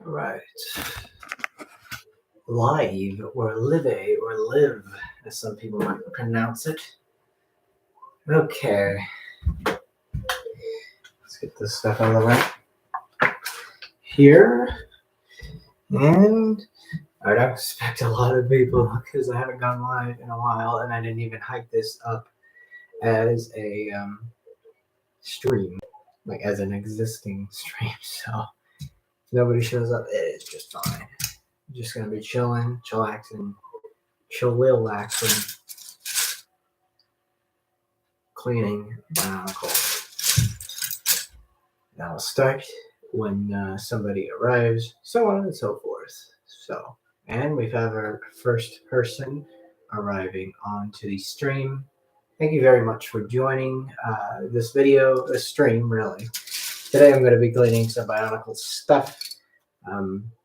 Right. Live or live, as some people might pronounce it. Okay. Let's get this stuff out of the way. Here. And I don't expect a lot of people because I haven't gone live in a while and I didn't even hype this up as a stream, like as an existing stream. So if nobody shows up, it's just fine. I'm just gonna be chilling, chillaxing, chillaxing, cleaning Bionicle. I'll start when somebody arrives, so on and so forth. So, and we have our first person arriving onto the stream. Thank you very much for joining this video, a stream really. Today I'm going to be cleaning some Bionicle stuff.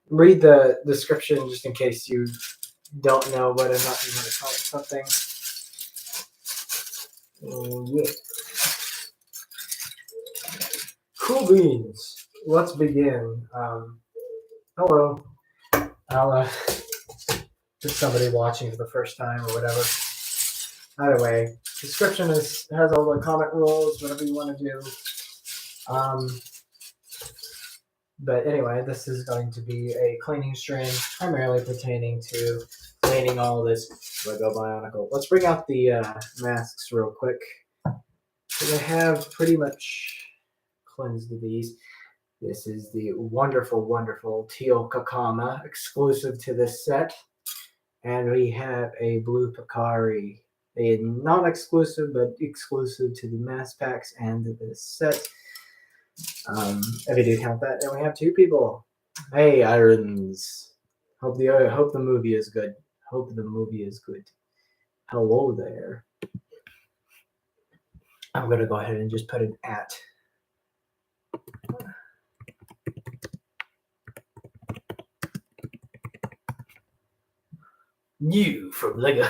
Read the description just in case you don't know whether or not you want to call it something. Yeah. Cool beans. Let's begin. Hello. I'll just somebody watching for the first time or whatever. Either way, description has all the comment rules, whatever you want to do. But anyway, this is going to be a cleaning stream, primarily pertaining to cleaning all this Lego Bionicle. Let's bring out the masks real quick. I have pretty much cleansed these. This is the wonderful, wonderful teal Kakama, exclusive to this set. And we have a blue Picari, a non-exclusive, but exclusive to the mask packs and this set. If you do count that, and we have two people. Hey, Irons. Hope the movie is good. Hope the movie is good. Hello there. I'm gonna go ahead and just put an @ you from Lego.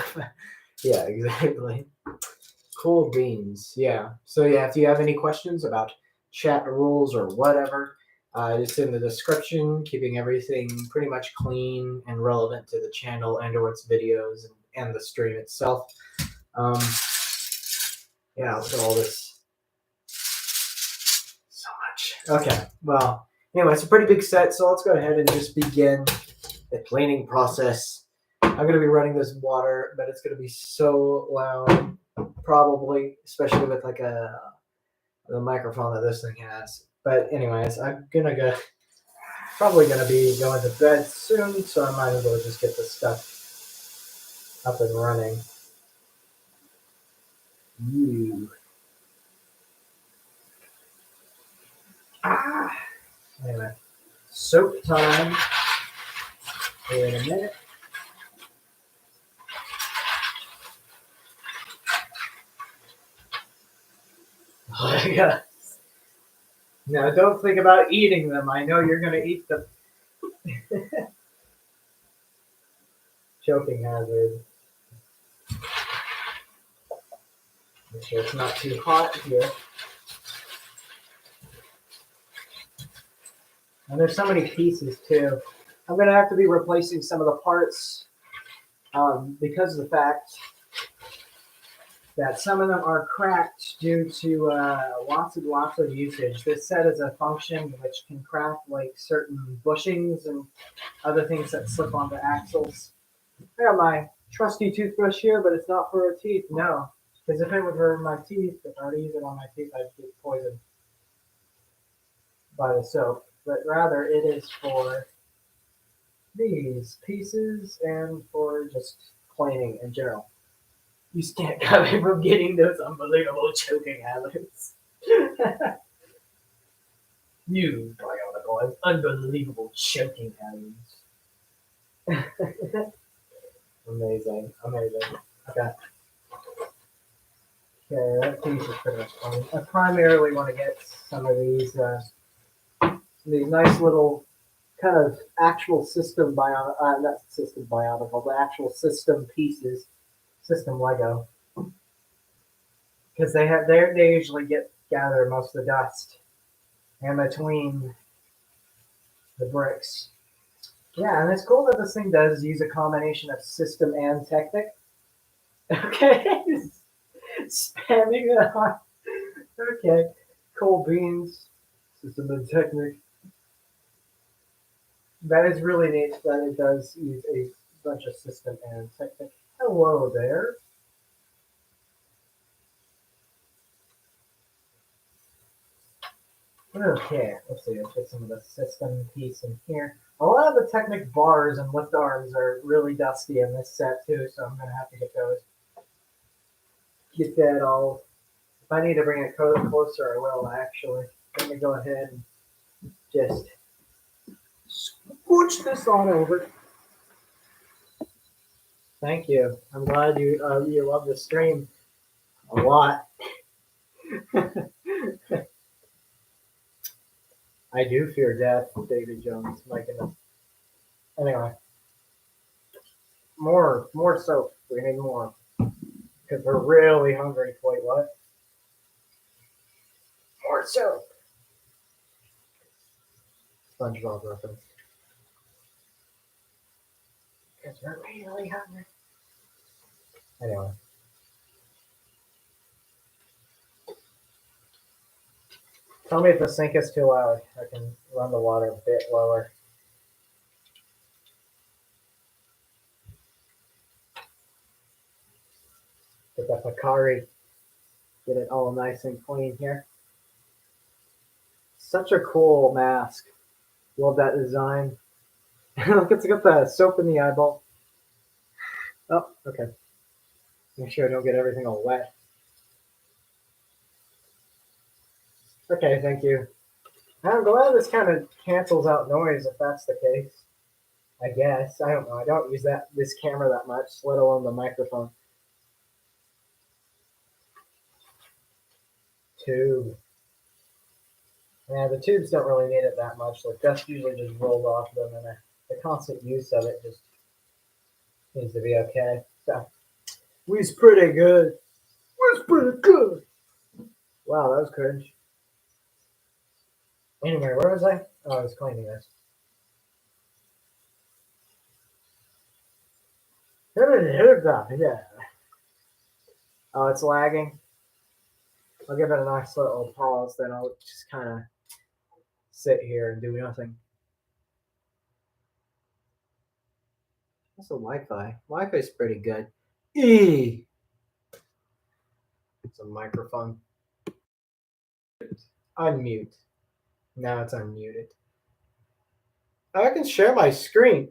Yeah, exactly. Cool beans. Yeah. So yeah, if you have any questions about chat rules or whatever, it's in the description. Keeping everything pretty much clean and relevant to the channel and or its videos and the stream itself. Yeah, look at all this. So much. Okay. Well, anyway, it's a pretty big set, so let's go ahead and just begin the cleaning process. I'm going to be running this water, but it's going to be so loud, probably, especially with like the microphone that this thing has. But anyways, I'm probably gonna be going to bed soon, so I might as well just get this stuff up and running. Anyway, soap time. Wait a minute. Oh my God. Now don't think about eating them. I know you're gonna eat them. Choking hazard. Make sure it's not too hot here. And there's so many pieces too. I'm gonna have to be replacing some of the parts because of the fact that some of them are cracked due to lots of usage. This set is a function which can crack like certain bushings and other things that slip onto axles. I got my trusty toothbrush here, but it's not for our teeth, no. Because if it were for my teeth, if I were to use it on my teeth, I'd get poisoned by the soap. But rather, it is for these pieces and for just cleaning in general. You can't stop me from getting those unbelievable choking hazards. You Bionicle have unbelievable choking hazards. Amazing. Okay. Okay, that piece is pretty much fine. I primarily want to get some of these nice little kind of actual system not system Bionicle, the actual system pieces, system Lego, because they usually gather most of the dust in between the bricks. Yeah, and it's cool that this thing does use a combination of system and technic. Okay, spamming it on. Okay, cool beans, system and technic. That is really neat that it does use a bunch of system and technic. Hello there. Okay, let's see. Let's get some of the system piece in here. A lot of the Technic bars and lift arms are really dusty in this set too, so I'm gonna have to get those. Get that all. If I need to bring it closer, I will actually. Let me go ahead and just scooch this on over. Thank you. I'm glad you love the stream a lot. I do fear death, David Jones. My goodness. Anyway, more soap. We need more because we're really hungry. Wait, what? More soap. SpongeBob reference. Because we're really hungry. Anyway, tell me if the sink is too loud. I can run the water a bit lower. Get that Picari. Get it all nice and clean here. Such a cool mask. Love that design. Look, it's got the soap in the eyeball. Oh, okay. Make sure I don't get everything all wet. Okay, thank you. I'm glad this kind of cancels out noise if that's the case. I guess. I don't know. I don't use this camera that much, let alone the microphone. Tube. Yeah, the tubes don't really need it that much. Like dust usually just rolls off them, and the constant use of it just needs to be okay. So, we's pretty good. We's pretty good. Wow, that was cringe. Anyway, where was I? Oh, I was cleaning this. Yeah. Oh, it's lagging. I'll give it a nice little pause, then I'll just kind of sit here and do nothing. What's the Wi-Fi? Wi-Fi's pretty good. E. It's a microphone. Unmute. Now it's unmuted. Oh, I can share my screen.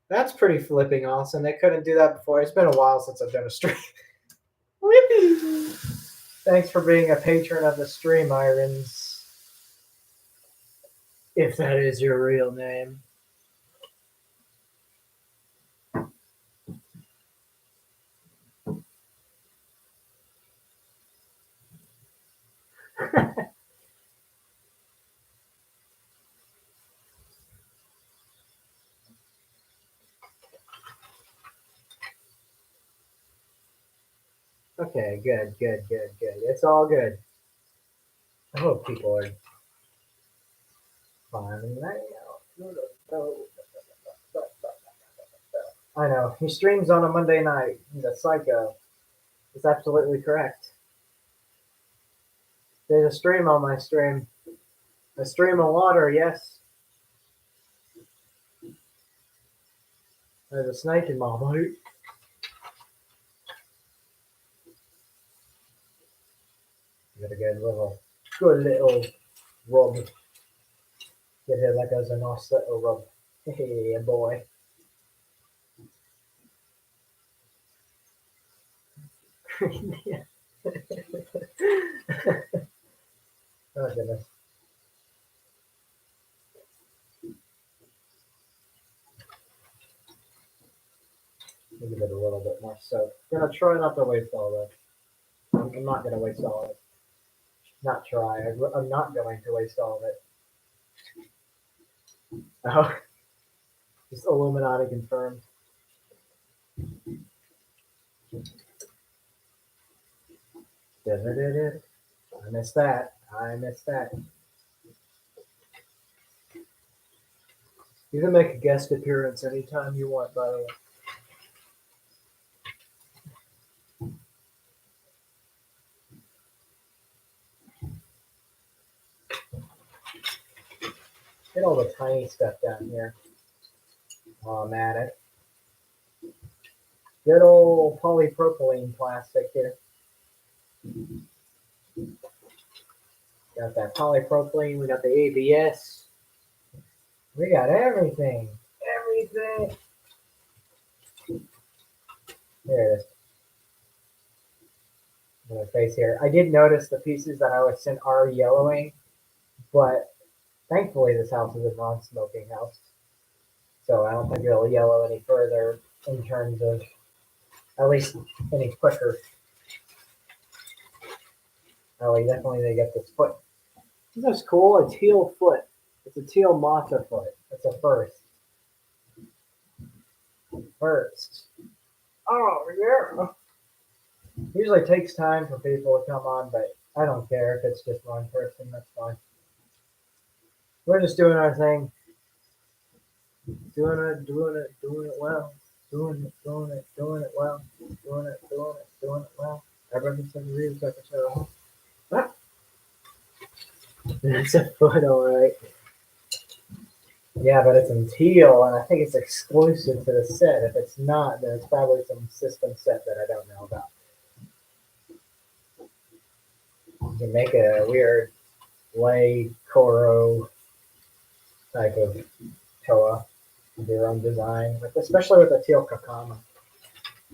That's pretty flipping awesome. They couldn't do that before. It's been a while since I've done a stream. Whippy. Thanks for being a patron of the stream, Irons. If that is your real name. Okay, good. It's all good. I hope people are fine. I know. He streams on a Monday night. He's a psycho. He's absolutely correct. There's a stream on my stream. A stream of water, yes. There's a snake in my boot. Got a good little rub. Get here like there's a nice little rub. Hey, boy. Yeah. Oh, goodness. Give it a little bit more soap. I'm gonna try not to waste all of it. I'm not gonna waste all of it. Not try. I'm not going to waste all of it. Oh, just Illuminati confirmed. I missed that. You can make a guest appearance anytime you want, by the way. Get all the tiny stuff down here while I'm at it. Good old polypropylene plastic here. Got that polypropylene, we got the ABS. We got everything. Everything. There it is. My face here. I did notice the pieces that I was sent are yellowing, but thankfully this house is a non-smoking house. So I don't think it'll yellow any further in terms of at least any quicker. Oh, we definitely need to get this foot. This is cool, a teal foot. It's a teal mata foot. That's a first. First. Oh, yeah. Usually takes time for people to come on, but I don't care if it's just one person, that's fine. We're just doing our thing. Doing it well. Doing it well. Doing it well. Everybody says reads like a show. Ah. That's a foot, alright. Yeah, but it's in teal, and I think it's exclusive to the set. If it's not, then it's probably some system set that I don't know about. You can make a weird lay Koro type of Toa with your own design, especially with the teal Kakama.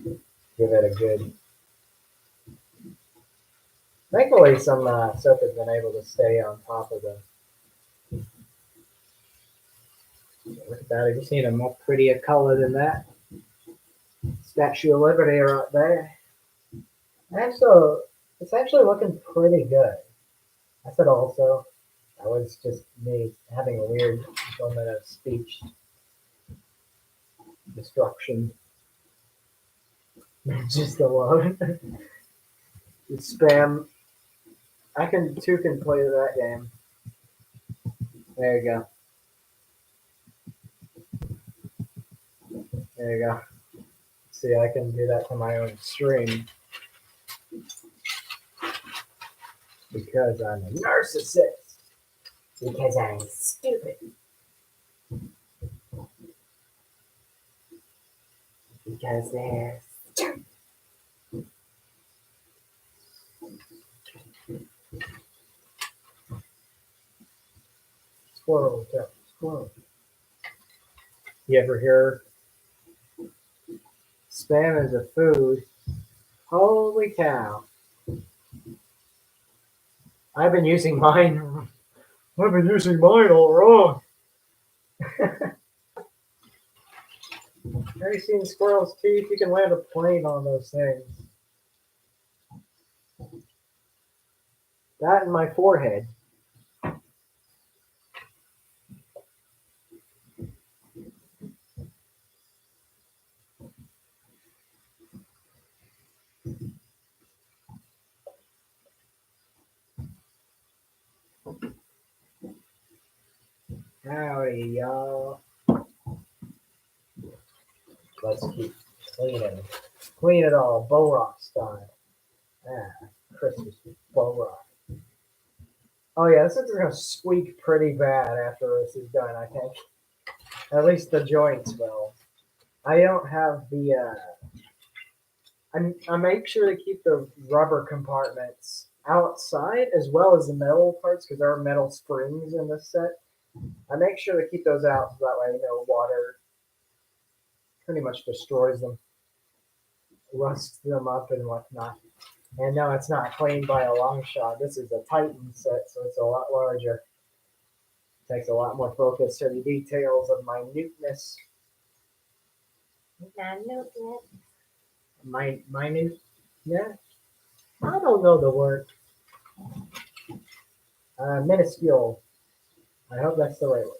Give it a good. Thankfully, some soap has been able to stay on top of them. Look at that! I just need a more prettier color than that. Statue of Liberty right there. And so it's actually looking pretty good. I said also, that was just me having a weird moment of speech destruction. Just alone. Spam. I can play that game. There you go. There you go. See, I can do that to my own stream. Because I'm a narcissist. Because I'm stupid. Because there's squirrel. Squirrel. You ever hear spam is a food? Holy cow. I've been using mine. I've been using mine all wrong. Have you seen squirrel's teeth? You can land a plane on those things. That and my forehead. Howdy, y'all. Let's keep cleaning. Clean it all, Bow Rock style. Christmas Bow Rock. Oh yeah, this is gonna squeak pretty bad after this is done, I think. At least the joints will. I don't have the I make sure to keep the rubber compartments outside as well as the metal parts because there are metal springs in this set. I make sure to keep those out so that way water pretty much destroys them, rusts them up and whatnot. And no, it's not clean by a long shot. This is a Titan set, so it's a lot larger. Takes a lot more focus to the details of minuteness. Minute? Yeah. I don't know the word. Minuscule. I hope that's the right word.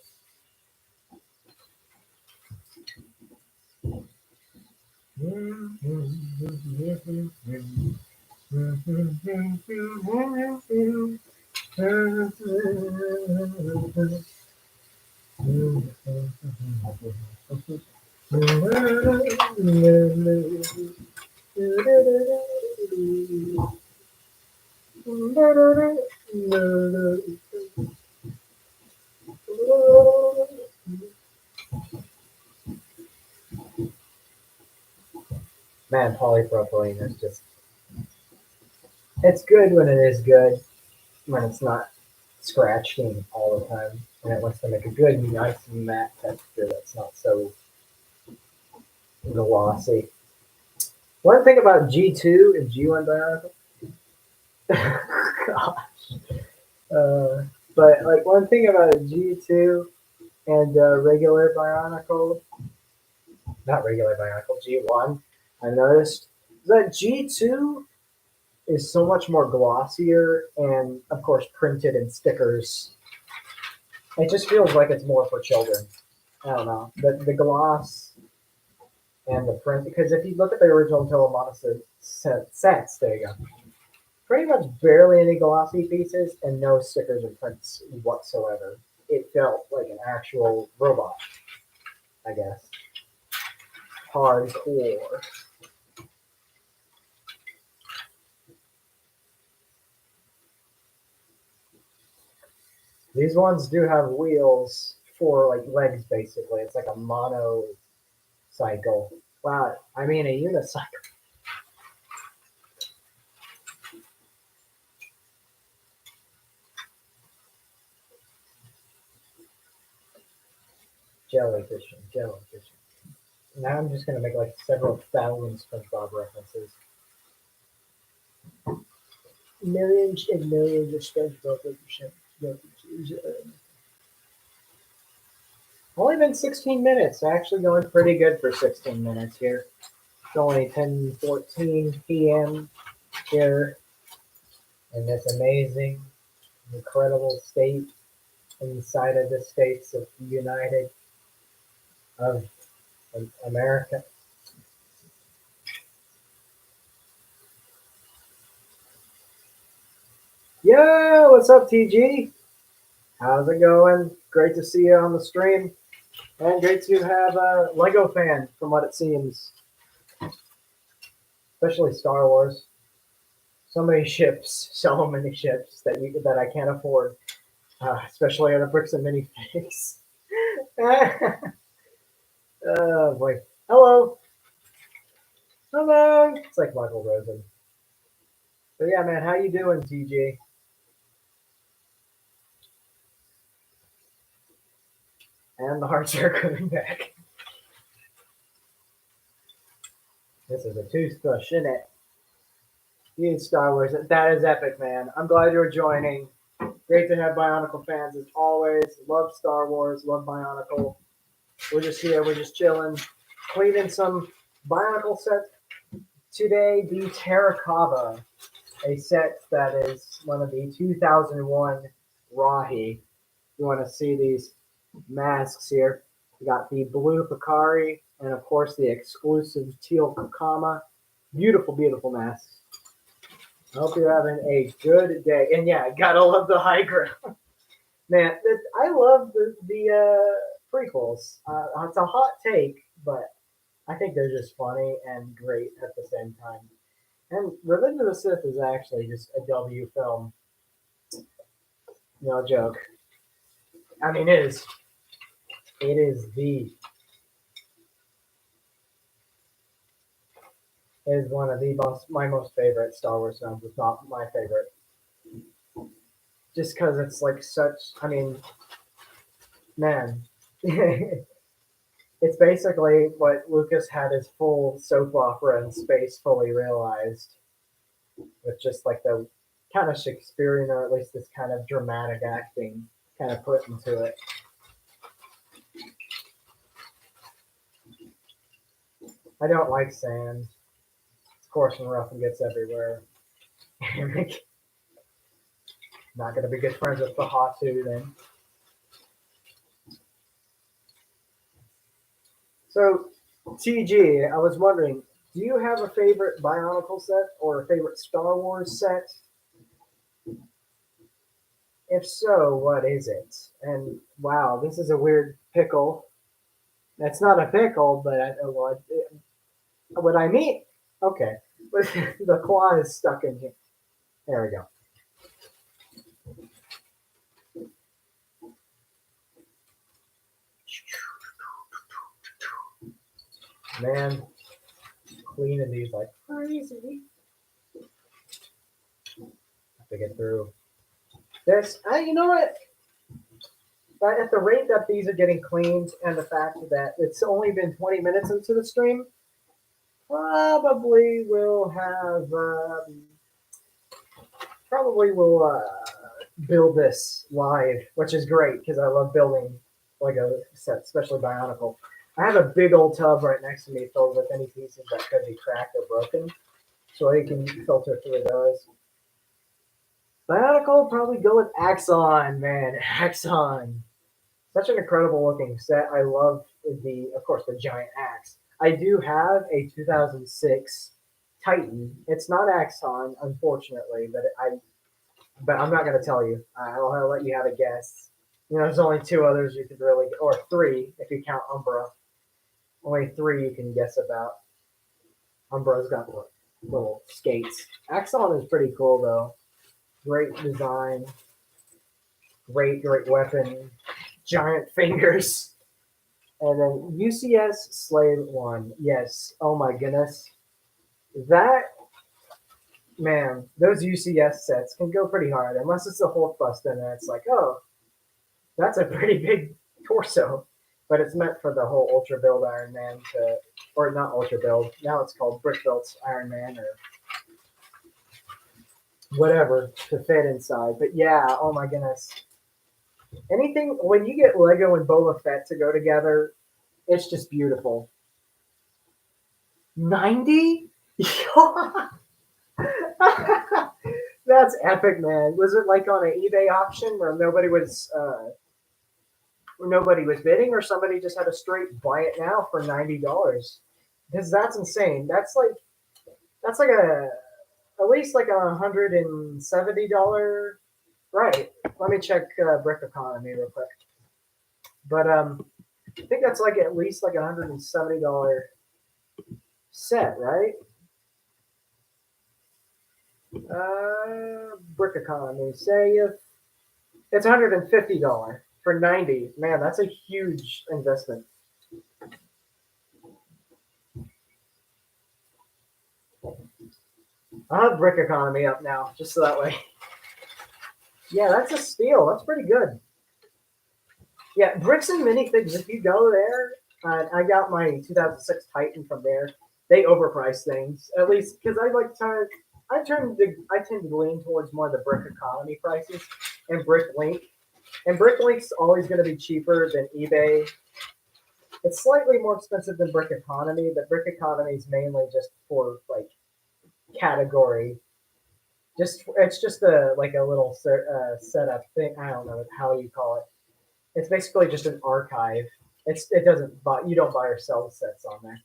Man, polypropylene is just, it's good when it is good, when it's not scratching all the time, and it wants to make a good, nice, matte texture that's not so glossy. One thing about G2 and G1 Bionicle, gosh, uh, but like one thing about G2 and regular Bionicle, not regular Bionicle, G1, I noticed that G2 is so much more glossier and, of course, printed in stickers. It just feels like it's more for children. I don't know. The gloss and the print, because if you look at the original Telemonster sets, there you go. Pretty much barely any glossy pieces and no stickers or prints whatsoever. It felt like an actual robot, I guess. Hardcore. These ones do have wheels for like legs, basically. It's like a monocycle. Wow, I mean a unicycle. Jellyfishing. Now I'm just gonna make like several thousand SpongeBob references. Millions and millions of SpongeBob references. Only been 16 minutes. Actually going pretty good for 16 minutes here. It's only 10:14 p.m. here in this amazing, incredible state inside of the states of the United of America. Yo, what's up, TG? How's it going? Great to see you on the stream, and great to have a Lego fan, from what it seems, especially Star Wars. So many ships, so many ships that I can't afford, especially on a bricks and minifigs. Oh boy. Hello. Hello. It's like Michael Rosen. But yeah, man, how you doing, TJ? And the hearts are coming back. This is a toothbrush, isn't it? You Star Wars. That is epic, man. I'm glad you're joining. Great to have Bionicle fans as always. Love Star Wars. Love Bionicle. We're just here. We're just chilling. Cleaning some Bionicle sets today. The Tarakava, a set that is one of the 2001 Rahi. You want to see these masks here. We got the blue Picari and, of course, the exclusive teal Kakama. Beautiful, beautiful masks. I hope you're having a good day. And yeah, gotta love the high ground. Man, I love the prequels. It's a hot take, but I think they're just funny and great at the same time. And Revenge of the Sith is actually just a W film. No joke. I mean, it is. It is the. It is one of the my most favorite Star Wars films. If not my favorite, just because it's like such. I mean, man, it's basically what Lucas had his full soap opera in space fully realized, with just like the kind of Shakespearean, or at least this kind of dramatic acting kind of put into it. I don't like sand. It's coarse and rough and gets everywhere. Not going to be good friends with the Hatu then. So, TG, I was wondering, do you have a favorite Bionicle set or a favorite Star Wars set? If so, what is it? And wow, this is a weird pickle. It's not a pickle, but what I mean, okay, the claw is stuck in here. There we go. Man, cleaning these like crazy. Have to get through this. You know what? But at the rate that these are getting cleaned and the fact that it's only been 20 minutes into the stream, probably will have probably will build this live, which is great because I love building Lego sets, especially Bionicle. I have a big old tub right next to me filled with any pieces that could be cracked or broken, so I can filter through those. Bionicle probably go with Axon, man. Axon. Such an incredible looking set. I love of course, the giant axe. I do have a 2006 Titan. It's not Axon, unfortunately, but I'm not going to tell you. I'll let you have a guess. You know, there's only two others you could really, or three if you count Umbra. Only three you can guess about. Umbra's got little skates. Axon is pretty cool though. Great design. Great weapon. Giant fingers. And then UCS Slave 1. Yes. Oh my goodness. That, man, those UCS sets can go pretty hard. Unless it's a Hulk bust and it's like, oh, that's a pretty big torso. But it's meant for the whole Ultra Build Iron Man or not Ultra Build. Now it's called Brick Built Iron Man or whatever to fit inside. But yeah, oh my goodness. Anything, when you get Lego and Boba Fett to go together, it's just beautiful. 90? That's epic, man. Was it like on an eBay auction where nobody was bidding, or somebody just had a straight buy it now for $90? Because that's insane. That's like at least like $170. Right. Let me check Brick Economy real quick. But I think that's like at least like $170 set, right? Brick Economy. Say if it's $150 for 90. Man, that's a huge investment. I'll have Brick Economy up now, just so that way. Yeah, that's a steal. That's pretty good. Yeah, Bricks and Minifigs, if you go there, I got my 2006 Titan from there. They overprice things, at least because I tend to lean towards more of the Brick Economy prices and Brick Link. And Brick Link's always going to be cheaper than eBay. It's slightly more expensive than Brick Economy, but Brick Economy is mainly just for like category. It's just a little setup thing. I don't know how you call it. It's basically just an archive. It doesn't buy, you don't buy or sell the sets on there,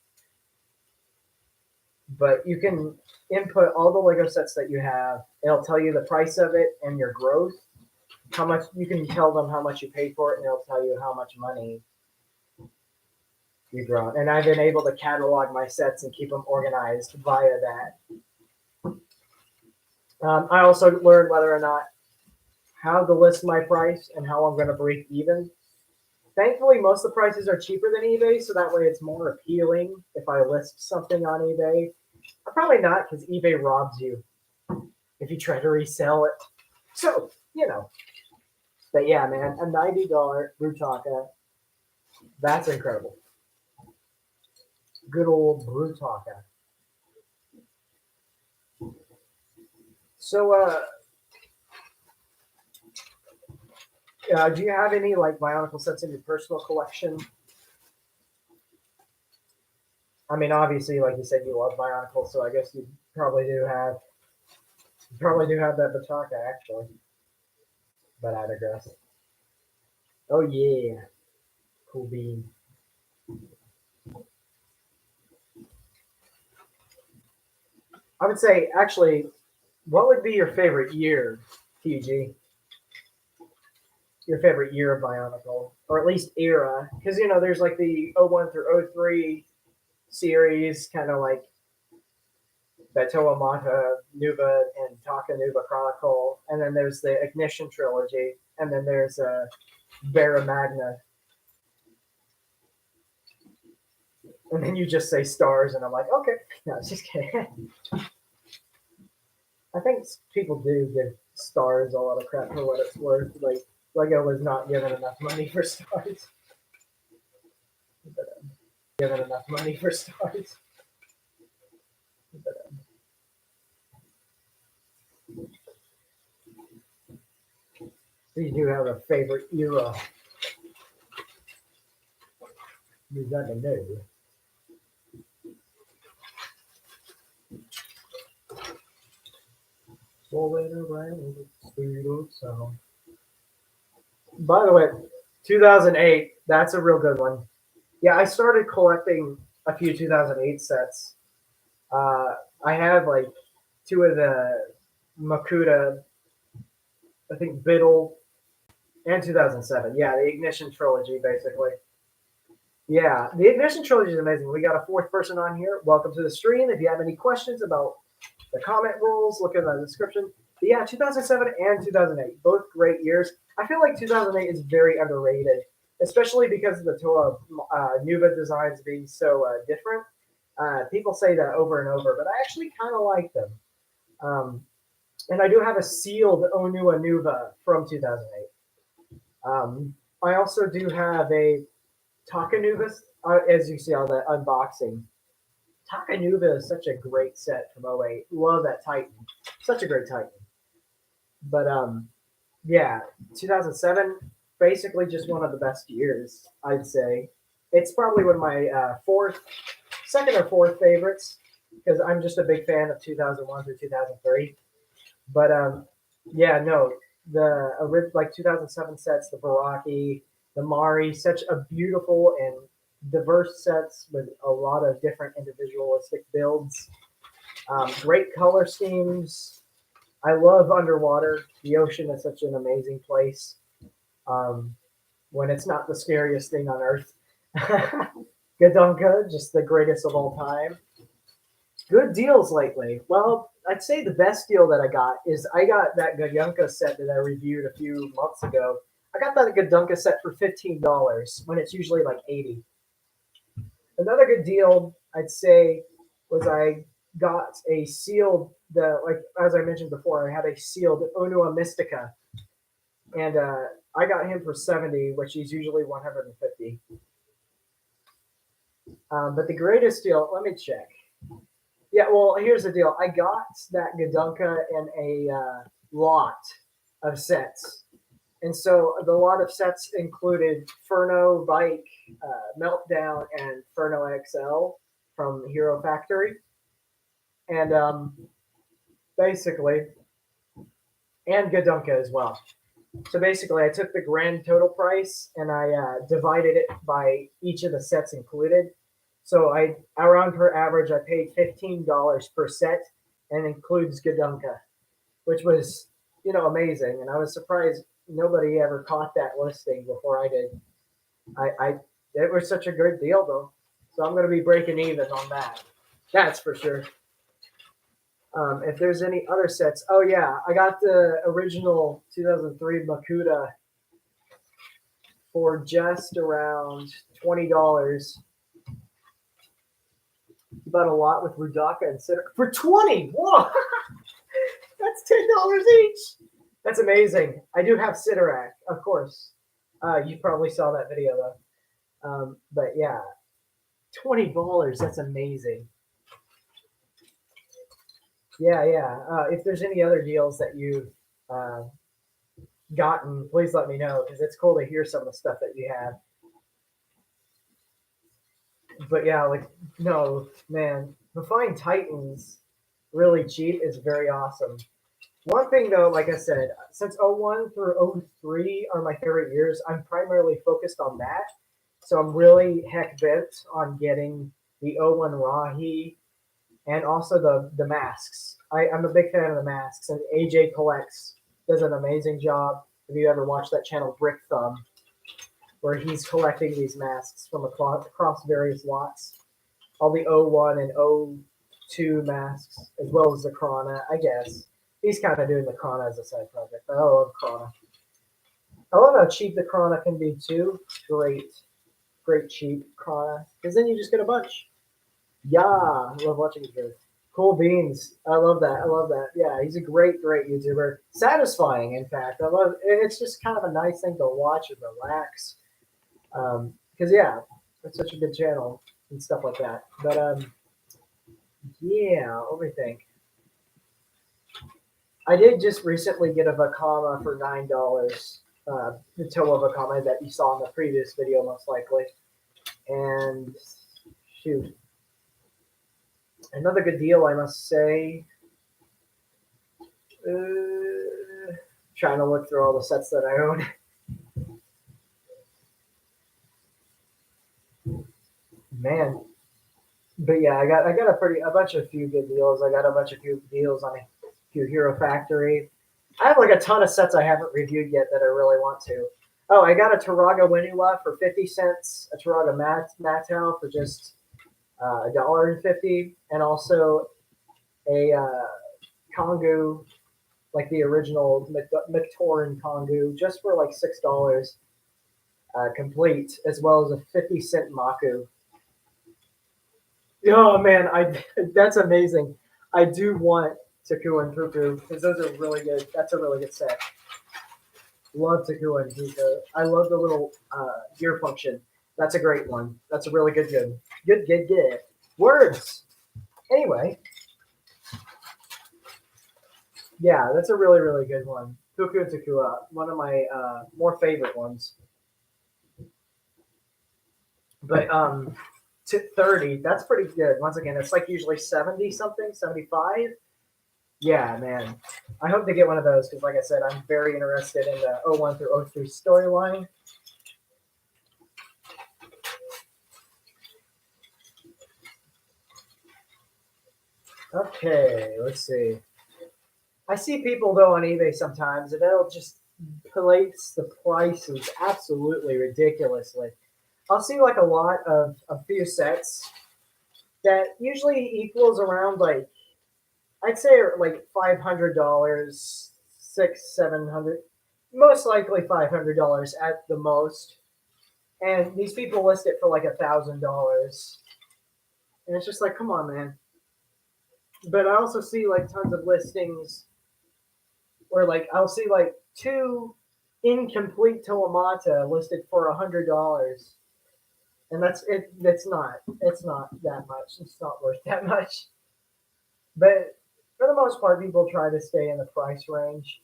but you can input all the Lego sets that you have. It'll tell you the price of it and your growth. How much you can tell them how much you paid for it, and it'll tell you how much money you've grown. And I've been able to catalog my sets and keep them organized via that. I also learned whether or not how to list my price and how I'm going to break even. Thankfully, most of the prices are cheaper than eBay, so that way it's more appealing if I list something on eBay. Probably not, because eBay robs you if you try to resell it. So, you know. But yeah, man, a $90 Brutaka, that's incredible. Good old Brutaka. So, do you have any like Bionicle sets in your personal collection? I mean, obviously, like you said, you love Bionicle, so I guess you probably do have that Brutaka actually. But I digress. Oh yeah, cool bean. I would say actually, what would be your favorite year, TG? your favorite year of Bionicle, or at least era, because there's like the '01 through '03 series, kind of like Betoa Mata Nuva and Taka Nuva Chronicle, and then there's the Ignition trilogy, and then there's Vera Magna, and then you just say stars, and I'm like, okay, no, just kidding. I think people do give stars a lot of crap for what it's worth. Like Lego was not given enough money for stars. Given enough money for stars. So you do have a favorite era. You got to know. Rolling around the speed of sound. By the way, 2008, that's a real good one. Yeah, I started collecting a few 2008 sets. Uh, I have like two of the Makuta, I think Biddle, and 2007. Yeah, the Ignition trilogy, basically. Yeah, the Ignition trilogy is amazing. We got a fourth person on here. Welcome to the stream. If you have any questions about the comment rules, look in the description. But yeah, 2007 and 2008, both great years. I feel like 2008 is very underrated, especially because of the Toa Nuva designs being so different. People say that over and over, but I actually kind of like them. And I do have a sealed Onua Nuva from 2008. I also do have a Takanuva, as you see on the unboxing. Takanuva is such a great set from '08. Love that Titan. Such a great Titan. But yeah, 2007, basically just one of the best years, I'd say. It's probably one of my second or fourth favorites, because I'm just a big fan of 2001 through 2003. But yeah, no, like 2007 sets, the Baraki, the Mari, such a beautiful and diverse sets with a lot of different individualistic builds. Great color schemes. I love underwater. The ocean is such an amazing place. Um, when it's not the scariest thing on earth. Gadonka, just the greatest of all time. Good deals lately. Well, I'd say the best deal that I got is I got that Gadunka set that I reviewed a few months ago. I got that Gadunka set for $15 when it's usually like 80. Another good deal I'd say was I got a sealed like as I mentioned before, I had a sealed Onua Mystica, and I got him for 70, which is usually 150. But the greatest deal, let me check. Yeah, well, here's the deal. I got that Gadunka in a lot of sets. And so the lot of sets included Furno, Bike, Meltdown, and Furno XL from Hero Factory. And basically, and Gadunka as well. So basically, I took the grand total price and I divided it by each of the sets included. So around per average, I paid $15 per set, and includes Gadunka, which was amazing. And I was surprised nobody ever caught that listing before I did. I it was such a good deal though, so I'm going to be breaking even on that. That's for sure. If there's any other sets, oh yeah, I got the original 2003 Makuta for just around $20. Bought a lot with Rudaka and Sitter for 20. Whoa, that's $10 each. That's amazing. I do have Sidorak, of course. You probably saw that video though. But yeah, $20. That's amazing. Yeah, yeah. If there's any other deals that you've gotten, please let me know, because it's cool to hear some of the stuff that you have. But yeah, like, no, man, to find Titans really cheap is very awesome. One thing though, like I said, since '01 through '03 are my favorite years, I'm primarily focused on that. So I'm really heck bent on getting the '01 Rahi and also the masks. I'm a big fan of the masks, and AJ Collects does an amazing job. Have you ever watched that channel Brick Thumb, where he's collecting these masks from across various lots? All the O1 and O2 masks, as well as the Krana, I guess. He's kind of doing the Krana as a side project, but I love Krana. I love how cheap the Krana can be too. Great, great cheap Krana, because then you just get a bunch. Yeah, I love watching his. Cool beans. I love that. I love that. Yeah, he's a great, great YouTuber. Satisfying, in fact. I love. It's just kind of a nice thing to watch and relax. Because yeah, it's such a good channel and stuff like that. But yeah, let me think. I did just recently get a Vakama for $9. The Toa Vakama that you saw in the previous video, most likely. And shoot, another good deal, I must say. Trying to look through all the sets that I own. Man, but yeah, I got a few good deals. I got a bunch of few deals on a few Hero Factory. I have like a ton of sets I haven't reviewed yet that I really want to. Oh, I got a Taraga Winula for 50 cents, a Taraga Mattel for just $1.50, and also a Kongu, like the original Mictoran Kongu, just for like $6 complete, as well as a 50-cent Maku. Oh man, I that's amazing. I do want Taku and Puku because those are really good. That's a really good set. Love Taku and Puku. I love the little gear function. That's a great one. That's a really good. Words. Anyway, yeah, that's a really good one. Puku and Takua, one of my more favorite ones. But to 30, that's pretty good. Once again, it's like usually 70 something, 75. Yeah, man. I hope to get one of those because, like I said, I'm very interested in the O1 through O3 storyline. Okay, let's see. I see people though on eBay sometimes, and they'll just place the prices absolutely ridiculously. I'll see like a lot of a few sets that usually equals around like I'd say like $500, 700, most likely $500 at the most. And these people list it for like $1,000, and it's just like, come on, man. But I also see like tons of listings where like I'll see like two incomplete Toamata listed for $100, and that's it. It's not that much. It's not worth that much. But for the most part, people try to stay in the price range.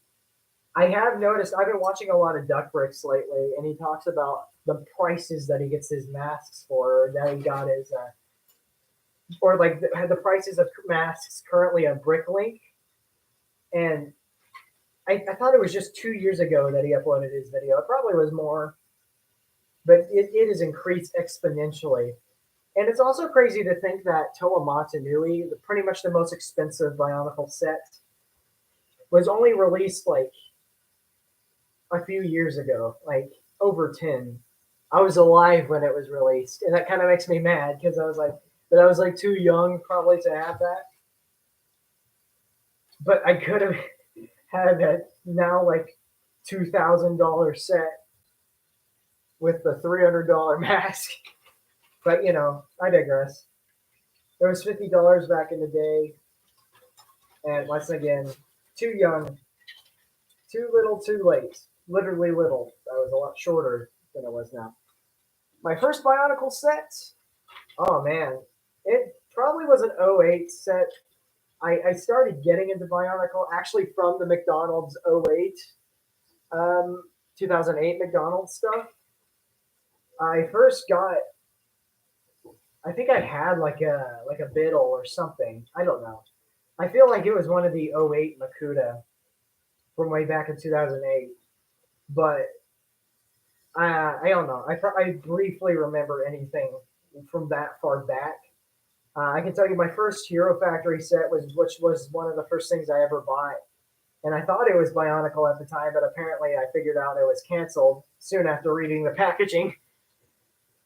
I have noticed I've been watching a lot of Duck Bricks lately, and he talks about the prices that he gets his masks for, or that he got his, or like the prices of masks currently on Bricklink. And I thought it was just 2 years ago that he uploaded his video. It probably was more, but it has increased exponentially. And it's also crazy to think that Toa Matanui, pretty much the most expensive Bionicle set, was only released like a few years ago, like over 10. I was alive when it was released, and that kind of makes me mad because I was like too young probably to have that. But I could have had that now like $2,000 set with the $300 mask. But I digress. It was $50 back in the day, and once again, too young, too little, too late. Literally little. I was a lot shorter than I was now. My first Bionicle set. Oh man, it probably was an '08 set. I started getting into Bionicle actually from the McDonald's '08, 2008 McDonald's stuff. I first got, I think I had like a Biddle or something. I don't know. I feel like it was one of the '08 Makuta from way back in 2008, but I don't know. I briefly remember anything from that far back. I can tell you my first Hero Factory set which was one of the first things I ever bought. and I thought it was Bionicle at the time, but apparently I figured out it was canceled soon after reading the packaging.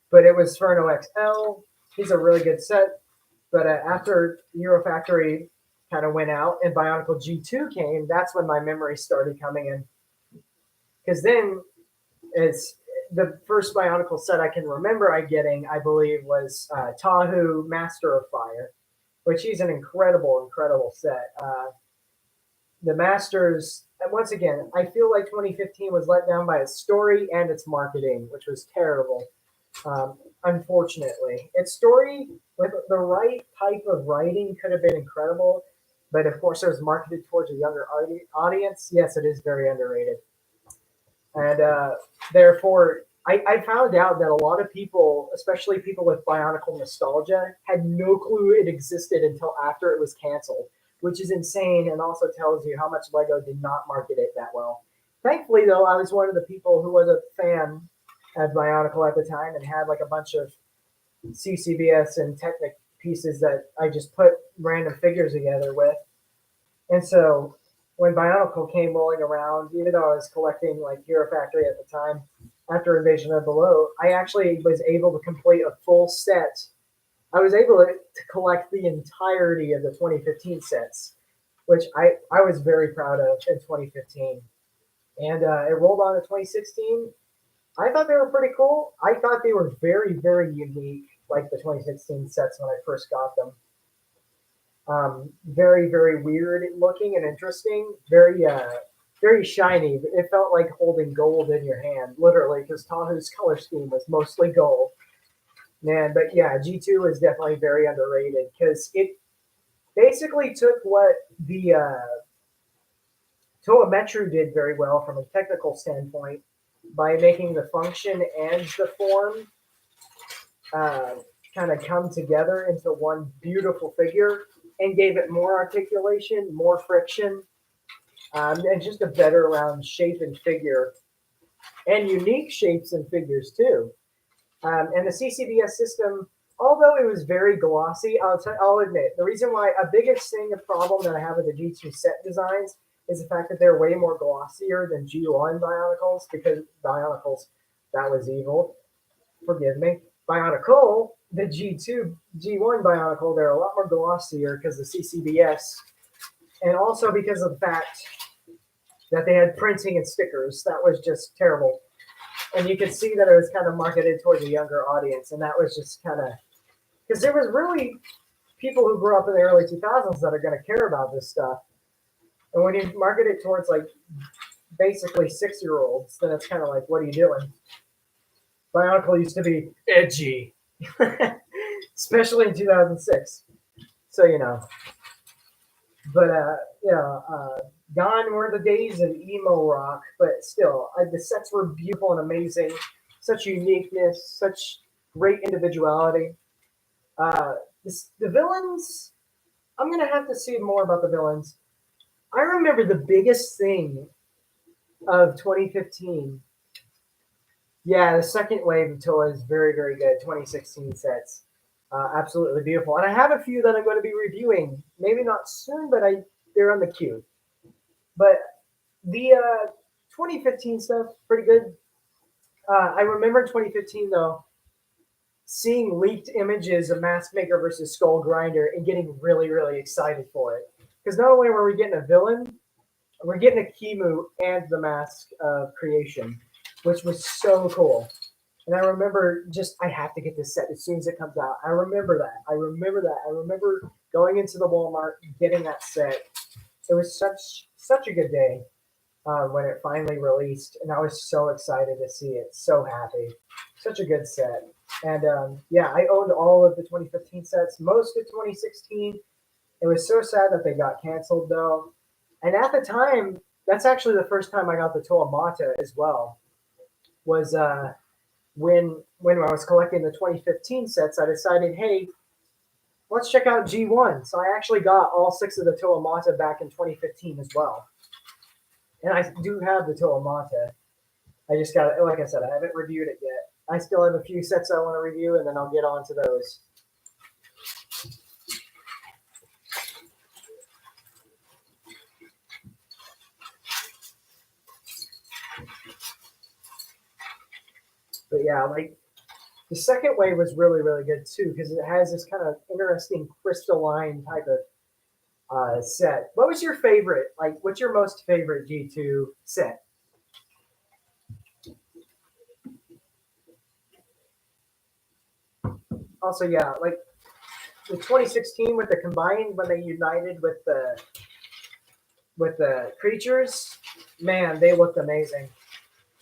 But it was Furno XL. He's a really good set. But after Euro Factory kind of went out and Bionicle G2 came, that's when my memory started coming in. Because then it's the first Bionicle set I can remember I getting, I believe, was Tahu Master of Fire, which is an incredible, incredible set. The Masters, and once again, I feel like 2015 was let down by its story and its marketing, which was terrible. Unfortunately, its story with the right type of writing could have been incredible, but of course, it was marketed towards a younger audience. Yes, it is very underrated, and therefore, I found out that a lot of people, especially people with Bionicle nostalgia, had no clue it existed until after it was canceled, which is insane and also tells you how much Lego did not market it that well. Thankfully, though, I was one of the people who was a fan of Bionicle at the time and had like a bunch of CCBS and Technic pieces that I just put random figures together with. And so when Bionicle came rolling around, even though I was collecting like Hero Factory at the time, after Invasion of Below, I actually was able to complete a full set. I was able to collect the entirety of the 2015 sets, which I was very proud of in 2015. And it rolled on to 2016. I thought they were pretty cool. I thought they were very, very unique, like the 2016 sets when I first got them. Very, very weird looking and interesting. Very, very shiny. It felt like holding gold in your hand, literally, because Tahu's color scheme was mostly gold. Man, but yeah, G2 is definitely very underrated because it basically took what the Toa Metru did very well from a technical standpoint by making the function and the form kind of come together into one beautiful figure and gave it more articulation, more friction, and just a better round shape and figure, and unique shapes and figures too. And the CCBS system, although it was very glossy, I'll admit the reason why a biggest thing, a problem that I have with the G2 set designs is the fact that they're way more glossier than G1 Bionicles because Bionicles, that was evil. Forgive me. Bionicle, the G2, G1 Bionicle, they're a lot more glossier because of CCBS, and also because of the fact that they had printing and stickers. That was just terrible. And you could see that it was kind of marketed towards a younger audience, and that was just kind of because there was really people who grew up in the early 2000s that are going to care about this stuff. And when you market it towards like basically 6-year-olds, then it's kind of like, what are you doing? Bionicle used to be edgy, especially in 2006. So, you know, but gone were the days of emo rock, but still, the sets were beautiful and amazing. Such uniqueness, such great individuality. The villains, I'm going to have to see more about the villains. I remember the biggest thing of 2015. Yeah, the second wave of Toa is very, very good. 2016 sets. Absolutely beautiful. And I have a few that I'm going to be reviewing. Maybe not soon, but they're on the queue. But the 2015 stuff, pretty good. I remember 2015, though, seeing leaked images of Mask Maker versus Skull Grinder and getting really, really excited for it. Because not only were we getting a villain, we're getting a Kimu and the Mask of Creation, which was so cool. And I remember I have to get this set as soon as it comes out. I remember that. I remember going into the Walmart, getting that set. It was such a good day when it finally released, and I was so excited to see it. So happy. Such a good set. And yeah, I owned all of the 2015 sets, most of 2016. It was so sad that they got canceled, though. And at the time, that's actually the first time I got the Toa Mata as well. Was when I was collecting the 2015 sets, I decided, hey, let's check out G1. So I actually got all 6 of the Toa Mata back in 2015 as well. And I do have the Toa Mata. I just got, like I said, I haven't reviewed it yet. I still have a few sets I want to review, and then I'll get on to those. But yeah, like the second wave was really, really good too because it has this kind of interesting crystalline type of set. What was your favorite? Like, what's your most favorite G2 set? Also, yeah, like the 2016 with the combined when they united with the creatures, man, they looked amazing.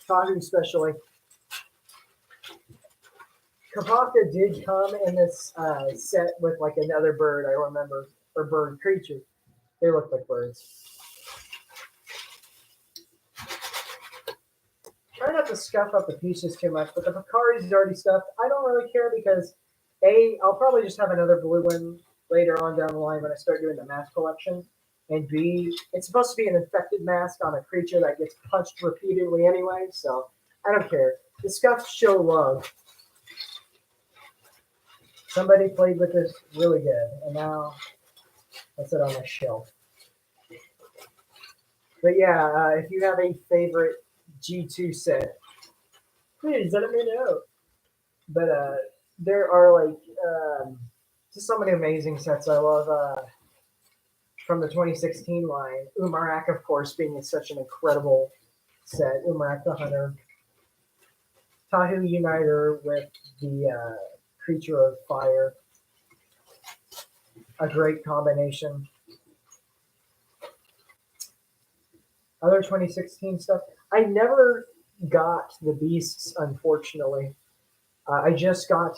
Tahu especially. Kapaka did come in this set with like another bird, I remember, or bird creature. They looked like birds. Try not to scuff up the pieces too much, but the Picari's is already stuffed. I don't really care because A, I'll probably just have another blue one later on down the line when I start doing the mask collection. And B, it's supposed to be an infected mask on a creature that gets punched repeatedly anyway, so I don't care. The scuffs show love. Somebody played with this really good, and now that's it on my shelf. But yeah, if you have a favorite G2 set, please let me know. But there are like just so many amazing sets. I love from the 2016 line. Umarak, of course, being such an incredible set. Umarak the Hunter. Tahu Uniter with the Creature of Fire. A great combination. Other 2016 stuff. I never got the Beasts, unfortunately. I just got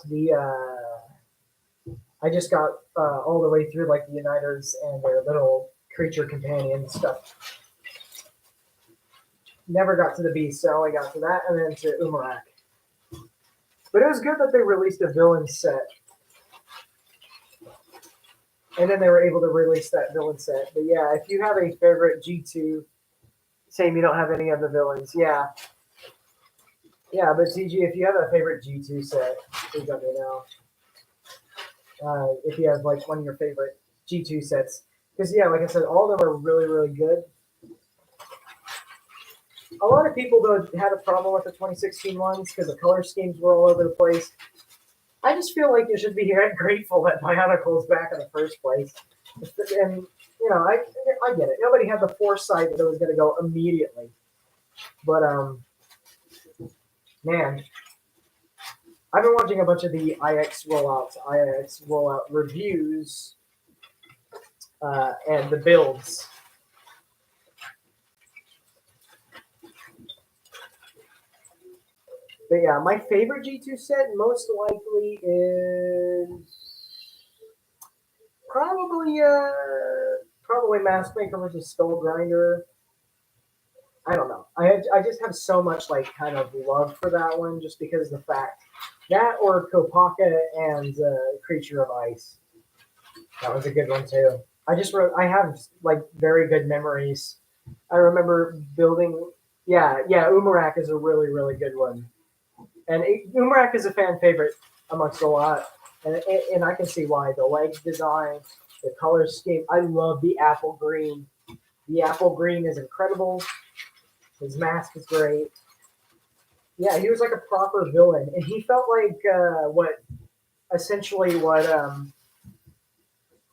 all the way through like the Uniters and their little creature companion stuff. Never got to the Beast, so I only got to that and then to Umarak. But it was good that they released a villain set. And then they were able to release that villain set. But yeah, if you have a favorite G2, same you don't have any of the villains, yeah. Yeah, but CG, if you have a favorite G2 set, please let me know. If you have like one of your favorite G2 sets. Because yeah, like I said, all of them are really, really good. A lot of people though had a problem with the 2016 ones because the color schemes were all over the place. I just feel like you should be grateful that Bionicle is back in the first place. And you know, I get it. Nobody had the foresight that it was going to go immediately. But man, I've been watching a bunch of the IX rollout reviews, and the builds. But yeah, my favorite G2 set most likely is probably Mask Maker versus Skull Grinder. I don't know. I just have so much like kind of love for that one just because of the fact that or Kopaka and Creature of Ice. That was a good one too. I have like very good memories. I remember building. Yeah, Umarak is a really really good one, and Umarak is a fan favorite amongst a lot, and I can see why. The leg design, the color scheme. I love the apple green. The apple green is incredible. His mask is great. Yeah, he was like a proper villain, and he felt like essentially what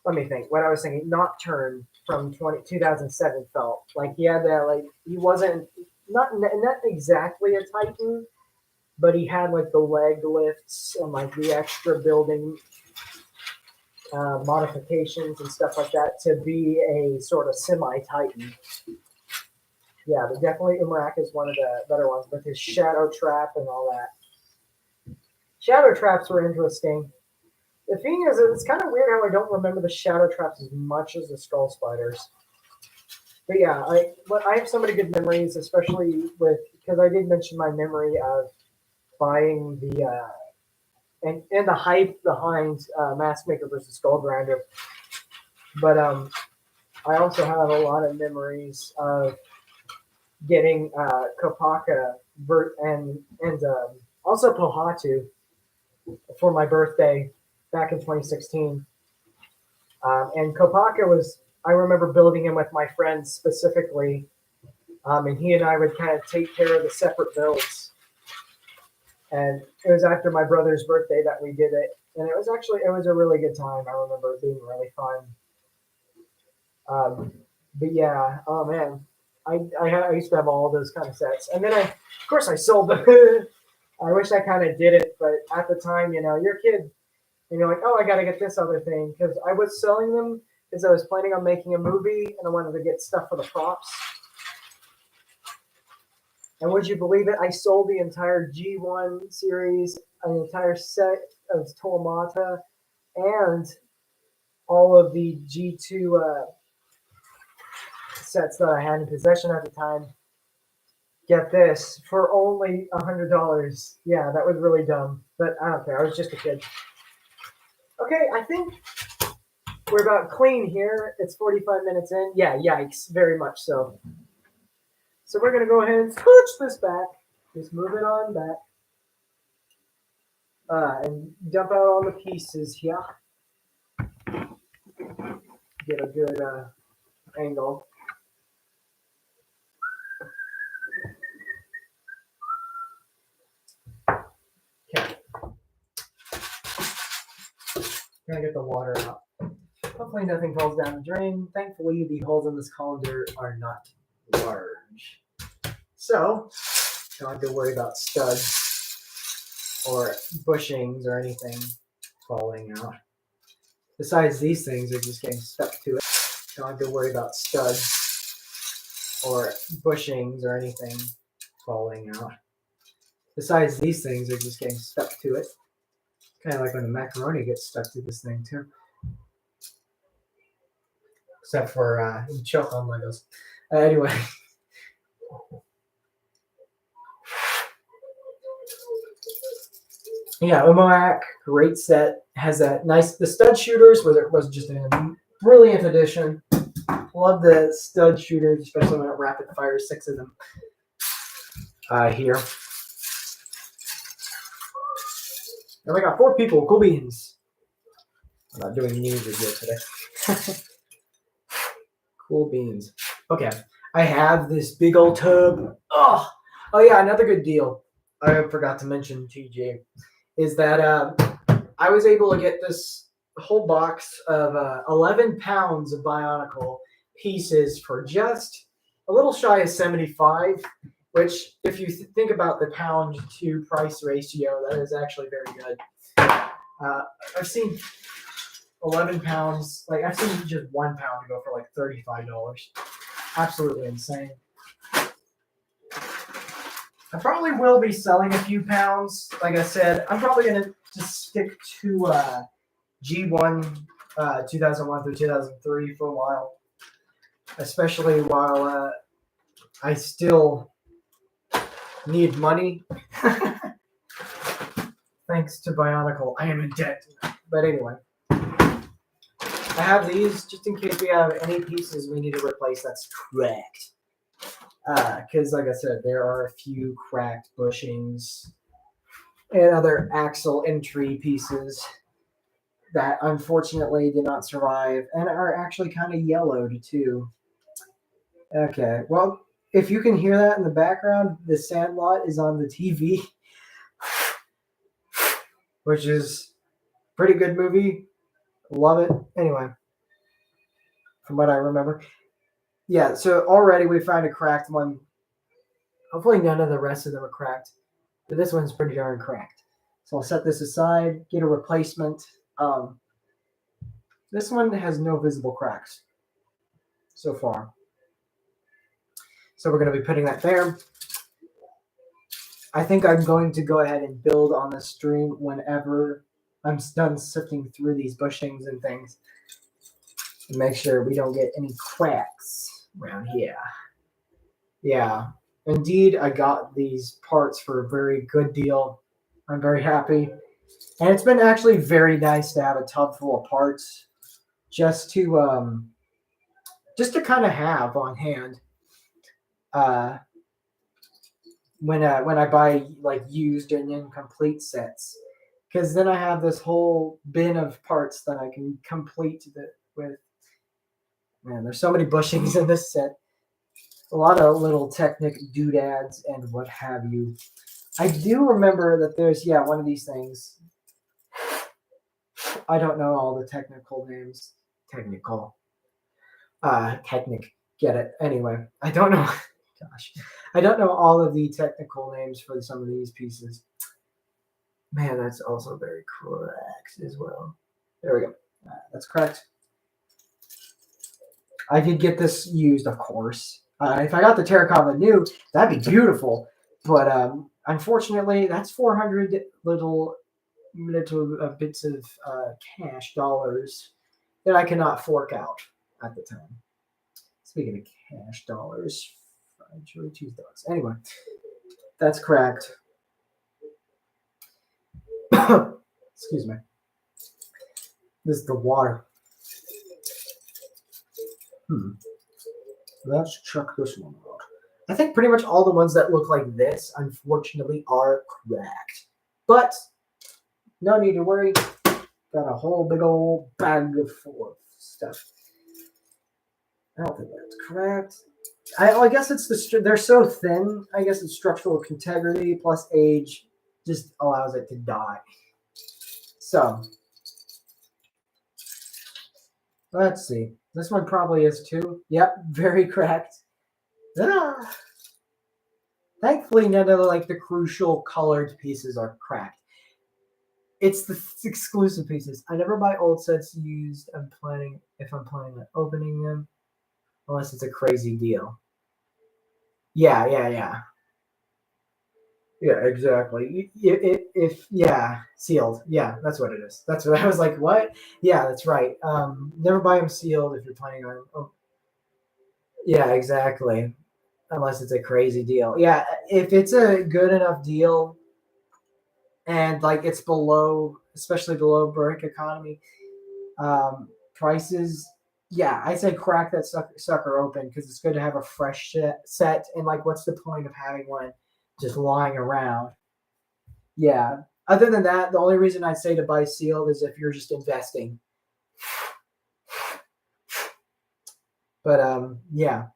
let me think. What I was thinking, Nocturne from 2007 felt like. He had that like he wasn't not exactly a Titan, but he had like the leg lifts and like the extra building modifications and stuff like that to be a sort of semi-Titan. Yeah, but definitely Umarak is one of the better ones with his shadow trap and all that. Shadow traps were interesting. The thing is, it's kind of weird how I don't remember the shadow traps as much as the skull spiders. But yeah, I have so many good memories, especially with because I did mention my memory of buying the and the hype behind Mask Maker versus Skull Grinder. But I also have a lot of memories of getting Kopaka and also Pohatu for my birthday back in 2016. And Kopaka was, I remember building him with my friends specifically, and he and I would kind of take care of the separate builds. and it was after my brother's birthday that we did it, and it was a really good time. I remember it being really fun. But yeah, oh man, I used to have all those kind of sets, and then of course I sold them. I wish I kind of did it, but at the time, you're a kid, and you're like, oh, I got to get this other thing because I was selling them because I was planning on making a movie and I wanted to get stuff for the props. And would you believe it? I sold the entire G1 series, an entire set of Tolamata, and all of the G2 sets that I had in possession at the time. Get this, for only $100. Yeah, that was really dumb, but I don't care. I was just a kid. Okay, I think we're about clean here. It's 45 minutes in. Yeah, yikes, very much so. So we're gonna go ahead and scooch this back. Just move it on back. And dump out all the pieces here. Get a good angle. Okay. Gonna get the water out. Hopefully nothing falls down the drain. Thankfully, the holes in this colander are not large. So, don't have to worry about studs or bushings or anything falling out. Besides, these things are just getting stuck to it. Don't have to worry about studs or bushings or anything falling out. Besides, these things are just getting stuck to it. Kind of like when the macaroni gets stuck to this thing too. Except for you choke on Legos. Anyway. Yeah, Umoak, great set. Has that nice, the stud shooters was just a brilliant addition. Love the stud shooters, especially when it rapid fire 6 of them here. And we got 4 people, cool beans. I'm not doing news review today. Cool beans. Okay, I have this big old tub. Oh yeah, another good deal I forgot to mention, TJ, is that I was able to get this whole box of 11 pounds of Bionicle pieces for just a little shy of 75, which, if you think about the pound to price ratio, that is actually very good. I've seen 11 pounds, like I've seen just 1 pound go for like $35. Absolutely insane. I probably will be selling a few pounds. Like I said, I'm probably going to just stick to G1 2001 through 2003 for a while. Especially while I still need money. Thanks to Bionicle, I am in debt. But anyway. I have these just in case we have any pieces we need to replace that's cracked. Because, like I said, there are a few cracked bushings and other axle entry pieces that unfortunately did not survive and are actually kind of yellowed too. Okay, well, if you can hear that in the background, the Sandlot is on the TV, which is a pretty good movie. Love it. Anyway, from what I remember. Yeah, so already we found a cracked one. Hopefully none of the rest of them are cracked. But this one's pretty darn cracked. So I'll set this aside, get a replacement. This one has no visible cracks so far. So we're going to be putting that there. I think I'm going to go ahead and build on the stream whenever I'm done sifting through these bushings and things. And make sure we don't get any cracks around here. Yeah, indeed, I got these parts for a very good deal. I'm very happy. And it's been actually very nice to have a tub full of parts just to kind of have on hand when I buy like used and incomplete sets, because then I have this whole bin of parts that I can complete with. Man, there's so many bushings in this set. A lot of little Technic doodads and what have you. I do remember that there's one of these things. I don't know all the technical names. Technical. Technic. Get it. Anyway, I don't know. Gosh. I don't know all of the technical names for some of these pieces. Man, that's also very correct as well. There we go. That's correct. I did get this used, of course. If I got the Tarakava new, that'd be beautiful. But unfortunately, that's 400 little bits of cash dollars that I cannot fork out at the time. Speaking of cash dollars, fried chili cheese dogs. Anyway, that's correct. Excuse me. This is the water. Let's check this one out. I think pretty much all the ones that look like this, unfortunately, are cracked. But no need to worry. Got a whole big old bag full of stuff. I don't think that's correct. I guess it's they're so thin. I guess it's structural integrity plus age just allows it to die. So let's see. This one probably is too. Yep, very correct. Ah. Thankfully, none of the crucial colored pieces are cracked. It's the exclusive pieces. I never buy old sets used. If I'm planning on opening them, unless it's a crazy deal. Yeah, exactly. If sealed. Yeah, that's what it is. That's what I was like. What? Yeah, that's right. Never buy them sealed if you're planning on. Oh, yeah, exactly. Unless it's a crazy deal. Yeah, if it's a good enough deal, and it's below, especially below brick economy prices. Yeah, I say crack that sucker open because it's good to have a fresh set. And what's the point of having one just lying around? Yeah. Other than that, the only reason I'd say to buy sealed is if you're just investing. But yeah.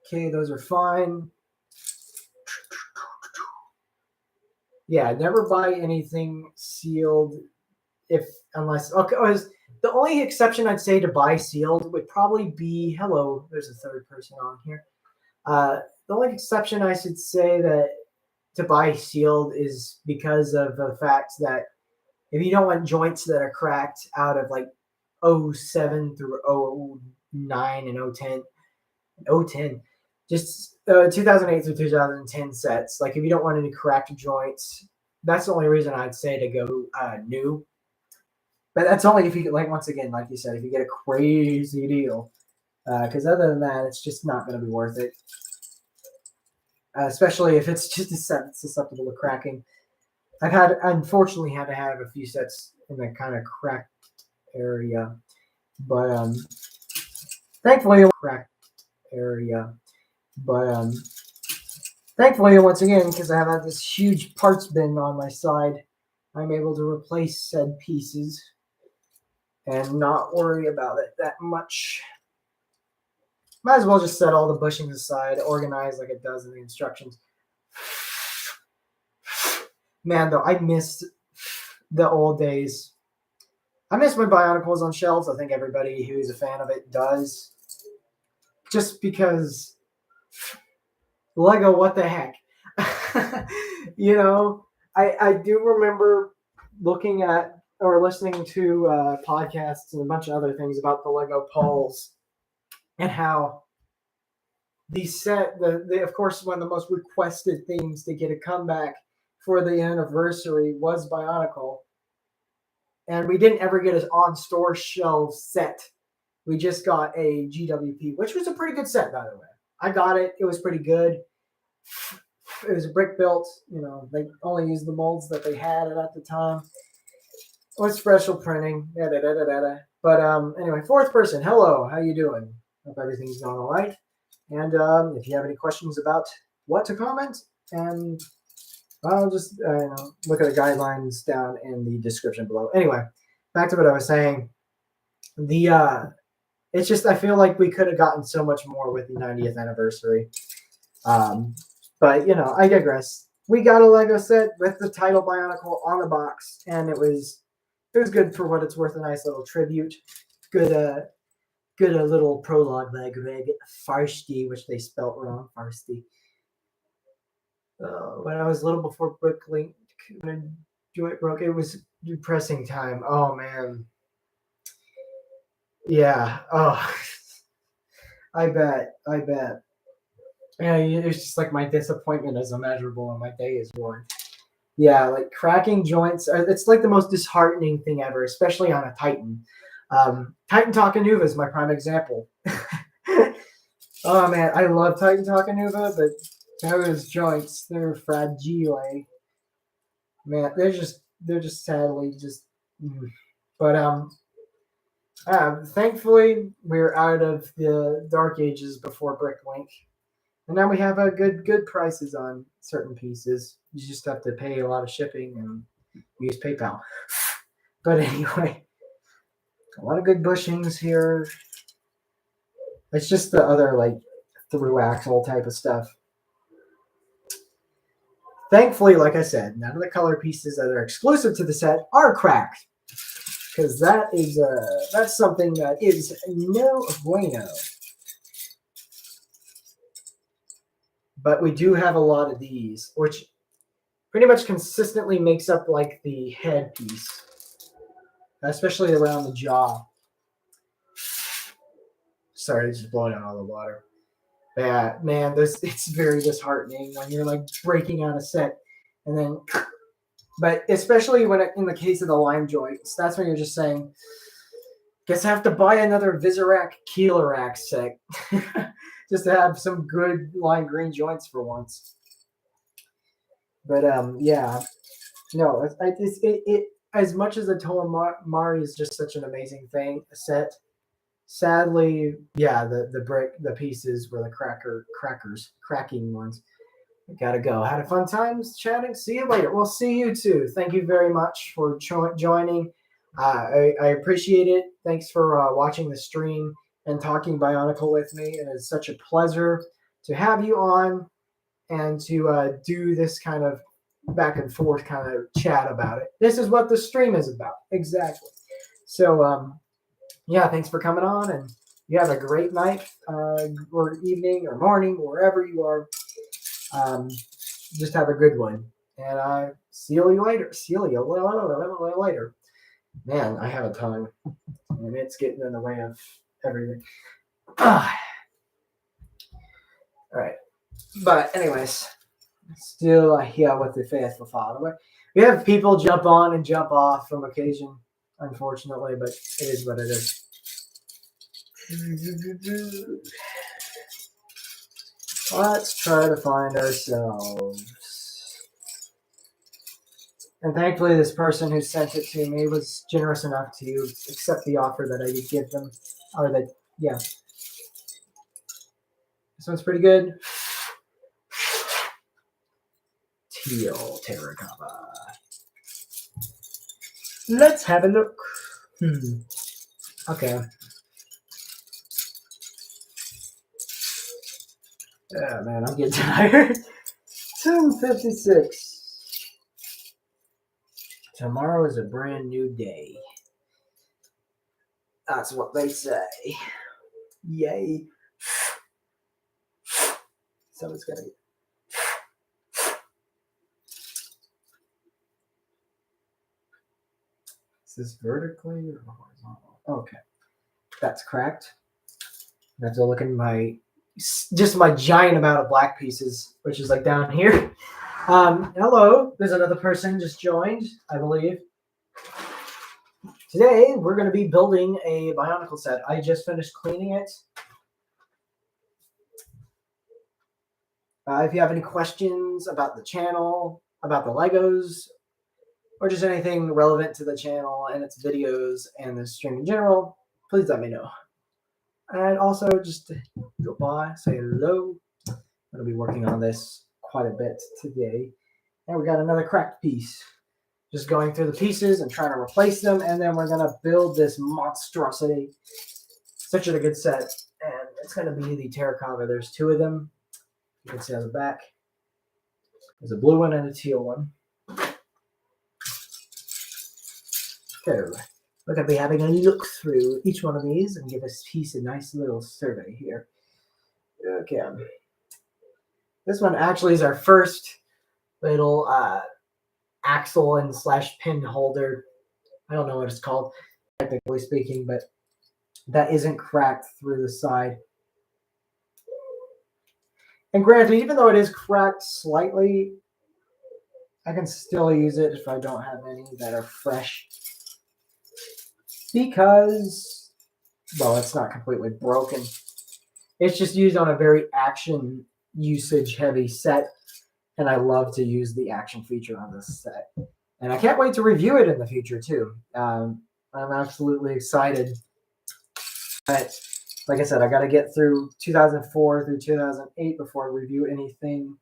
Okay, those are fine. Yeah, never buy anything sealed unless the only exception I'd say to buy sealed would probably be hello. There's a third person on here. The only exception I should say that to buy sealed is because of the fact that if you don't want joints that are cracked out of 07 through 09 and 010, just 2008 through 2010 sets. If you don't want any cracked joints, that's the only reason I'd say to go new. But that's only if you get, once again, like you said, if you get a crazy deal. Because other than that, it's just not going to be worth it. Especially if it's just a set susceptible to cracking. Unfortunately had to have a few sets in the kind of cracked area. But thankfully, thankfully, once again, because I have this huge parts bin on my side, I'm able to replace said pieces and not worry about it that much. Might as well just set all the bushings aside, organize like it does in the instructions. Man, though, I missed the old days. I miss when Bionicles on shelves. I think everybody who's a fan of it does. Just because Lego, what the heck? I do remember looking at or listening to podcasts and a bunch of other things about the Lego Pulls and how of course, one of the most requested things to get a comeback for the anniversary was Bionicle. And we didn't ever get an on-store shelf set. We just got a GWP, which was a pretty good set, by the way. I got it. It was pretty good. It was brick built. They only used the molds that they had at the time. With special printing. But anyway, fourth person. Hello. How you doing? Hope everything's going all right. And if you have any questions about what to comment, and I'll just look at the guidelines down in the description below. Anyway, back to what I was saying. It's just I feel like we could have gotten so much more with the 90th anniversary. But I digress. We got a Lego set with the title Bionicle on the box, and it was good for what it's worth. A nice little tribute. Good good a little prologue by Greg Farsty, which they spelt wrong, Farsty. When I was little before Bricklink, when Joint broke, it was depressing time. Oh man, yeah. Oh, I bet. Yeah, it's just like my disappointment is immeasurable and my day is ruined. Yeah, like cracking joints. It's like the most disheartening thing ever, especially on a Titan. Titan Takanuva is my prime example. Oh man, I love Titan Takanuva, but those joints, they're fragile. Man, they're just sadly just. But thankfully we're out of the dark ages before Bricklink, and now we have a good prices on certain pieces. You just have to pay a lot of shipping and use PayPal. But anyway, a lot of good bushings here. It's just the other like through axle type of stuff. Thankfully, like I said, none of the color pieces that are exclusive to the set are cracked, because that's something that is no bueno. But we do have a lot of these, which pretty much consistently makes up like the head piece, especially around the jaw. Sorry, just blowing out all the water. Yeah, man, it's very disheartening when you're like breaking out a set, and then, but especially when in the case of the lime joints, that's when you're just saying, guess I have to buy another Vizirac Keelorac set just to have some good lime green joints for once. But yeah, no, it as much as the Toa Mari is just such an amazing set. Sadly, yeah, the pieces were the cracking ones. I gotta go. Had a fun time chatting. See you later. Well, see you too. Thank you very much for joining. I appreciate it. Thanks for watching the stream and talking Bionicle with me. It is such a pleasure to have you on and to do this kind of back and forth kind of chat about it. This is what the stream is about. Exactly. So, yeah, thanks for coming on, and you have a great night or evening or morning, wherever you are. Just have a good one, and see you later. See you later. Man, I have a tongue, and it's getting in the way of everything. All right, but anyways, still here with the faithful follower. We have people jump on and jump off from occasion, unfortunately, but it is what it is. Let's try to find ourselves. And thankfully, this person who sent it to me was generous enough to accept the offer that I did give them. Or that, yeah. This one's pretty good. Teal Tarakava. Let's have a look. Okay. Yeah, man, I'm getting tired. 10:56. Tomorrow is a brand new day. That's what they say. Yay. So it's gonna. Is this vertically or horizontal? Okay, that's cracked. I have to look in my giant amount of black pieces, which is like down here. Hello, there's another person just joined, I believe. Today we're going to be building a Bionicle set. I just finished cleaning it. If you have any questions about the channel, about the Legos, or just anything relevant to the channel and its videos and the stream in general, please let me know. And also just go by, say hello. I'm going to be working on this quite a bit today. And we got another cracked piece. Just going through the pieces and trying to replace them, and then we're going to build this monstrosity. Such a good set. And it's going to be the Tarakava. There's two of them. You can see on the back. There's a blue one and a teal one. So we're going to be having a look through each one of these and give us piece a nice little survey here. Okay. This one actually is our first little axle and slash pin holder. I don't know what it's called, technically speaking, but that isn't cracked through the side. And granted, even though it is cracked slightly, I can still use it if I don't have any that are fresh. Because, well, it's not completely broken. It's just used on a very action usage heavy set. And I love to use the action feature on this set. And I can't wait to review it in the future, too. I'm absolutely excited. But like I said, I got to get through 2004 through 2008 before I review anything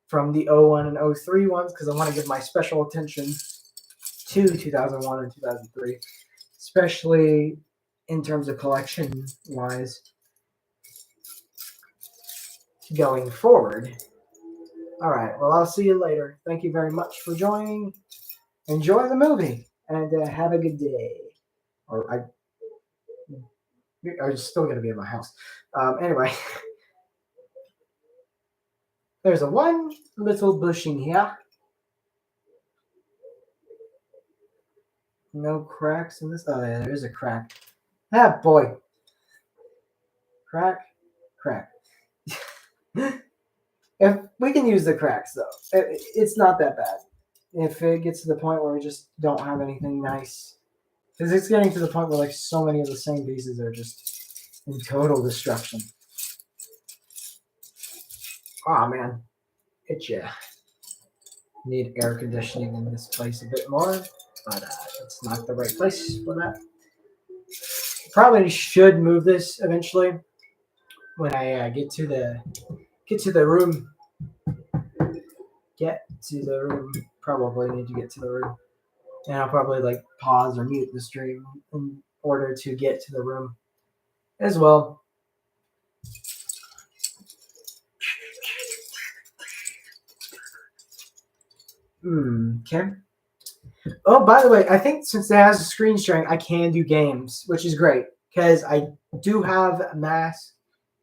from the 01 and 03 ones, because I want to give my special attention to 2001 and 2003, especially in terms of collection-wise going forward. All right, well, I'll see you later. Thank you very much for joining. Enjoy the movie, and have a good day. Or I'm still going to be in my house. Anyway, there's a one little bushing here. No cracks in this. Oh, yeah, there is a crack. Ah, boy. Crack. If we can use the cracks, though, it's not that bad. If it gets to the point where we just don't have anything nice, because it's getting to the point where like so many of the same pieces are just in total destruction. Oh man, need air conditioning in this place a bit more, but it's not the right place for that. Probably should move this eventually when I get to the room. Probably need to get to the room. And I'll probably like pause or mute the stream in order to get to the room as well. Okay. Oh, by the way, I think since it has a screen sharing, I can do games, which is great because I do have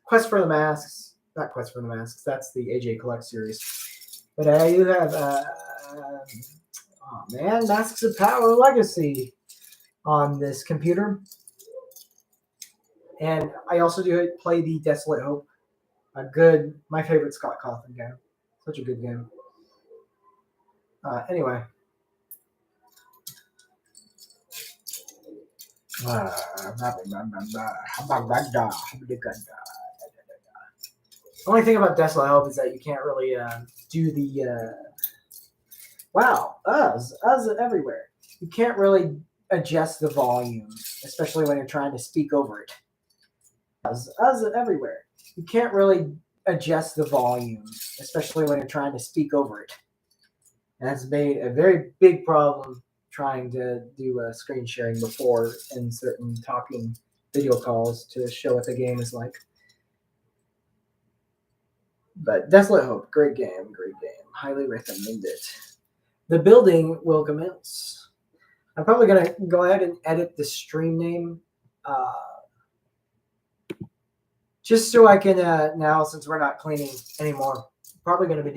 Quest for the Masks. Not Quest for the Masks. That's the AJ Collect series. But I do have Masks of Power Legacy on this computer. And I also do play the Desolate Hope. My favorite Scott Cawthon game. Such a good game. Anyway. The only thing about Desolate Hope is that you can't really do the Uz everywhere. You can't really adjust the volume, especially when you're trying to speak over it. Uz everywhere. You can't really adjust the volume, especially when you're trying to speak over it. And that's made a very big problem trying to do screen sharing before in certain talking video calls to show what the game is like. But Desolate Hope, great game. Highly recommend it. The building will commence. I'm probably going to go ahead and edit the stream name just so I can, now since we're not cleaning anymore, probably going to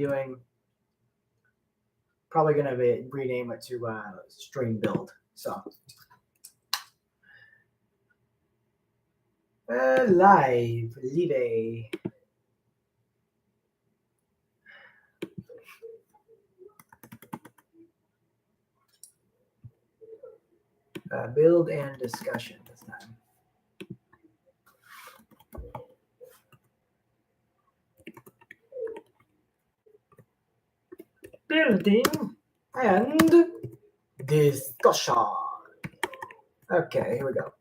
rename it to Stream Build. So, live. Build and discussion this time. Building and discussion. Okay, here we go.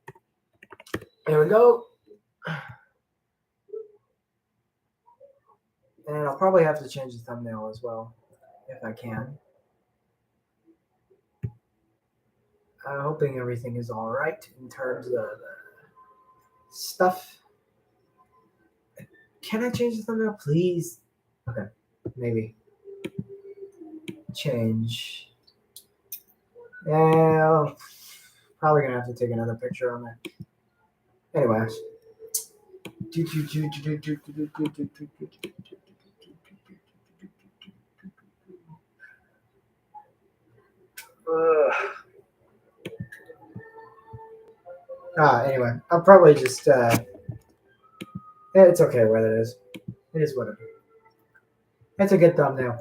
And I'll probably have to change the thumbnail as well, if I can. Hoping everything is all right in terms of stuff. Can I change the thumbnail, please? Okay, maybe. change. Yeah, probably gonna have to take another picture on that. Anyways. Anyway, I'll probably just it's okay where that is. It is whatever. It's a good thumbnail.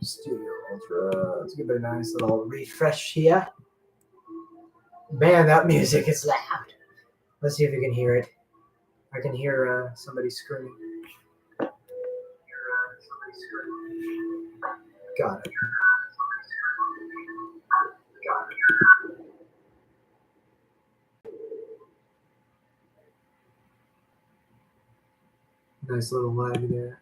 Studio Ultra. Let's give it a nice little refresh here. Man, that music is loud. Let's see if you can hear it. I can hear somebody screaming. Got it. Nice little lag there.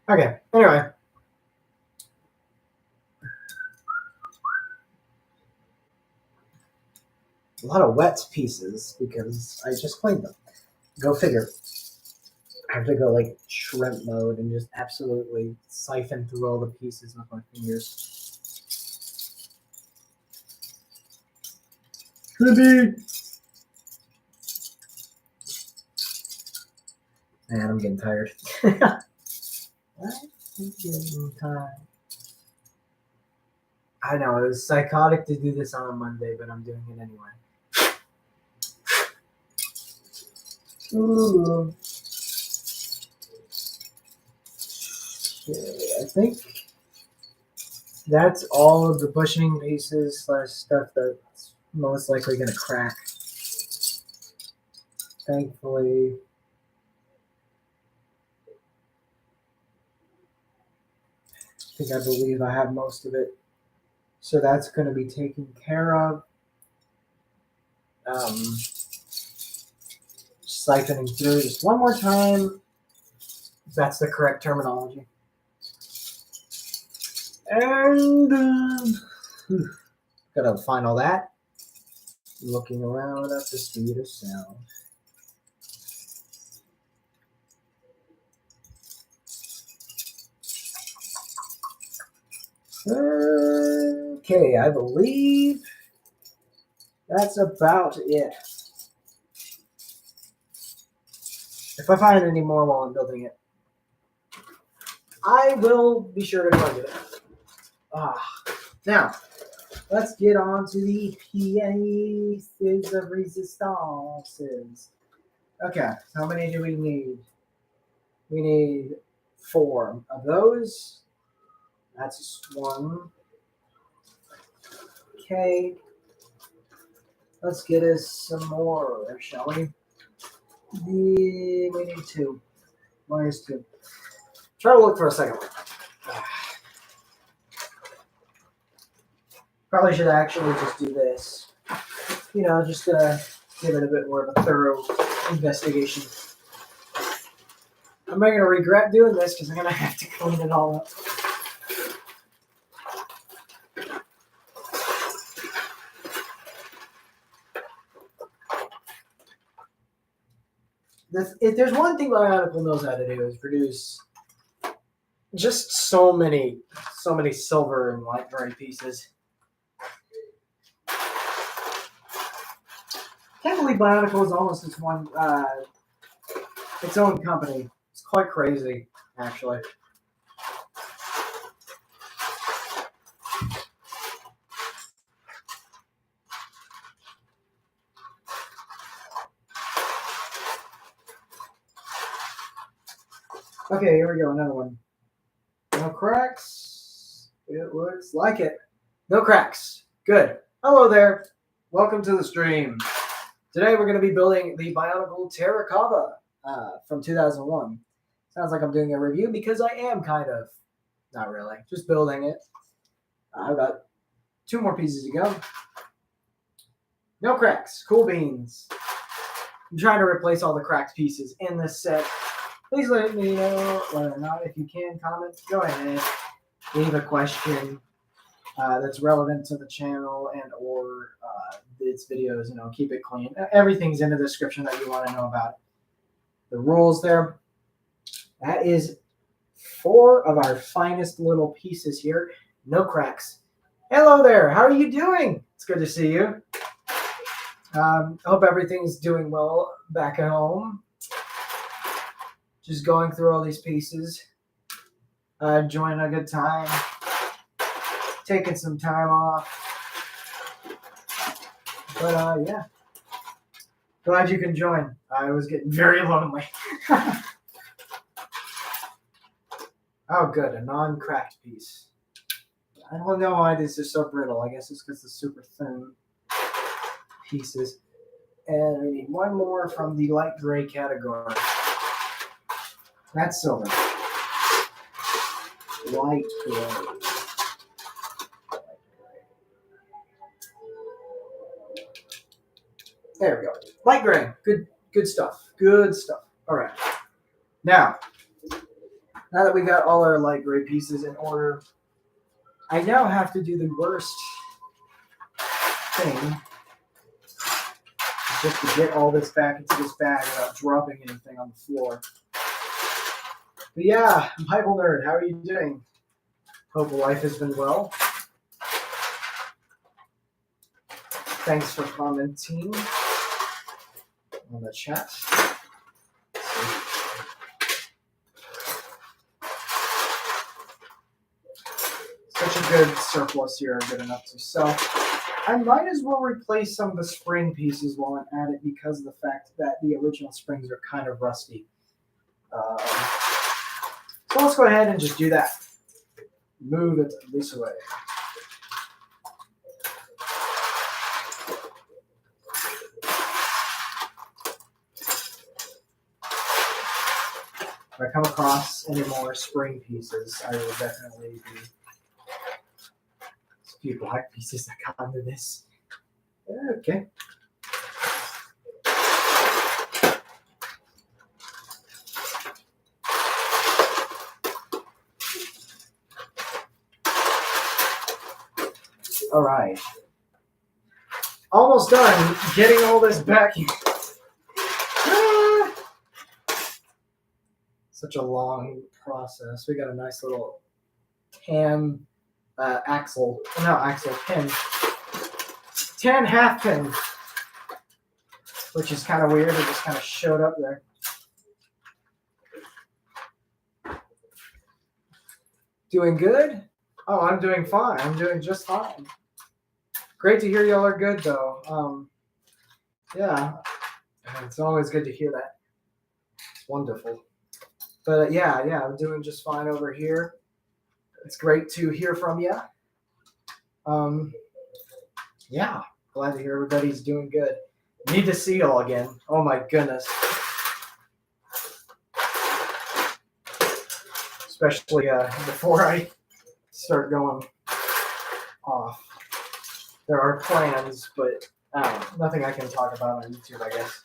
Okay, anyway. A lot of wet pieces because I just cleaned them. Go figure. I have to go like shrimp mode and just absolutely siphon through all the pieces with my fingers. Shrimpy! Man, I'm getting tired. I'm getting tired. I know, it was psychotic to do this on a Monday, but I'm doing it anyway. Ooh. Okay, I think that's all of the bushing pieces / stuff that's most likely going to crack. Thankfully, I believe I have most of it. So that's going to be taken care of. Siphoning through just one more time. That's the correct terminology. And gotta find all that. Looking around at the speed of sound. Okay, I believe that's about it. If I find any more while I'm building it, I will be sure to target it. Now, let's get on to the pieces of resistances. Okay, how many do we need? We need 4 of those. That's 1. Okay. Let's get us some more, shall we? We need 2. Minus 2. Try to look for a second one. Probably should actually just do this. You know, just give it a bit more of a thorough investigation. I'm not going to regret doing this because I'm going to have to clean it all up. If there's one thing Bionicle knows how to do is produce just so many silver and white gray pieces. Can't believe Bionicle is almost its own company. It's quite crazy, actually. Okay, here we go, another one. No cracks. It looks like it. No cracks. Good. Hello there. Welcome to the stream. Today we're going to be building the Bionicle Tarakava from 2001. Sounds like I'm doing a review because I am kind of. Not really. Just building it. I've got 2 more pieces to go. No cracks. Cool beans. I'm trying to replace all the cracked pieces in this set. Please let me know whether or not, if you can comment, go ahead, leave a question that's relevant to the channel and or its videos. Keep it clean. Everything's in the description that you want to know about. The rules there. That is 4 of our finest little pieces here. No cracks. Hello there. How are you doing? It's good to see you. I hope everything's doing well back at home. Just going through all these pieces. Enjoying a good time. Taking some time off. But yeah. Glad you can join. I was getting very lonely. Oh, good. A non-cracked piece. I don't know why this is so brittle. I guess it's because it's super thin pieces. And we need one more from the light gray category. That's silver. Light gray. There we go. Light gray. Good stuff. Good stuff. All right. Now that we got all our light gray pieces in order, I now have to do the worst thing, just to get all this back into this bag without dropping anything on the floor. But yeah, Bible Nerd, how are you doing? Hope life has been well. Thanks for commenting on the chat. Such a good surplus here, good enough to sell. I might as well replace some of the spring pieces while I'm at it because of the fact that the original springs are kind of rusty. So let's go ahead and just do that. Move it this way. If I come across any more spring pieces, I will definitely be. There's a few black pieces that got into this. Okay. All right. Almost done getting all this back. Such a long process. We got a nice little tan pin. Tan half pin. Which is kind of weird. It just kind of showed up there. Doing good? Oh, I'm doing fine. I'm doing just fine. Great to hear y'all are good, though. Yeah, it's always good to hear that. It's wonderful. But yeah, I'm doing just fine over here. It's great to hear from you. Yeah, glad to hear everybody's doing good. Need to see y'all again. Oh my goodness. Especially before I start going off. There are plans, but nothing I can talk about on YouTube, I guess.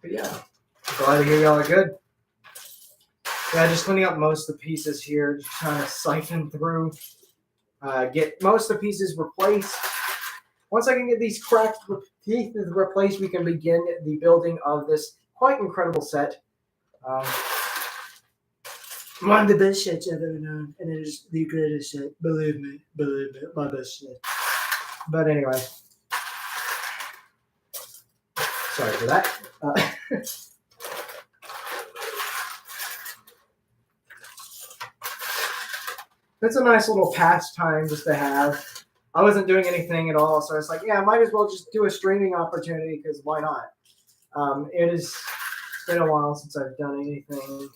But yeah, glad to hear y'all are good. Yeah, just cleaning up most of the pieces here, just trying to siphon through, get most of the pieces replaced. Once I can get these cracked pieces replaced, we can begin the building of this quite incredible set. One of the best shits I've ever known, and it is the greatest shit. Believe me, my best shit. But anyway, sorry for that. It's a nice little pastime just to have. I wasn't doing anything at all, so I was like, yeah, I might as well just do a streaming opportunity because why not? It's been a while since I've done anything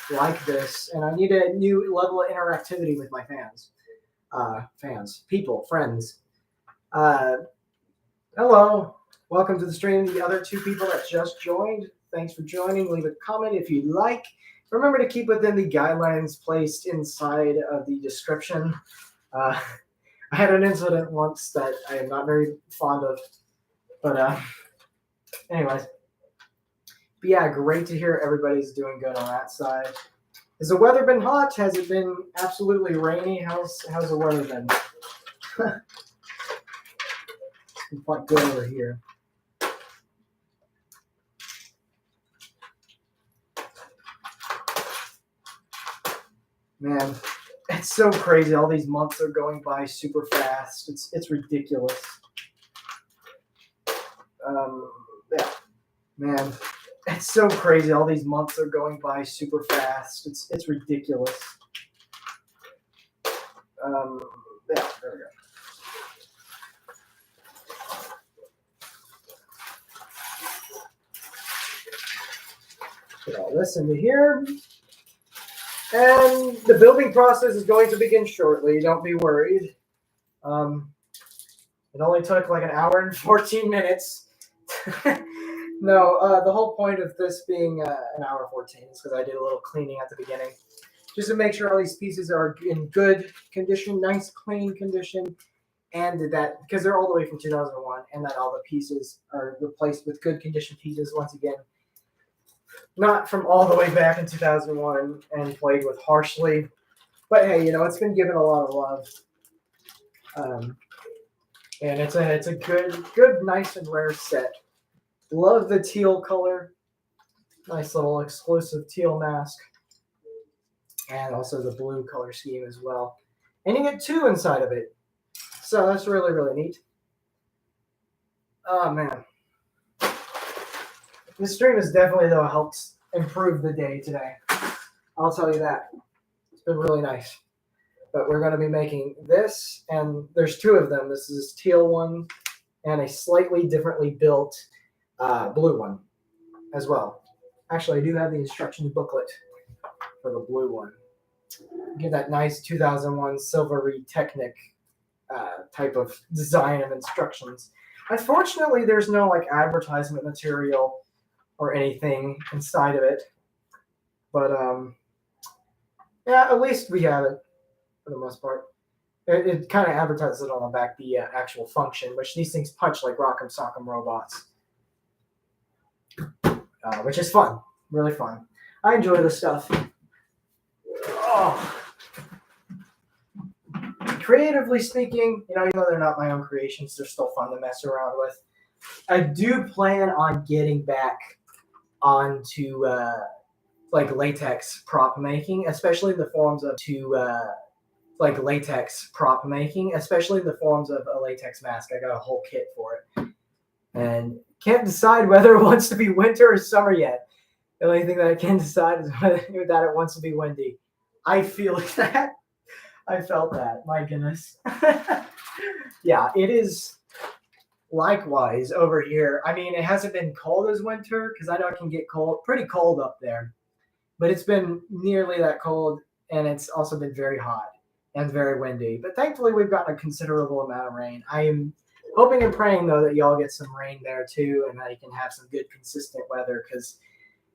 like this, and I need a new level of interactivity with my fans. People, friends. Hello. Welcome to the stream. The other 2 people that just joined, thanks for joining. Leave a comment if you like. remember to keep within the guidelines placed inside of the description. Uh, I had an incident once that I am not very fond of, but anyways. But yeah, great to hear everybody's doing good on that side. Has the weather been hot? Has it been absolutely rainy? How's the weather been? It's been quite good over here. Man, it's so crazy. All these months are going by super fast. It's ridiculous. Yeah, man, it's so crazy. All these months are going by super fast. It's ridiculous. Yeah, there we go. Put all this into here. And the building process is going to begin shortly. Don't be worried. It only took like an hour and 14 minutes. No, the whole point of this being an hour 14 is because I did a little cleaning at the beginning. Just to make sure all these pieces are in good condition, nice, clean condition. And that, because they're all the way from 2001, and that all the pieces are replaced with good condition pieces once again. Not from all the way back in 2001 and played with harshly. But hey, it's been given a lot of love. And it's a good, nice and rare set. Love the teal color. Nice little exclusive teal mask. And also the blue color scheme as well. And you get 2 inside of it. So that's really, really neat. Oh man. This stream has definitely, though, helped improve the day today. I'll tell you that. It's been really nice. But we're going to be making this, and there's 2 of them. This is teal one and a slightly differently built blue one as well. Actually, I do have the instructions booklet for the blue one. Give that nice 2001 silvery Technic type of design and instructions. Unfortunately, there's no like advertisement material or anything inside of it. But yeah, at least we have it for the most part. It kind of advertises it on the back, the actual function, which these things punch like Rock'em Sock'em robots. Which is fun. Really fun. I enjoy this stuff. Oh. Creatively speaking, even though they're not my own creations, they're still fun to mess around with. I do plan on getting back onto like latex prop making, especially in the forms of a latex mask. I got a whole kit for it, and can't decide whether it wants to be winter or summer yet. The only thing that I can decide is whether that it wants to be windy. I feel that. I felt that. My goodness. Yeah, it is. Likewise over here. I mean, it hasn't been cold as winter because I know it can get pretty cold up there, but it's been nearly that cold, and it's also been very hot and very windy. But thankfully, we've gotten a considerable amount of rain. I am hoping and praying though that y'all get some rain there too, and that you can have some good consistent weather. Because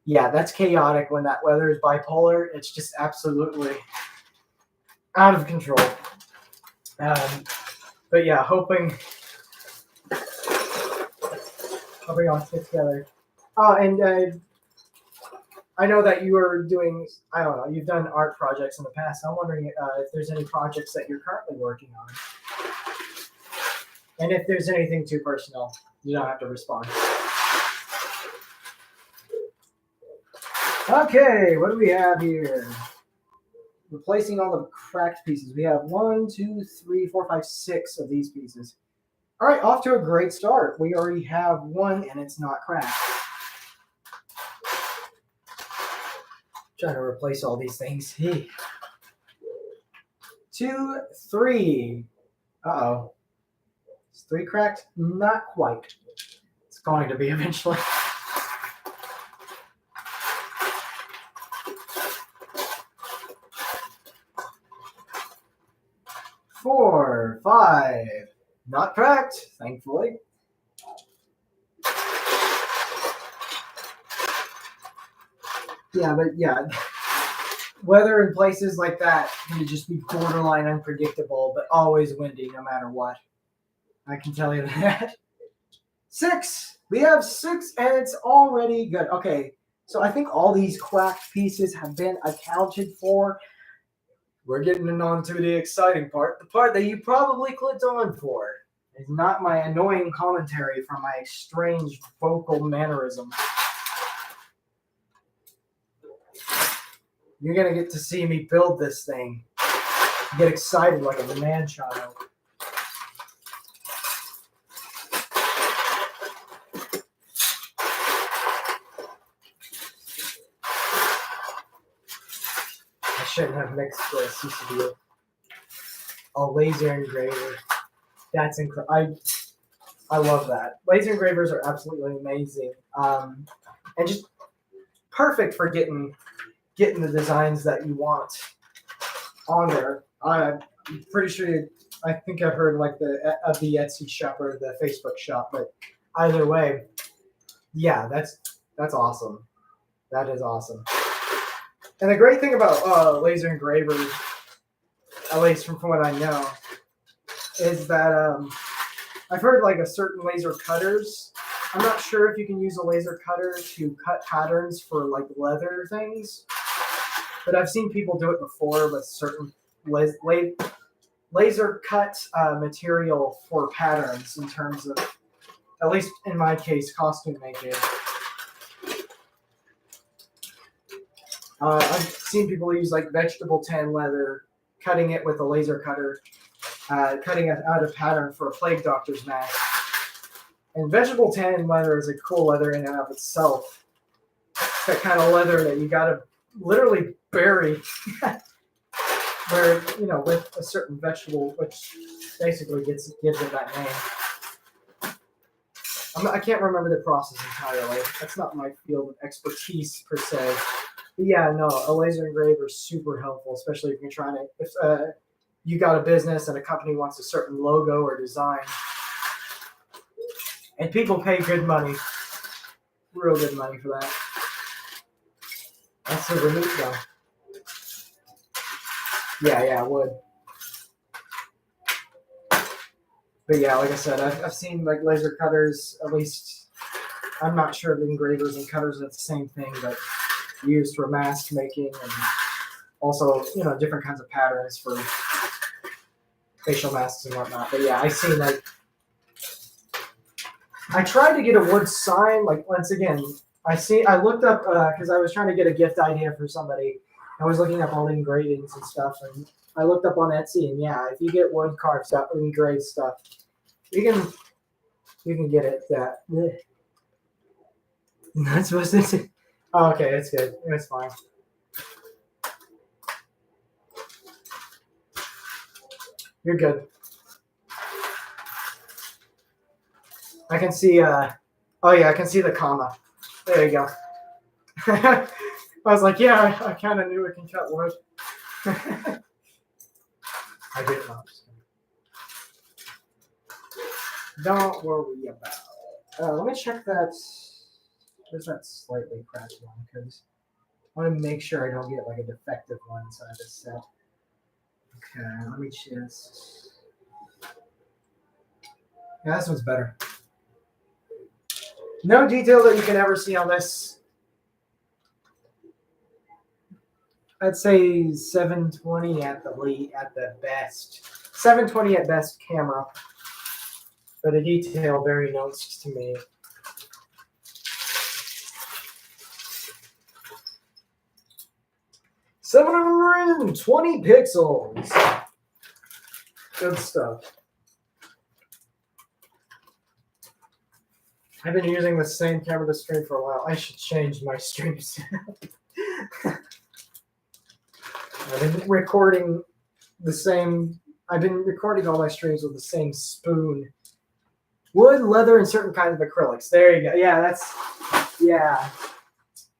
yeah, that's chaotic when that weather is bipolar. It's just absolutely out of control. But yeah, hoping all fit together. And I know that you are doing, I don't know, you've done art projects in the past. I'm wondering if there's any projects that you're currently working on. And if there's anything too personal, you don't have to respond. Okay, what do we have here? Replacing all the cracked pieces. We have 1, 2, 3, 4, 5, 6 of these pieces. All right, off to a great start. We already have 1, and it's not cracked. Trying to replace all these things. 2, 3. Uh-oh. Is 3 cracked? Not quite. It's going to be eventually. 4, 5. Not cracked, thankfully. Yeah, but yeah, weather in places like that can just be borderline unpredictable, but always windy no matter what. I can tell you that. 6. We have 6, and it's already good. Okay, so I think all these quack pieces have been accounted for. We're getting on to the exciting part, the part that you probably clicked on for. It's not my annoying commentary from my strange vocal mannerism. You're gonna get to see me build this thing. Get excited like a man child. I shouldn't have mixed this. Used to be a laser engraver. That's incredible. I love that. Laser engravers are absolutely amazing, and just perfect for getting the designs that you want on there. I'm pretty sure. I think I've heard like the Etsy shop or the Facebook shop, but either way, yeah, that's awesome. That is awesome. And the great thing about laser engravers, at least from what I know, is that I've heard like a certain laser cutters. I'm not sure if you can use a laser cutter to cut patterns for like leather things, but I've seen people do it before with certain laser cut material for patterns in terms of, at least in my case, costume making. I've seen people use like vegetable tan leather, cutting it with a laser cutter, cutting it out a pattern for a plague doctor's mask. And vegetable tan leather is a cool leather in and of itself. That kind of leather that you gotta literally bury, where with a certain vegetable, which basically gives it that name. I can't remember the process entirely. That's not my field of expertise per se. But yeah, no, a laser engraver is super helpful, especially if you're trying to, if you got a business and a company wants a certain logo or design. And people pay good money, real good money for that. That's super neat though. Yeah, I would. But yeah, like I said, I've seen like laser cutters, at least, I'm not sure if engravers and cutters are the same thing, but used for mask making and also, different kinds of patterns for facial masks and whatnot. But yeah, I seen like, I tried to get a wood sign, like once again, I looked up, because I was trying to get a gift idea for somebody. I was looking up all the engravings and stuff, and I looked up on Etsy, and yeah, if you get wood carved stuff, engraved stuff, you can get it that. You're not supposed to say. Oh, okay, it's good. It's fine. You're good. I can see. Oh yeah, I can see the comma. There you go. I was like, yeah, I kind of knew it can cut wood. I did not. Don't worry about it. Let me check that. There's that slightly cracked one because I want to make sure I don't get like a defective one inside this set. Okay, let me just. Yeah, this one's better. No detail that you can ever see on this. I'd say 720 at the best. 720 at best camera. But the detail very nice to me. $720 pixels. Good stuff. I've been using the same camera to stream for a while. I should change my streams. I've been recording all my streams with the same spoon. Wood, leather, and certain kinds of acrylics. There you go. Yeah, yeah.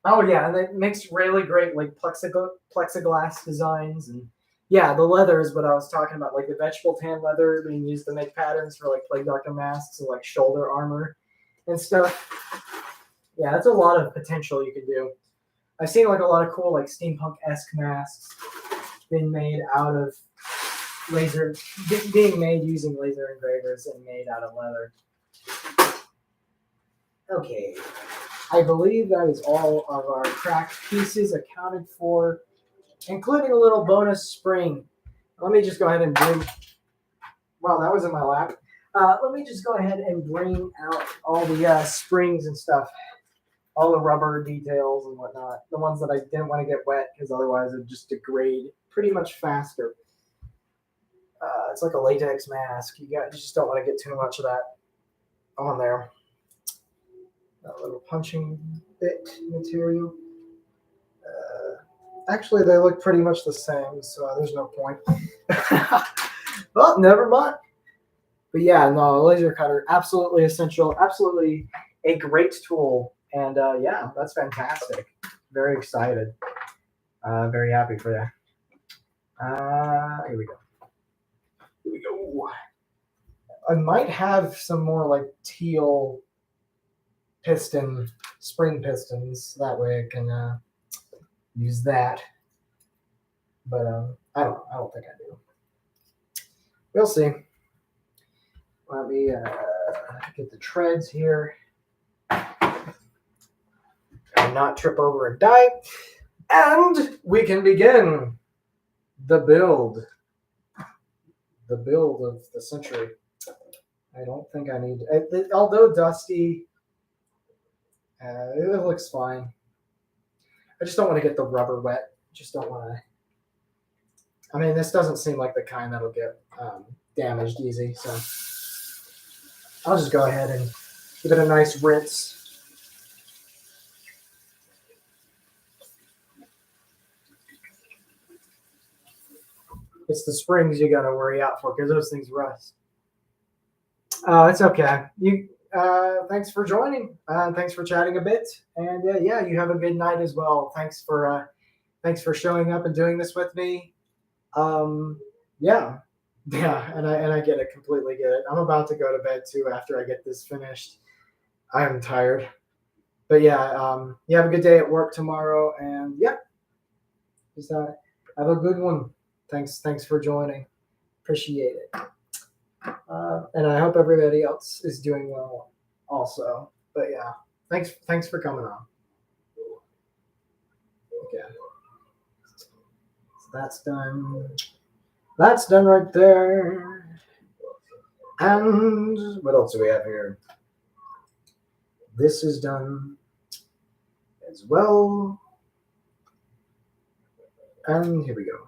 Oh yeah, and it makes really great like plexiglass designs, and yeah, the leather is what I was talking about, like the vegetable tan leather being used to make patterns for like plague doctor masks and like shoulder armor and stuff. Yeah, that's a lot of potential you can do. I've seen like a lot of cool like steampunk-esque masks being made out of laser, being made using laser engravers and made out of leather. Okay, I believe that is all of our cracked pieces accounted for, including a little bonus spring. Let me just go ahead and bring. Wow, that was in my lap. Let me just go ahead and bring out all the springs and stuff, all the rubber details and whatnot. The ones that I didn't want to get wet because otherwise it'd just degrade pretty much faster. It's like a latex mask. You just don't want to get too much of that on there. A little punching bit material. Actually, they look pretty much the same, so there's no point. Well, never mind. But yeah, no, laser cutter, absolutely essential, absolutely a great tool. And yeah, that's fantastic. Very excited. Very happy for that. Here we go. Here we go. I might have some more like teal spring pistons. That way I can use that. But I don't think I do. We'll see. Let me get the treads here. And not trip over and die. And we can begin the build. The build of the century. I don't think I need. Although dusty, it looks fine. I just don't want to get the rubber wet. Just don't want to. I mean, this doesn't seem like the kind that'll get damaged easy, so I'll just go ahead and give it a nice rinse. It's the springs you got to worry out for because those things rust. It's okay. Thanks for joining. Thanks for chatting a bit, and yeah, you have a good night as well. Thanks for showing up and doing this with me. Yeah, and I get it, completely get it. I'm about to go to bed too after I get this finished. I'm tired, but yeah, you have a good day at work tomorrow, and yeah, just have a good one. Thanks for joining. Appreciate it. And I hope everybody else is doing well also. But yeah, thanks for coming on. Okay. So that's done. That's done right there. And what else do we have here? This is done as well. And here we go.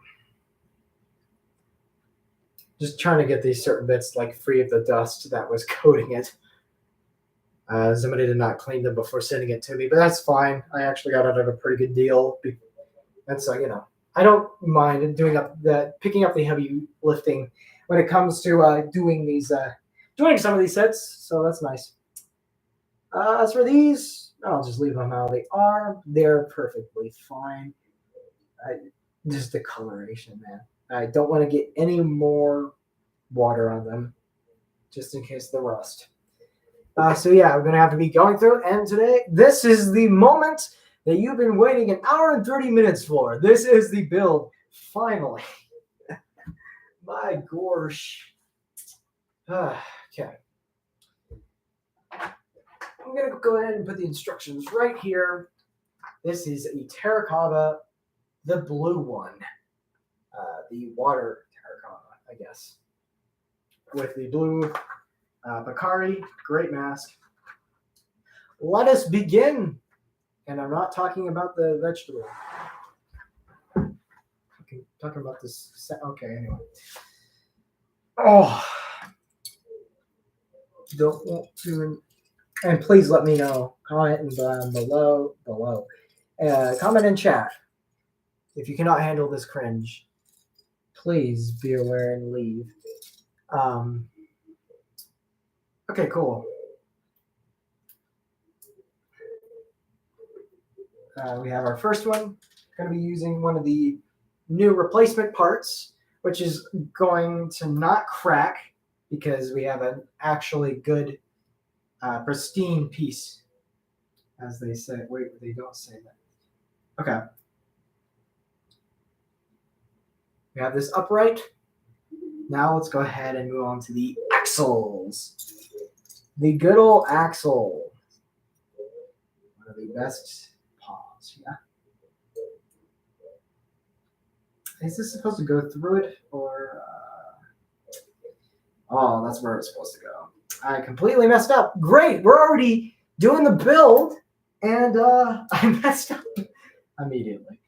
Just trying to get these certain bits like free of the dust that was coating it. Somebody did not clean them before sending it to me, but that's fine. I actually got it at a pretty good deal. And so, I don't mind picking up the heavy lifting when it comes to doing some of these sets. So that's nice. As for these, I'll just leave them how they are. They're perfectly fine. Just the coloration, man. I don't want to get any more water on them, just in case the rust. So yeah, we're going to have to be going through it. And today, this is the moment that you've been waiting an hour and 30 minutes for. This is the build, finally. My gosh. Okay. I'm going to go ahead and put the instructions right here. This is a Tarakava, the blue one. The water Tarakava, I guess. With the blue Bakari, great mask. Let us begin. And I'm not talking about the vegetable. Talking about this. Okay, anyway. Oh. Don't want to. And please let me know. Comment below. Comment in chat. If you cannot handle this cringe, please be aware and leave. Okay, cool. We have our first one. Going to be using one of the new replacement parts, which is going to not crack because we have an actually good, pristine piece, as they say. Wait, they don't say that. Okay. We have this upright. Now let's go ahead and move on to the axles. The good old axle. One of the best paws, yeah. Is this supposed to go through it or? Oh, that's where it's supposed to go. I completely messed up. Great, we're already doing the build, and I messed up immediately.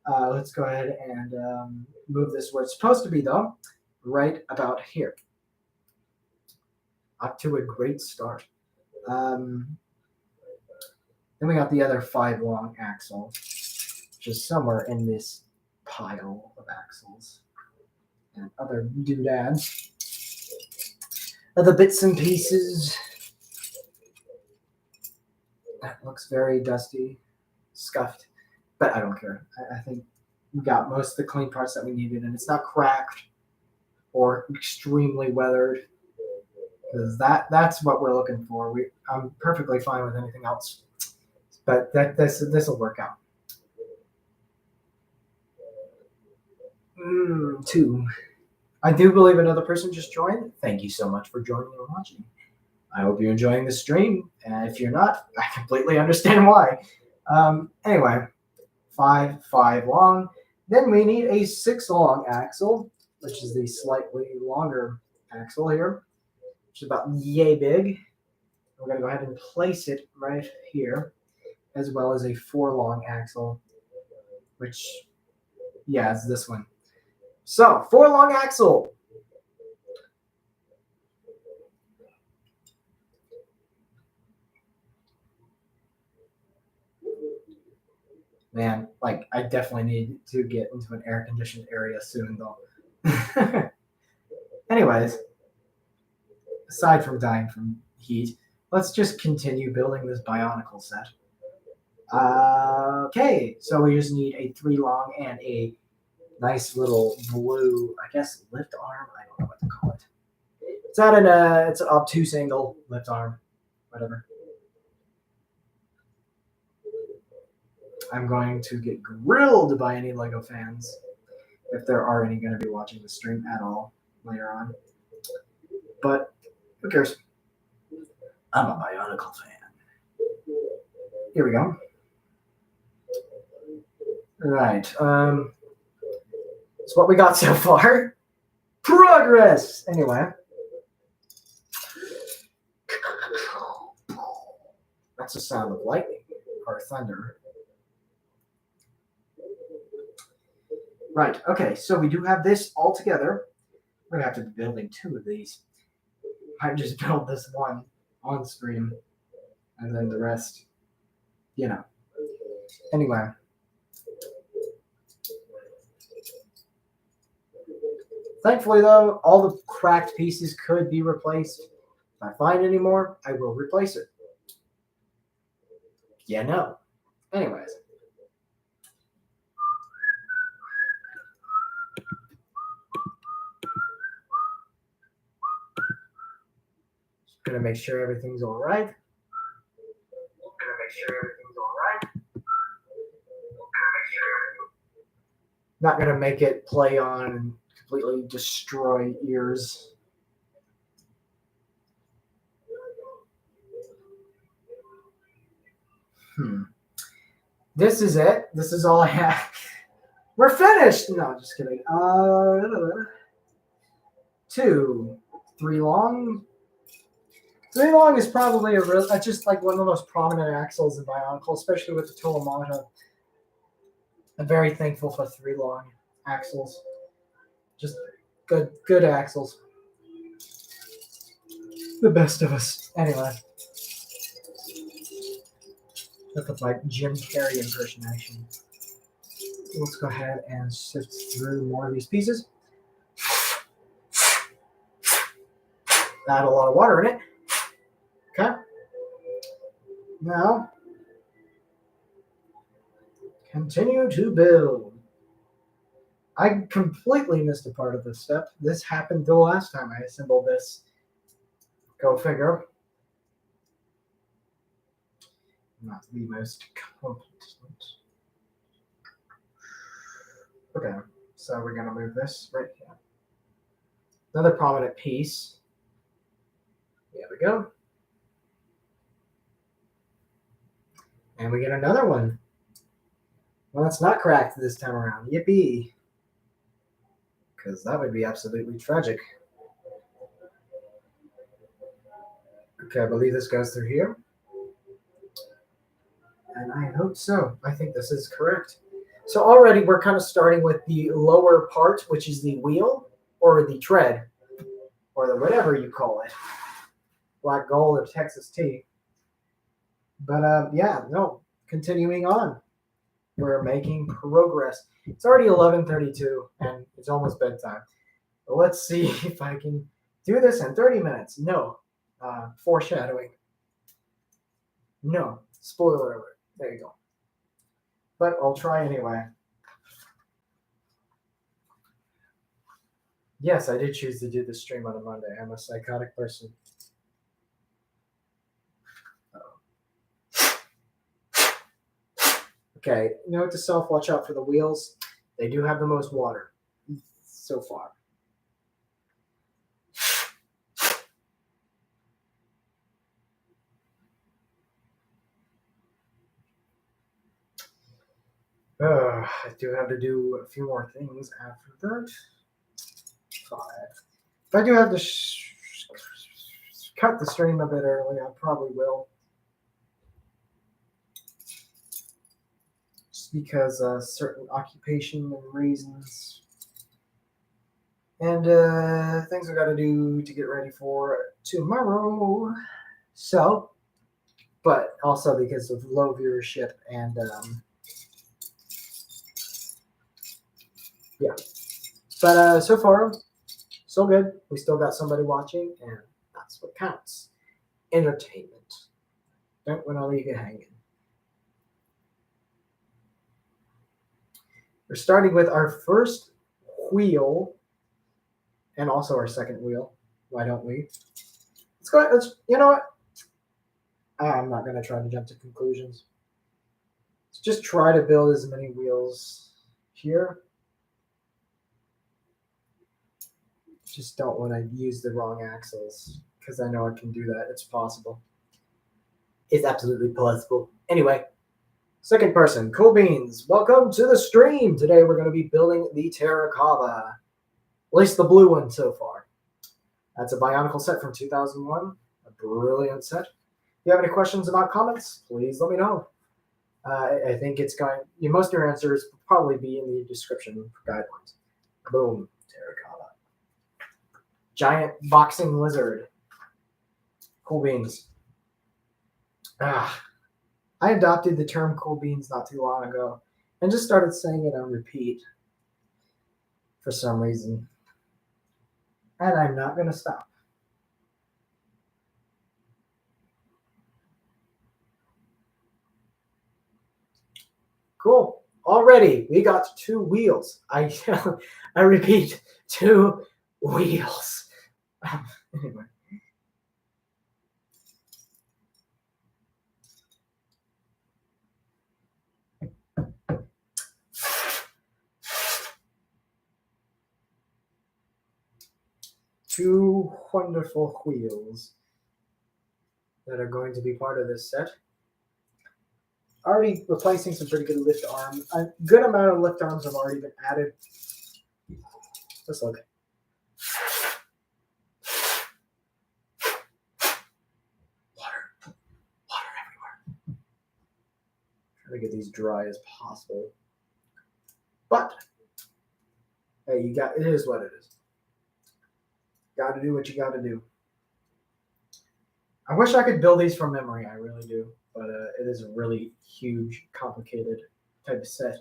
Let's go ahead and move this where it's supposed to be, though, right about here. Up to a great start. Then we got the other 5 long axle, which is somewhere in this pile of axles and other doodads. Other bits and pieces. That looks very dusty, scuffed, but I don't care. I think we got most of the clean parts that we needed, and it's not cracked or extremely weathered, because that's what we're looking for. I'm perfectly fine with anything else, but this will work out. 2. I do believe another person just joined. Thank you so much for joining and watching. I hope you're enjoying the stream. And if you're not, I completely understand why. Anyway, 5 long. Then we need a 6 long axle, which is the slightly longer axle here, which is about yay big. We're going to go ahead and place it right here, as well as a 4 long axle, which, yeah, it's this one. So, 4 long axle. Man, like, I definitely need to get into an air-conditioned area soon, though. Anyways, aside from dying from heat, let's just continue building this Bionicle set. Okay, so we just need a 3 long and a nice little blue, I guess, lift arm. I don't know what to call it. It's an obtuse angle lift arm, whatever. I'm going to get grilled by any LEGO fans, if there are any going to be watching the stream at all later on. But who cares? I'm a Bionicle fan. Here we go. Right. It's what we got so far. Progress! Anyway. That's the sound of lightning or thunder. Right, okay, so we do have this all together. We're going to have to be building 2 of these. I just built this one on stream, and then the rest, you know. Anyway. Thankfully, though, all the cracked pieces could be replaced. If I find any more, I will replace it. Yeah, no. Anyways. Just gonna make sure everything's all right. Not gonna make it play on and completely destroy ears. This is it. This is all I have. We're finished. No, just kidding. 2, 3 long. 3 long is probably just like one of the most prominent axles in Bionicle, especially with the Tolamata. I'm very thankful for 3 long axles. Just good axles. The best of us. Anyway. Look at my Jim Carrey impersonation. Let's go ahead and sift through more of these pieces. Add a lot of water in it. Okay. Now, continue to build. I completely missed a part of this step. This happened the last time I assembled this. Go figure. Not the most competent. Okay, so we're gonna move this right here. Another prominent piece. There we go. And we get another one. Well, it's not cracked this time around. Yippee. Because that would be absolutely tragic. Okay, I believe this goes through here. And I hope so. I think this is correct. So already we're kind of starting with the lower part, which is the wheel or the tread or the whatever you call it. Black gold or Texas tea. But yeah, no. Continuing on. We're making progress. It's already 11:32 and it's almost bedtime. But let's see if I can do this in 30 minutes. No. Foreshadowing. No. Spoiler alert. There you go. But I'll try anyway. Yes, I did choose to do the stream on a Monday. I'm a psychotic person. Okay, note to self, watch out for the wheels. They do have the most water so far. I do have to do a few more things after that. 5. If I do have to cut the stream a bit early, I probably will. Just because certain occupation and reasons. And things I got to do to get ready for tomorrow. So, but also because of low viewership and yeah. But so far, so good. We still got somebody watching, and that's what counts. Entertainment. Don't want to leave you hanging. We're starting with our first wheel, and also our second wheel. Why don't we? Let's go. Let's. You know what? I'm not going to try to jump to conclusions. Let's just try to build as many wheels here. Just don't want to use the wrong axles because I know I can do that. It's possible. It's absolutely possible. Anyway, second person, Cool Beans. Welcome to the stream. Today we're going to be building the Tarakava. At least the blue one so far. That's a Bionicle set from 2001. A brilliant set. If you have any questions about comments, please let me know. I think it's going. Most of your answers will probably be in the description guidelines. Boom, Tarakava. Giant boxing lizard. Cool Beans. I adopted the term cool beans not too long ago and just started saying it on repeat for some reason. And I'm not going to stop. Cool. Already, we got 2 wheels. I repeat, 2 wheels. Anyway. Two wonderful wheels that are going to be part of this set. Already replacing some pretty good lift arms. A good amount of lift arms have already been added. Let's look. Water everywhere. Trying to get these dry as possible. But hey, it is what it is. Got to do what you got to do. I wish I could build these from memory. I really do, but it is a really huge, complicated type of set.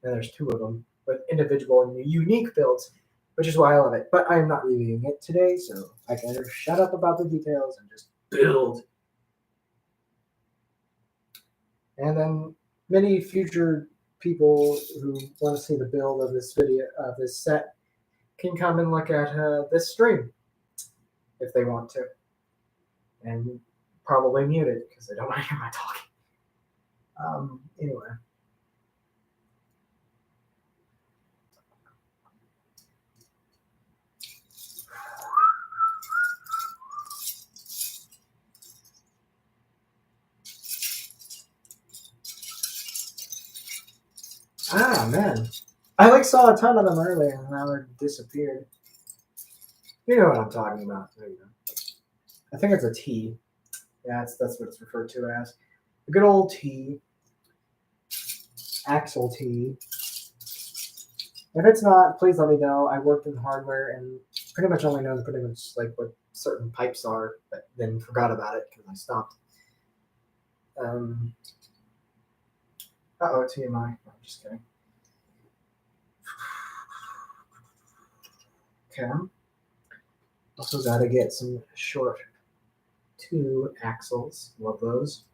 And there's 2 of them with individual and unique builds, which is why I love it. But I am not reviewing it today, so I can either shut up about the details and just build. And then many future people who want to see the build of this video, of this set, can come and look at this stream if they want to. And probably mute it because they don't want to hear my talking. Anyway. Ah, man. I saw a ton of them earlier and now they're disappeared. You know what I'm talking about. There you go. I think it's a T. Yeah, that's what it's referred to as. A good old T. Axle T. If it's not, please let me know. I worked in hardware and pretty much only know pretty much what certain pipes are, but then forgot about it because I stopped. TMI. I'm just kidding. Okay. Also gotta get some short 2 axles. Love those.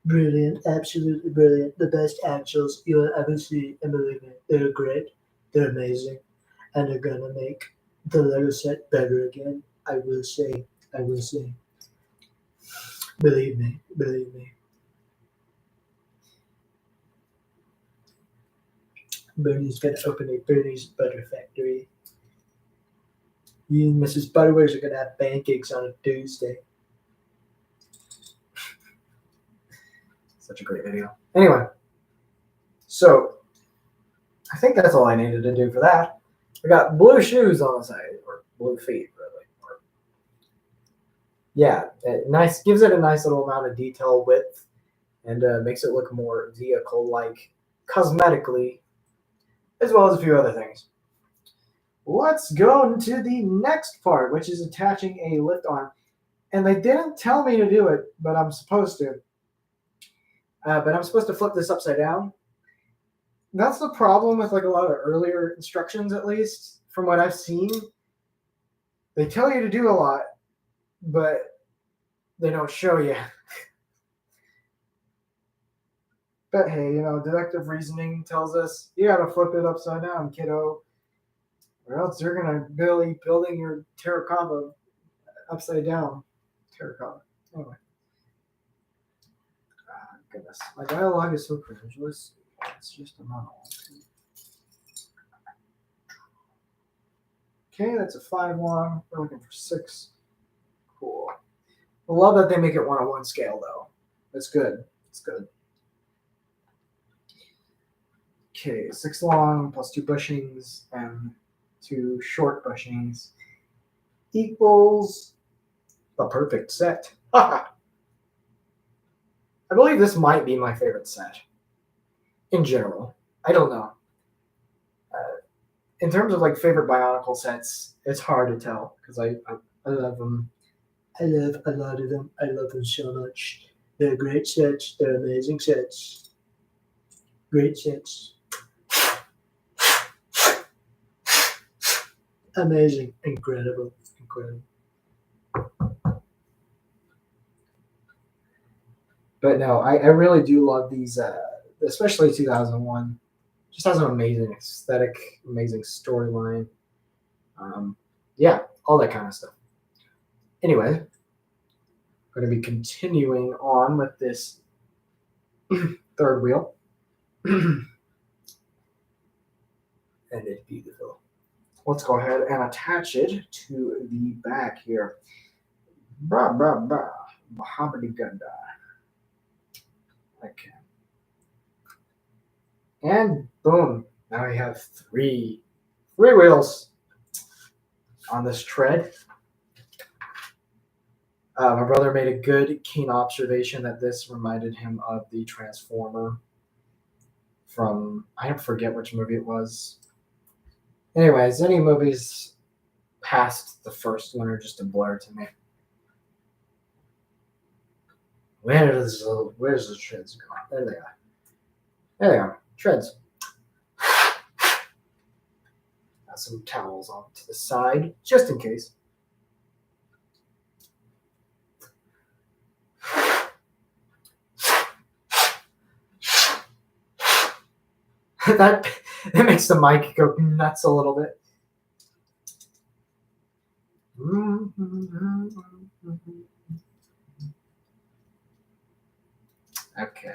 Brilliant, absolutely brilliant. The best axles you'll ever see, and believe me, they're great. They're amazing. And they're gonna make the Lego set better again. I will say. I will say. Believe me. Believe me. Bernie's gonna open a Bernie's Butter Factory. You and Mrs. Butterworth are gonna have pancakes on a Tuesday. Such a great video. Anyway, so I think that's all I needed to do for that. I got blue shoes on the side, or blue feet, really. Yeah, nice. Gives it a nice little amount of detail width, and makes it look more vehicle-like cosmetically, as well as a few other things. Let's go into the next part, which is attaching a lift arm. And they didn't tell me to do it, but I'm supposed to. But I'm supposed to flip this upside down. That's the problem with a lot of earlier instructions, at least from what I've seen. They tell you to do a lot, but they don't show you. But hey, deductive reasoning tells us you gotta flip it upside down, kiddo, or else you're gonna be building your Tarakava upside down. Tarakava. Anyway. Goodness. My dialogue is so cringeless. It's just a monologue. Okay, that's a 5 long. We're looking for 6. Cool. I love that they make it 1:1 scale, though. That's good. It's good. Okay, 6 long plus 2 bushings and 2 short bushings equals the perfect set. I believe this might be my favorite set in general. I don't know. In terms of favorite Bionicle sets, it's hard to tell because I love them. I love a lot of them. I love them so much. They're great sets. They're amazing sets. Great sets. Amazing. Incredible. Incredible. But no, I really do love these, especially 2001. Just has an amazing aesthetic, amazing storyline. Yeah, all that kind of stuff. Anyway, going to be continuing on with this third wheel. And it's beautiful. Let's go ahead and attach it to the back here. Blah, blah, blah. Mahabali Gunda. Okay. And boom. Now we have three wheels on this tread. My brother made a good, keen observation that this reminded him of the Transformer from, I don't forget which movie it was. Anyways, any movies past the first one are just a blur to me. Where's the treads going? There they are. There they are. Treads. Got some towels on to the side, just in case. that makes the mic go nuts a little bit. Okay.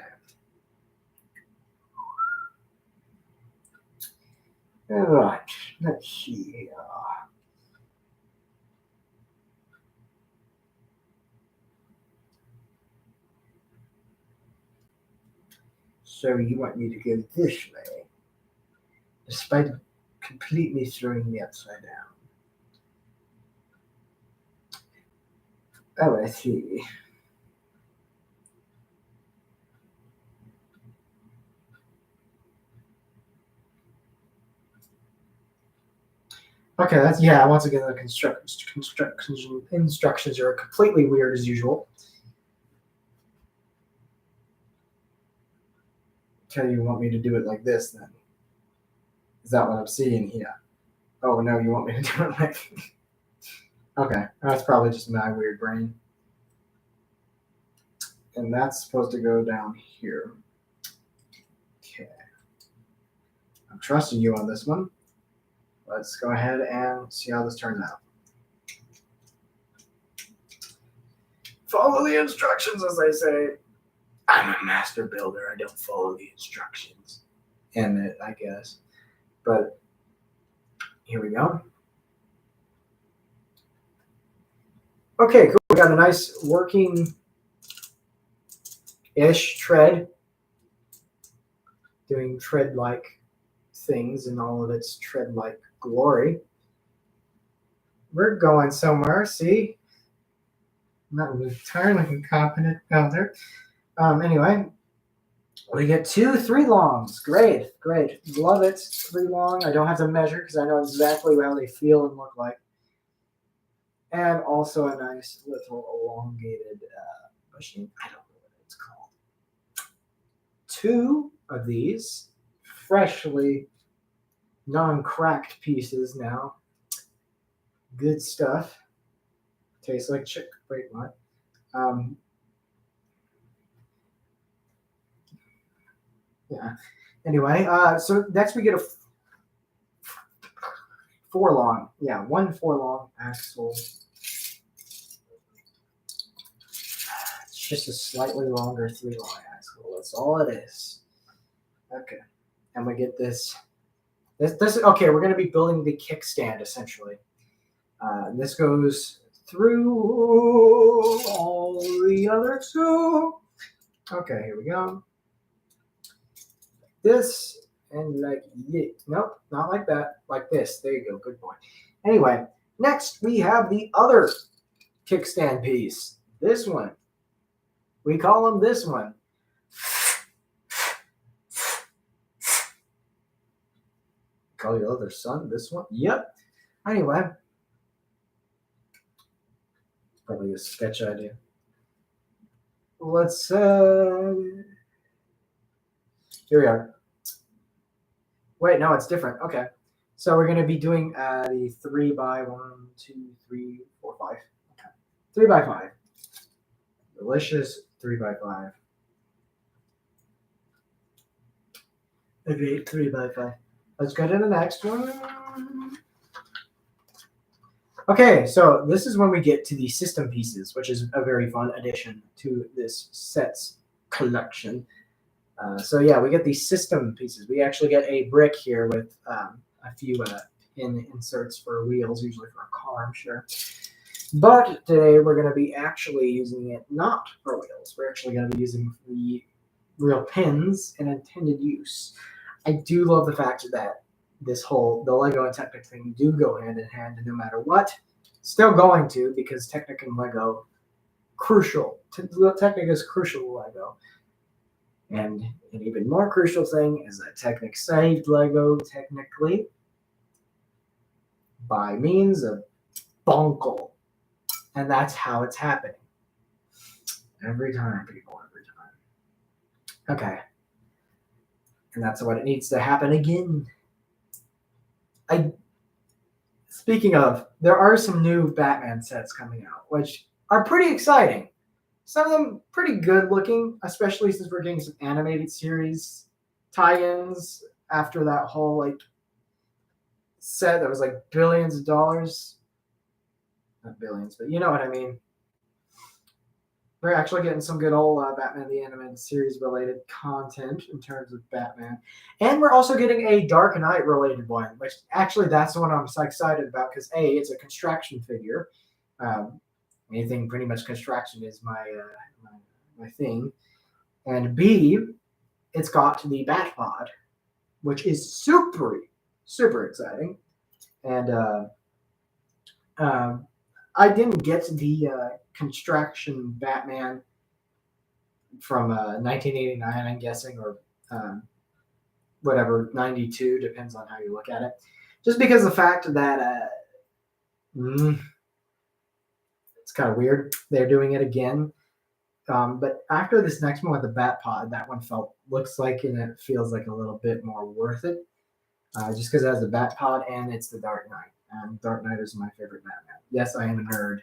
All right. Let's see here. So you want me to go this way, despite completely throwing me upside down. Oh, I see. Okay, that's yeah. Once again, the instructions are completely weird as usual. Okay, you want me to do it like this then? Is that what I'm seeing here? Oh no, you want me to do it like? Okay, that's probably just my weird brain. And that's supposed to go down here. Okay, I'm trusting you on this one. Let's go ahead and see how this turns out. Follow the instructions, as they say. I'm a master builder. I don't follow the instructions. And it, I guess. But here we go. Okay, cool. We got a nice working-ish tread. Doing tread-like things in all of its tread-like glory. We're going somewhere, see? Not entirely incompetent builder. Anyway, we get 2 3-longs. Great. Love it. 3-long. I don't have to measure because I know exactly how they feel and look like. And also a nice little elongated machine. I don't know what it's called. 2 of these freshly non-cracked pieces now. Good stuff. Tastes like chick. Wait, what? Yeah. Anyway, so next we get a 4-long. Yeah, 1 4-long axle. It's just a slightly longer 3-long axle. That's all it is. Okay. And we get this. This okay, we're going to be building the kickstand essentially. This goes through all the other 2. Okay, here we go. This and like, yeah, nope, not like that. Like this. There you go. Good point. Anyway, next we have the other kickstand piece. This one. We call them this one. Call your other son this one? Yep. Anyway. Probably a sketch idea. Let's here we are. Wait, no, it's different. Okay. So we're gonna be doing the 3 by 1, 2, 3, 4, 5. Okay. 3 by 5. Delicious 3 by 5. Agreed, 3 by 5. Let's go to the next one. Okay, so this is when we get to the system pieces, which is a very fun addition to this sets collection. So yeah, we get these system pieces. We actually get a brick here with a few pin inserts for wheels, usually for a car, I'm sure. But today we're going to be actually using it not for wheels. We're actually going to be using the real pins in intended use. I do love the fact that the Lego and Technic thing do go hand in hand, and no matter what, still going to, because Technic and Lego crucial. Technic is crucial to Lego. And an even more crucial thing is that Technic saved Lego technically by means of Bionicle. And that's how it's happening. Every time, people, every time. Okay. And that's what it needs to happen again. Speaking of, there are some new Batman sets coming out, which are pretty exciting. Some of them pretty good looking, especially since we're getting some animated series tie-ins after that whole set that was like billions of dollars. Not billions, but you know what I mean. We're actually getting some good old Batman the Animated Series related content in terms of Batman. And we're also getting a Dark Knight related one, which actually that's the one I'm so excited about because A, it's a construction figure. Anything pretty much construction is my thing. And B, it's got the Bat Pod, which is super exciting. And um, I didn't get the construction Batman from 1989, I'm guessing, or um, whatever, 92, depends on how you look at it. Just because of the fact that it's kind of weird. They're doing it again. But after this next one with the Bat Pod, that one looks like and it feels like a little bit more worth it. Just because it has the Bat Pod and it's the Dark Knight. And Dark Knight is my favorite Batman. Yes, I am a nerd.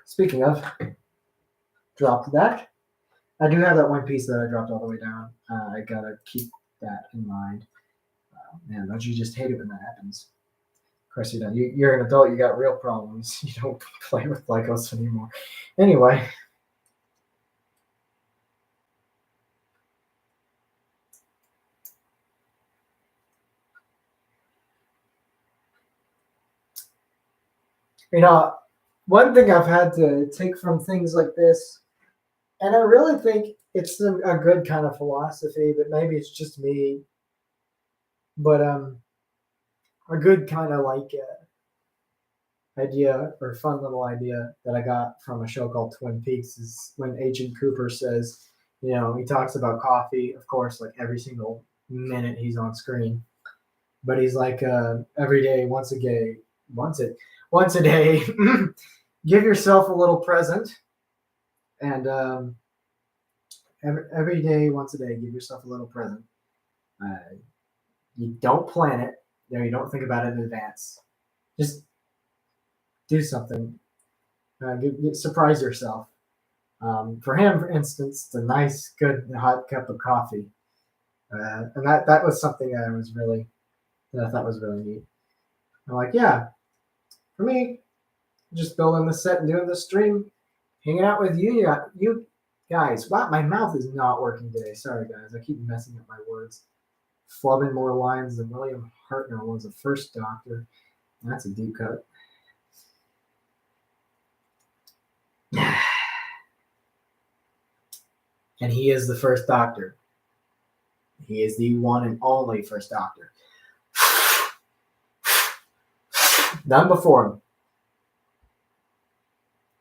Speaking of, dropped that. I do have that one piece that I dropped all the way down. I gotta keep that in mind. Man, don't you just hate it when that happens? Of course you don't. You're an adult. You got real problems. You don't play with Legos anymore. Anyway. You know, one thing I've had to take from things like this, and I really think it's a good kind of philosophy, but maybe it's just me, but a good kind of like idea or fun little idea that I got from a show called Twin Peaks is when Agent Cooper says, he talks about coffee, of course, like every single minute he's on screen, but he's like every day, once a day, give yourself a little present, and every day, once a day, give yourself a little present. You don't plan it, you don't think about it in advance. Just do something. Surprise yourself. For him, for instance, it's a nice, good, hot cup of coffee, and that was something that I thought was really neat. I'm like, yeah, for me, just building the set and doing the stream, hanging out with you guys. Wow, my mouth is not working today. Sorry, guys, I keep messing up my words. Flubbing more lines than William Hartnell was the first Doctor. That's a deep cut. And he is the first Doctor. He is the one and only first Doctor. None before him.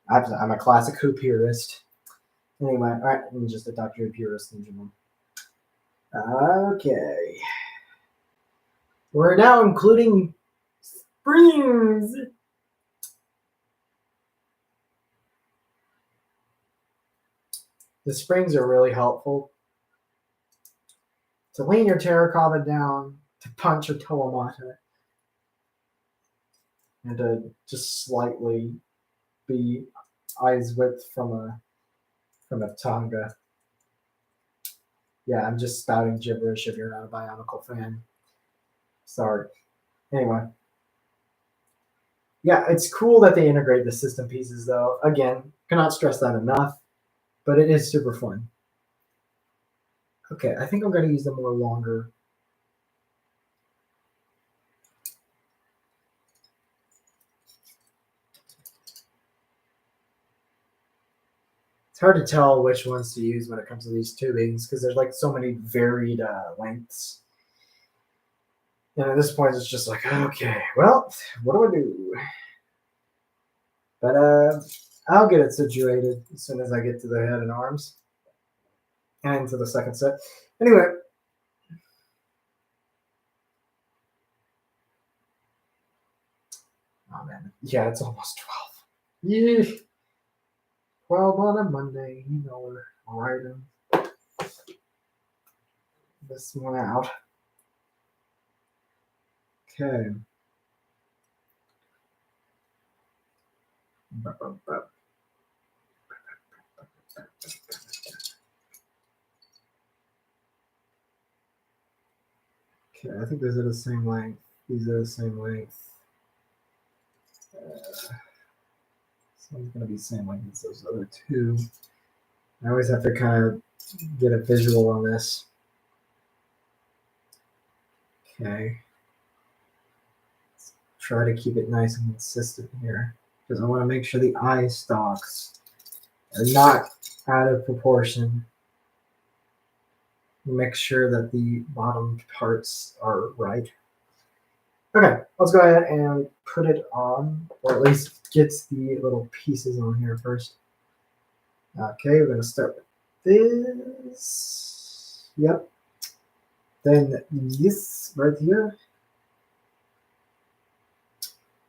I'm a classic Who purist. Anyway, all right, I'm just a Doctor Who purist in general. Okay. We're now including springs. The springs are really helpful to lean your Tarakava down, to punch a Toamata, and to just slightly be eyes width from a Tonga. Yeah, I'm just spouting gibberish if you're not a Bionicle fan. Sorry. Anyway. Yeah, it's cool that they integrate the system pieces, though. Again, cannot stress that enough, but it is super fun. Okay, I think I'm going to use the more longer. It's hard to tell which ones to use when it comes to these tubings because there's like so many varied lengths. And at this point, it's just like, okay, well, what do I do? But I'll get it situated as soon as I get to the head and arms and to the second set. Anyway. Oh, man. Yeah, it's almost 12. Yeah. 12 on a Monday. We're riding this one out. Okay. Okay, I think these are the same length. These are the same length. This one's going to be the same length as those other two. I always have to kind of get a visual on this. Okay. Let's try to keep it nice and consistent here because I want to make sure the eye stalks are not out of proportion. Make sure that the bottom parts are right. Okay, let's go ahead and put it on, or at least get the little pieces on here first. Okay, we're going to start with this. Yep. Then this right here.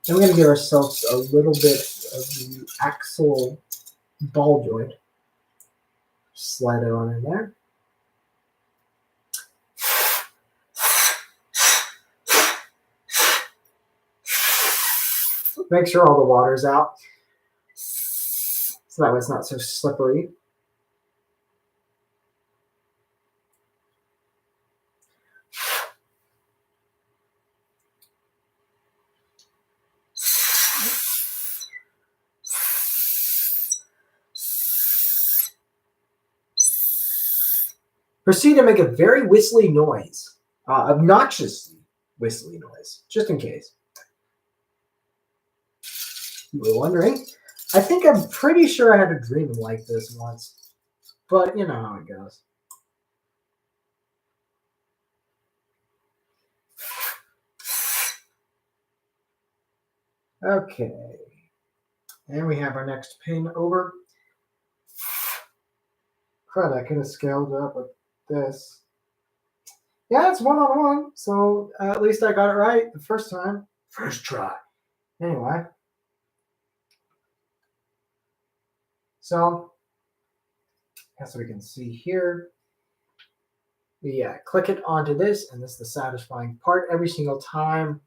Then we're going to give ourselves a little bit of the axle ball joint. Slide it on in there. Make sure all the water's out, so that way it's not so slippery. Proceed to make a very whistly noise, obnoxiously whistly noise, just in case you were wondering. I'm pretty sure I had a dream like this once, but you know how it goes. Okay, and we have our next pin over. Crud, I could have scaled up with this. Yeah, it's 1-on-1, so at least I got it right the first time. First try. Anyway. So, as we can see here, we click it onto this, and this is the satisfying part. Every single time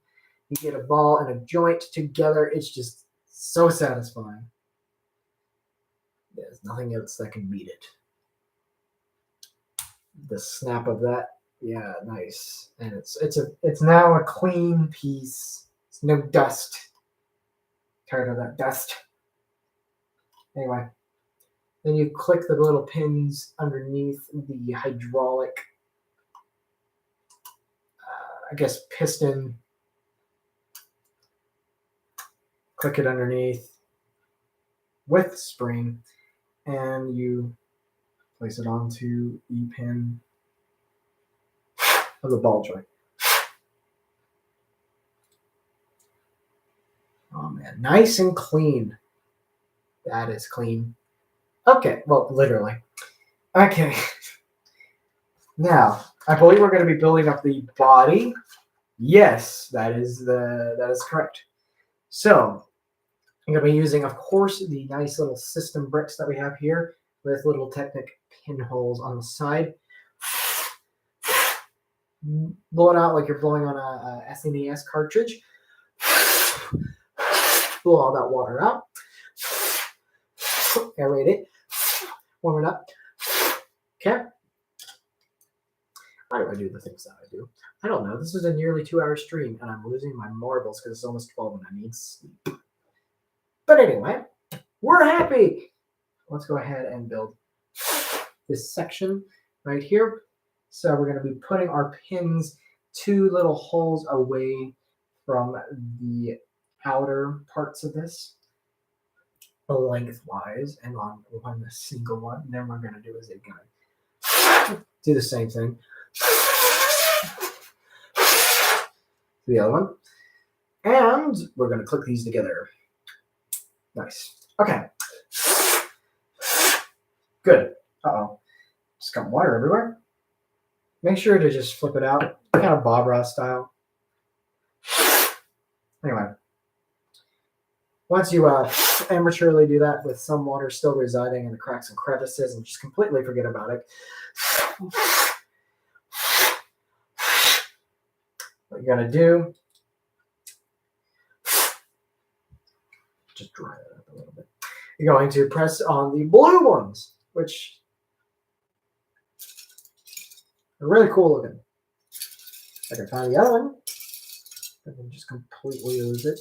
you get a ball and a joint together, it's just so satisfying. There's nothing else that can beat it. The snap of that, yeah, nice. And it's now a clean piece. It's no dust. Tired of that dust. Anyway, then you click the little pins underneath the hydraulic, piston. Click it underneath with spring, and you place it onto the pin of the ball joint. Oh man, nice and clean. That is clean. Okay, well, literally. Okay. Now, I believe we're going to be building up the body. Yes, that is correct. So, I'm going to be using, of course, the nice little system bricks that we have here with little Technic pinholes on the side. Blow it out like you're blowing on a SNES cartridge. Blow all that water out. Aerate it. Warm it up. Okay. Why do I do the things that I do? I don't know. This is a nearly 2-hour stream, and I'm losing my marbles because it's almost 12 and I need sleep. But anyway, we're happy. Let's go ahead and build this section right here. So we're going to be putting our pins 2 little holes away from the outer parts of this, lengthwise, and on one single one. And then we're going to do is do the same thing. The other one. And we're going to click these together. Nice. Okay. Good. Uh-oh. Just got water everywhere. Make sure to just flip it out, kind of Bob Ross style. Anyway. Once you amateurly do that with some water still residing in the cracks and crevices and just completely forget about it, what you're going to do, just dry it up a little bit. You're going to press on the blue ones, which are really cool looking. I can find the other one, and then just completely lose it.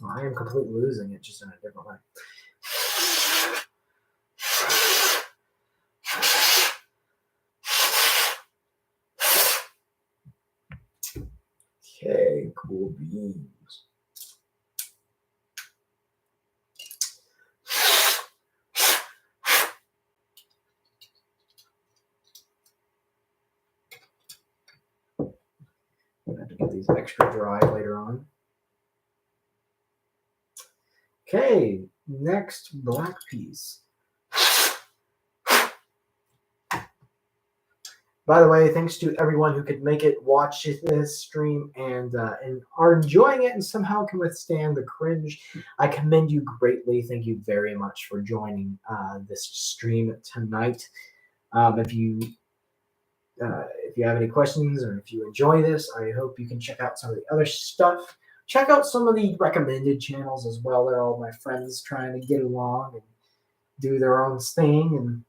Well, I am completely losing it, just in a different way. Okay, cool beans. Get these extra dry later on. Okay, next black piece. By the way, thanks to everyone who could make it watch this stream and are enjoying it and somehow can withstand the cringe. I commend you greatly. Thank you very much for joining this stream tonight. If you have any questions or if you enjoy this, I hope you can check out some of the other stuff. Check out some of the recommended channels as well. They're all my friends trying to get along and do their own thing, and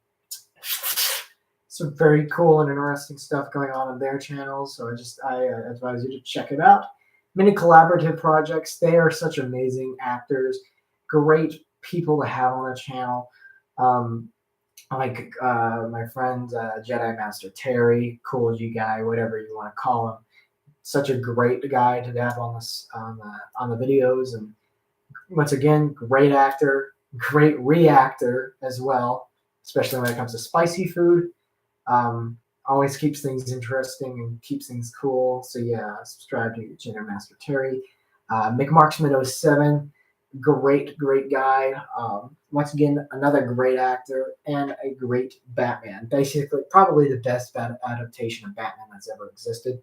some very cool and interesting stuff going on their channels. So I advise you to check it out. Many collaborative projects. They are such amazing actors, great people to have on a channel. Like my friend Jedi Master Terry, cool G guy, whatever you want to call him. Such a great guy to have on this on the videos, and once again, great actor, great reactor as well, especially when it comes to spicy food. Always keeps things interesting and keeps things cool. So yeah, subscribe to Jedi Master Terry. McMarksman07, great guy. Once again, another great actor and a great Batman. Basically, probably the best adaptation of Batman that's ever existed.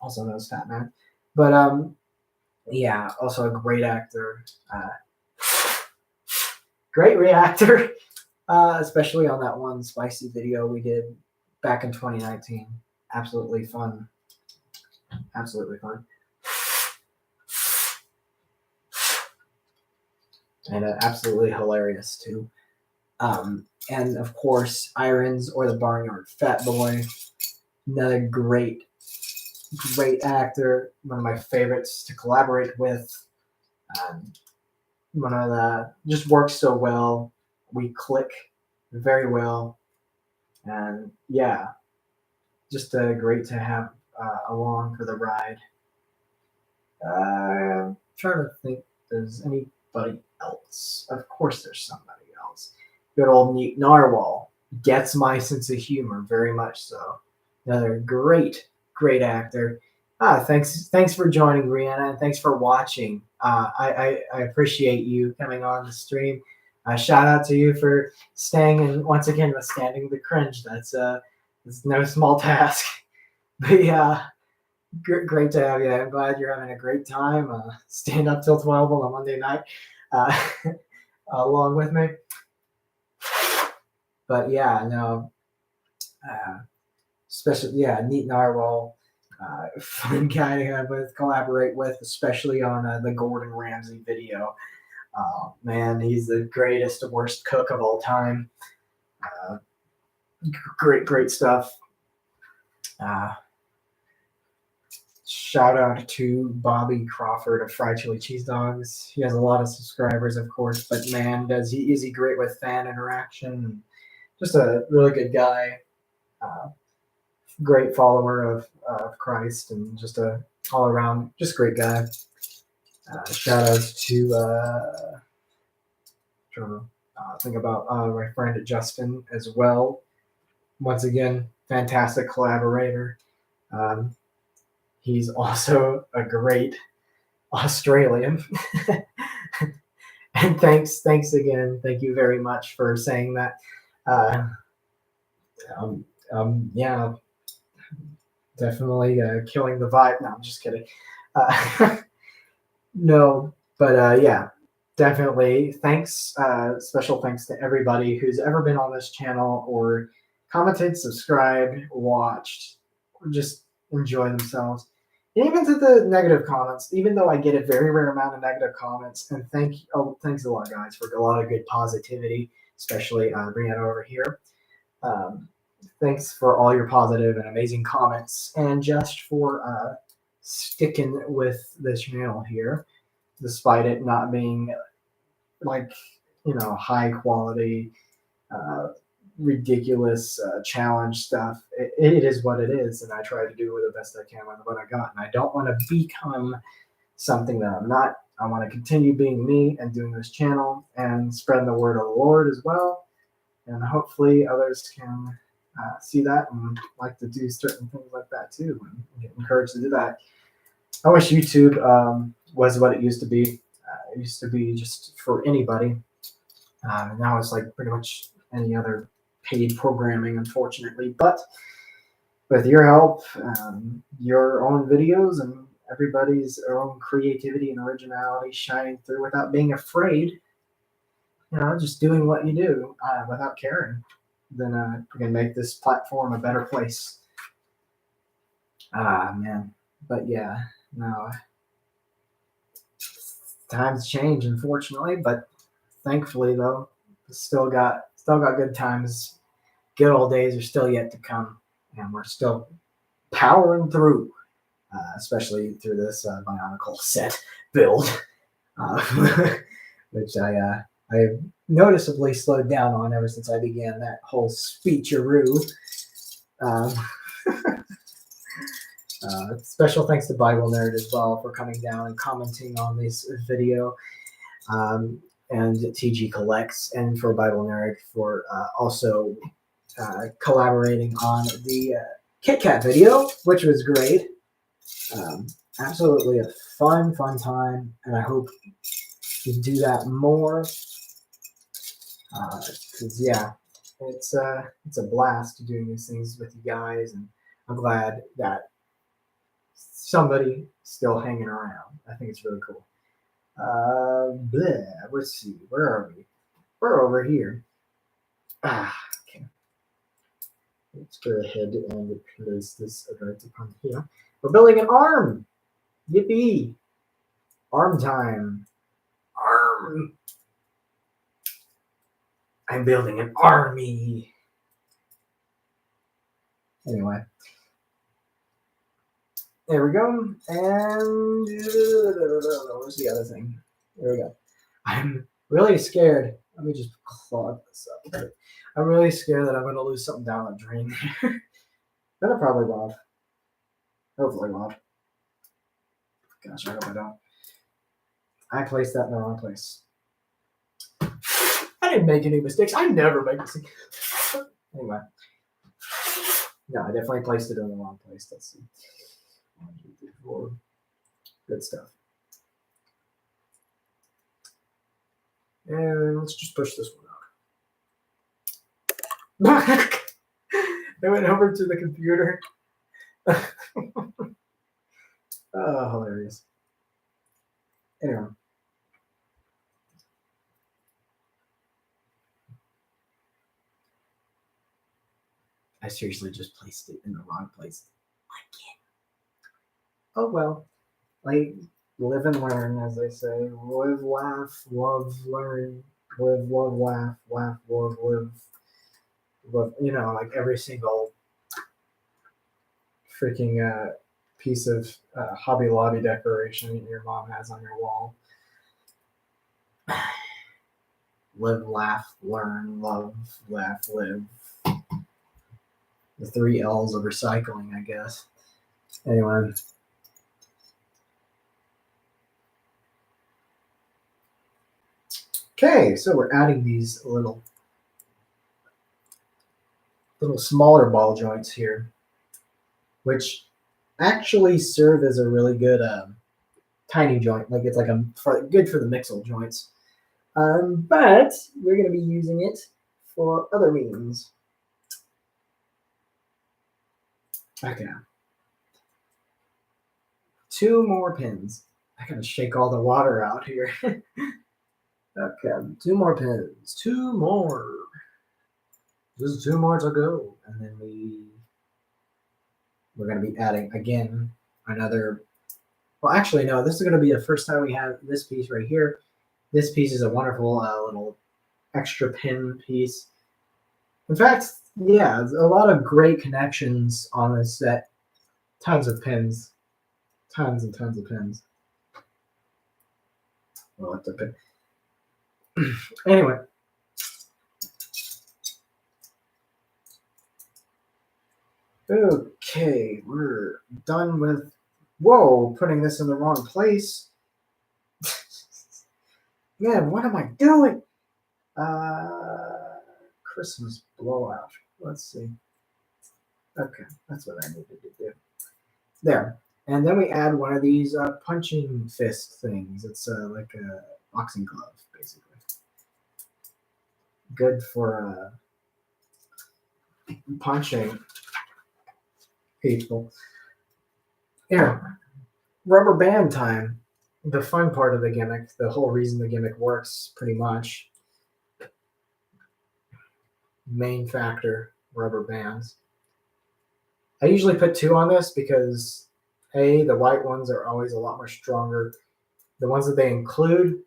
Also known as Fat Man. But yeah, also a great actor. Great reactor, especially on that one spicy video we did back in 2019. Absolutely fun. Absolutely fun. And absolutely hilarious too. And of course, Irons or the Barnyard Fat Boy, another great actor, one of my favorites to collaborate with. One of the just works so well. We click very well, and yeah, just great to have along for the ride. I'm trying to think. There's anybody else? Of course, there's somebody else. Good old Neat Narwhal gets my sense of humor very much so. Another great actor. Thanks for joining, Brianna, and thanks for watching. I appreciate you coming on the stream. Shout out to you for staying and once again withstanding the cringe. That's no small task. But yeah, great to have you. I'm glad you're having a great time. Staying up till 12 on a Monday night, along with me. But yeah, no. Especially Neat Narwhal. Fun guy to have collaborate with, especially on the Gordon Ramsay video. Man, he's the greatest, worst cook of all time. Great stuff. Shout out to Bobby Crawford of Fried Chili Cheese Dogs. He has a lot of subscribers, of course, but man, is he great with fan interaction. Just a really good guy. Great follower of Christ, and just a all around just great guy. Shout outs to think about my friend Justin as well. Once again, fantastic collaborator. He's also a great Australian. And thanks again. Thank you very much for saying that. Yeah, definitely killing the vibe. No, I'm just kidding. No, but yeah, definitely. Thanks. Special thanks to everybody who's ever been on this channel or commented, subscribed, watched, or just enjoy themselves. And even to the negative comments, even though I get a very rare amount of negative comments, and thanks a lot, guys, for a lot of good positivity, especially Brianna over here. Thanks for all your positive and amazing comments, and just for sticking with this channel here, despite it not being like high quality, ridiculous challenge stuff. It is what it is, and I try to do the best I can with what I got. And I don't want to become something that I'm not. I want to continue being me and doing this channel and spreading the word of the Lord as well. And hopefully others can see that and like to do certain things like that too, and get encouraged to do that. I wish YouTube was what it used to be. It used to be just for anybody. And now it's like pretty much any other paid programming, unfortunately. But with your help, your own videos, and everybody's own creativity and originality shining through without being afraid, just doing what you do without caring, then we can make this platform a better place. Ah, man. But yeah, no. Times change, unfortunately, but thankfully, though, still got good times. Good old days are still yet to come, and we're still powering through, especially through this Bionicle set build, which I noticeably slowed down on ever since I began that whole speecharoo. Um, special thanks to Bible Nerd as well for coming down and commenting on this video. And TG Collects, and for Bible Nerd for also collaborating on the Kit Kat video, which was great. Absolutely a fun time, and I hope you do that more. Because yeah, it's a blast doing these things with you guys, and I'm glad that somebody still hanging around. I think it's really cool. Let's see, where are we? We're over here. Okay. Let's go ahead and place this right upon here. We're building an arm. Yippee! Arm time. Arm. I'm building an army. Anyway. There we go. And where's the other thing? There we go. I'm really scared. Let me just clog this up. I'm really scared that I'm going to lose something down the drain there. But I probably won't. Hopefully won't. Gosh, I hope I don't. I placed that in the wrong place. I didn't make any mistakes. I never make mistakes. Anyway. No, I definitely placed it in the wrong place. Let's see. 1, 2, 3, 4. Good stuff. And let's just push this one out. I went over to the computer. Oh, hilarious. Anyway. I seriously just placed it in the wrong place again. Oh well. Like, live and learn, as they say. Live, laugh, love, learn. Live, love, laugh, love, live. Like every single freaking piece of Hobby Lobby decoration your mom has on your wall. Live, laugh, learn, love, laugh, live. The 3 L's of recycling, I guess. Anyway. Okay, so we're adding these little smaller ball joints here, which actually serve as a really good tiny joint. Like it's like good for the mixel joints. But we're going to be using it for other means. Okay. 2 more pins. I gotta shake all the water out here. Okay, 2 more pins. 2 more. Just 2 more to go, and then we're gonna be adding again another. Well, actually, no. This is gonna be the first time we have this piece right here. This piece is a wonderful little extra pin piece. In fact, yeah, a lot of great connections on this set. Tons of pins. Tons and tons of pins. Well, that's a pin. Anyway. Okay, we're done with. Whoa, putting this in the wrong place. Man, what am I doing? Christmas blowout. Let's see. Okay, that's what I needed to do. There. And then we add one of these punching fist things. It's like a boxing glove, basically. Good for punching people. Here, rubber band time. The fun part of the gimmick, the whole reason the gimmick works pretty much. Main factor, rubber bands. I usually put 2 on this because the white ones are always a lot more stronger. The ones that they include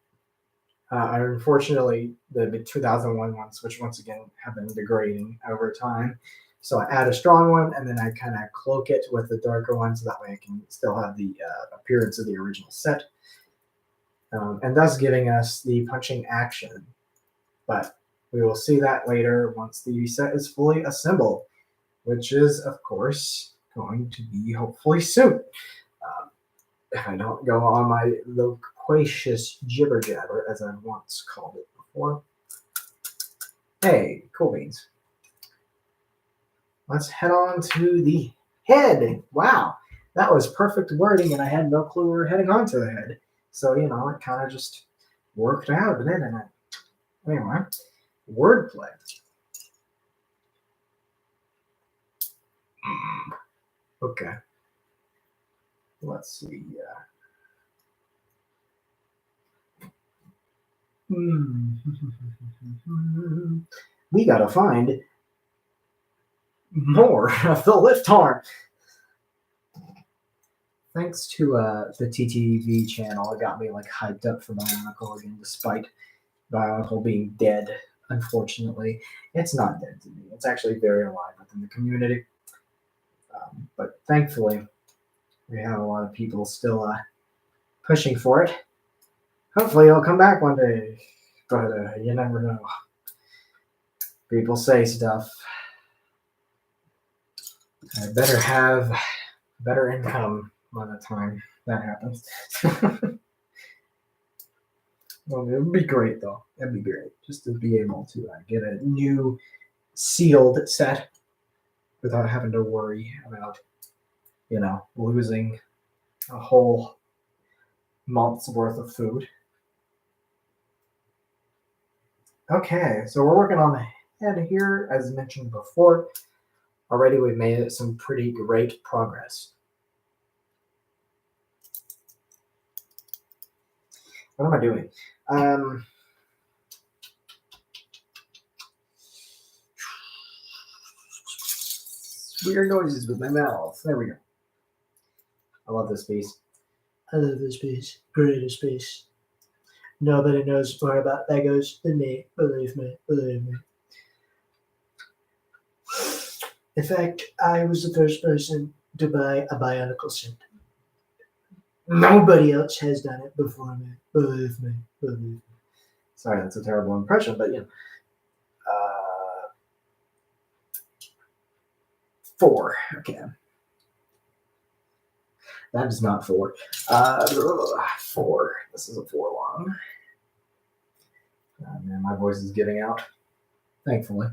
are unfortunately the 2001 ones, which once again have been degrading over time. So I add a strong one and then I kind of cloak it with the darker one so that way I can still have the appearance of the original set. And thus giving us the punching action. But we will see that later once the set is fully assembled, which is, of course, going to be hopefully soon. If I don't go on my loquacious jibber jabber, as I once called it before. Hey, cool beans. Let's head on to the head. Wow, that was perfect wording, and I had no clue we were heading on to the head. So, it kind of just worked out, didn't it? Anyway, wordplay. Okay. Let's see. We gotta find more of the lift arm. Thanks to the TTV channel, it got me hyped up for Bionicle again, despite Bionicle being dead. Unfortunately, it's not dead to me. It's actually very alive within the community. But thankfully, we have a lot of people still pushing for it. Hopefully, it'll come back one day, but you never know. People say stuff. I better have better income by the time that happens. Well, it would be great, though. It'd be great just to be able to get a new sealed set without having to worry about, losing a whole month's worth of food. Okay, so we're working on the head here, as mentioned before. Already we've made some pretty great progress. What am I doing? Weird noises with my mouth. There we go. I love this piece. I love this piece. Greatest piece. Nobody knows more about Legos than me. Believe me. Believe me. In fact, I was the first person to buy a Bionicle set. Nobody else has done it before me. Believe me. Believe me. Sorry, that's a terrible impression, but 4. Okay. That is not 4. 4. This is a 4 long. Oh, man, my voice is giving out. Thankfully.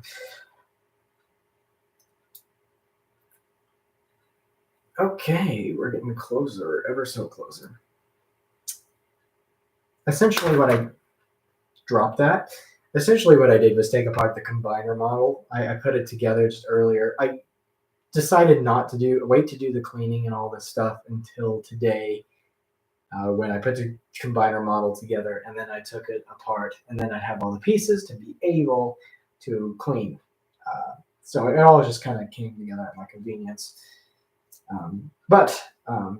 Okay, we're getting closer, ever so closer. Essentially, what I dropped that. Essentially, what I did was take apart the combiner model. I put it together just earlier. I decided not to wait to do the cleaning and all this stuff until today, when I put the combiner model together, and then I took it apart, and then I have all the pieces to be able to clean. So it all just kind of came together at my convenience. But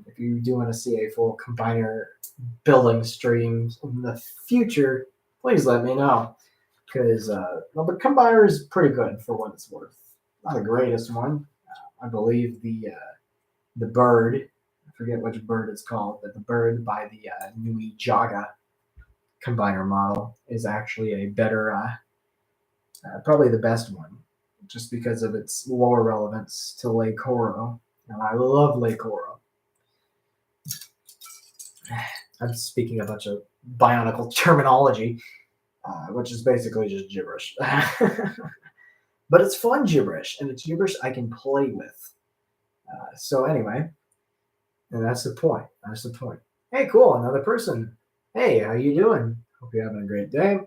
if you do want to see a full combiner building stream in the future, please let me know. Because the combiner is pretty good for what it's worth. Not the greatest one. I believe the bird, I forget which bird it's called, but the bird by the Nui Jaga combiner model is actually a better, probably the best one, just because of its lower relevance to Lake Horo. And I love Lake Horo. I'm speaking a bunch of Bionicle terminology, which is basically just gibberish. But it's fun gibberish, and it's gibberish I can play with. So anyway, and that's the point. That's the point. Hey, cool, another person. Hey, how you doing? Hope you're having a great day.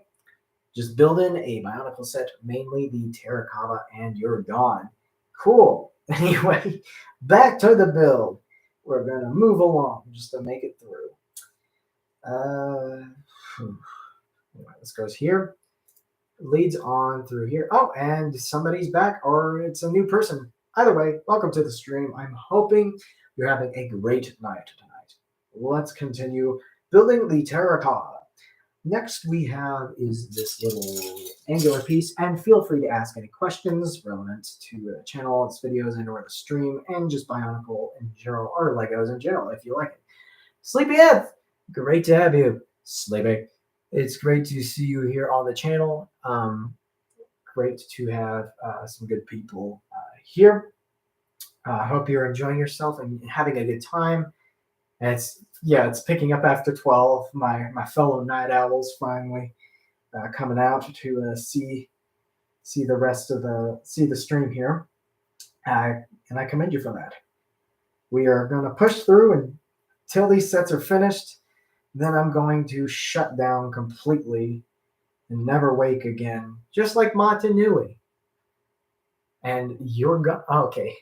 Just building a Bionicle set, mainly the Tarakava, and you're gone. Cool. Anyway, back to the build. We're gonna move along just to make it through. Anyway, this goes here. Leads on through here. Oh, and somebody's back, or it's a new person. Either way, welcome to the stream. I'm hoping you're having a great night tonight. Let's continue building the Tarakava. Next we have is this little angular piece, and feel free to ask any questions relevant to the channel, its videos, and or the stream, and just Bionicle in general, or Legos in general, if you like it. Sleepy F, great to have you, Sleepy. It's great to see you here on the channel. Great to have some good people here. I hope you're enjoying yourself and having a good time. And it's picking up after 12. My fellow night owls finally coming out to see the stream here, and I commend you for that. We are going to push through until these sets are finished. Then I'm going to shut down completely and never wake again, just like Mata Nui. And okay.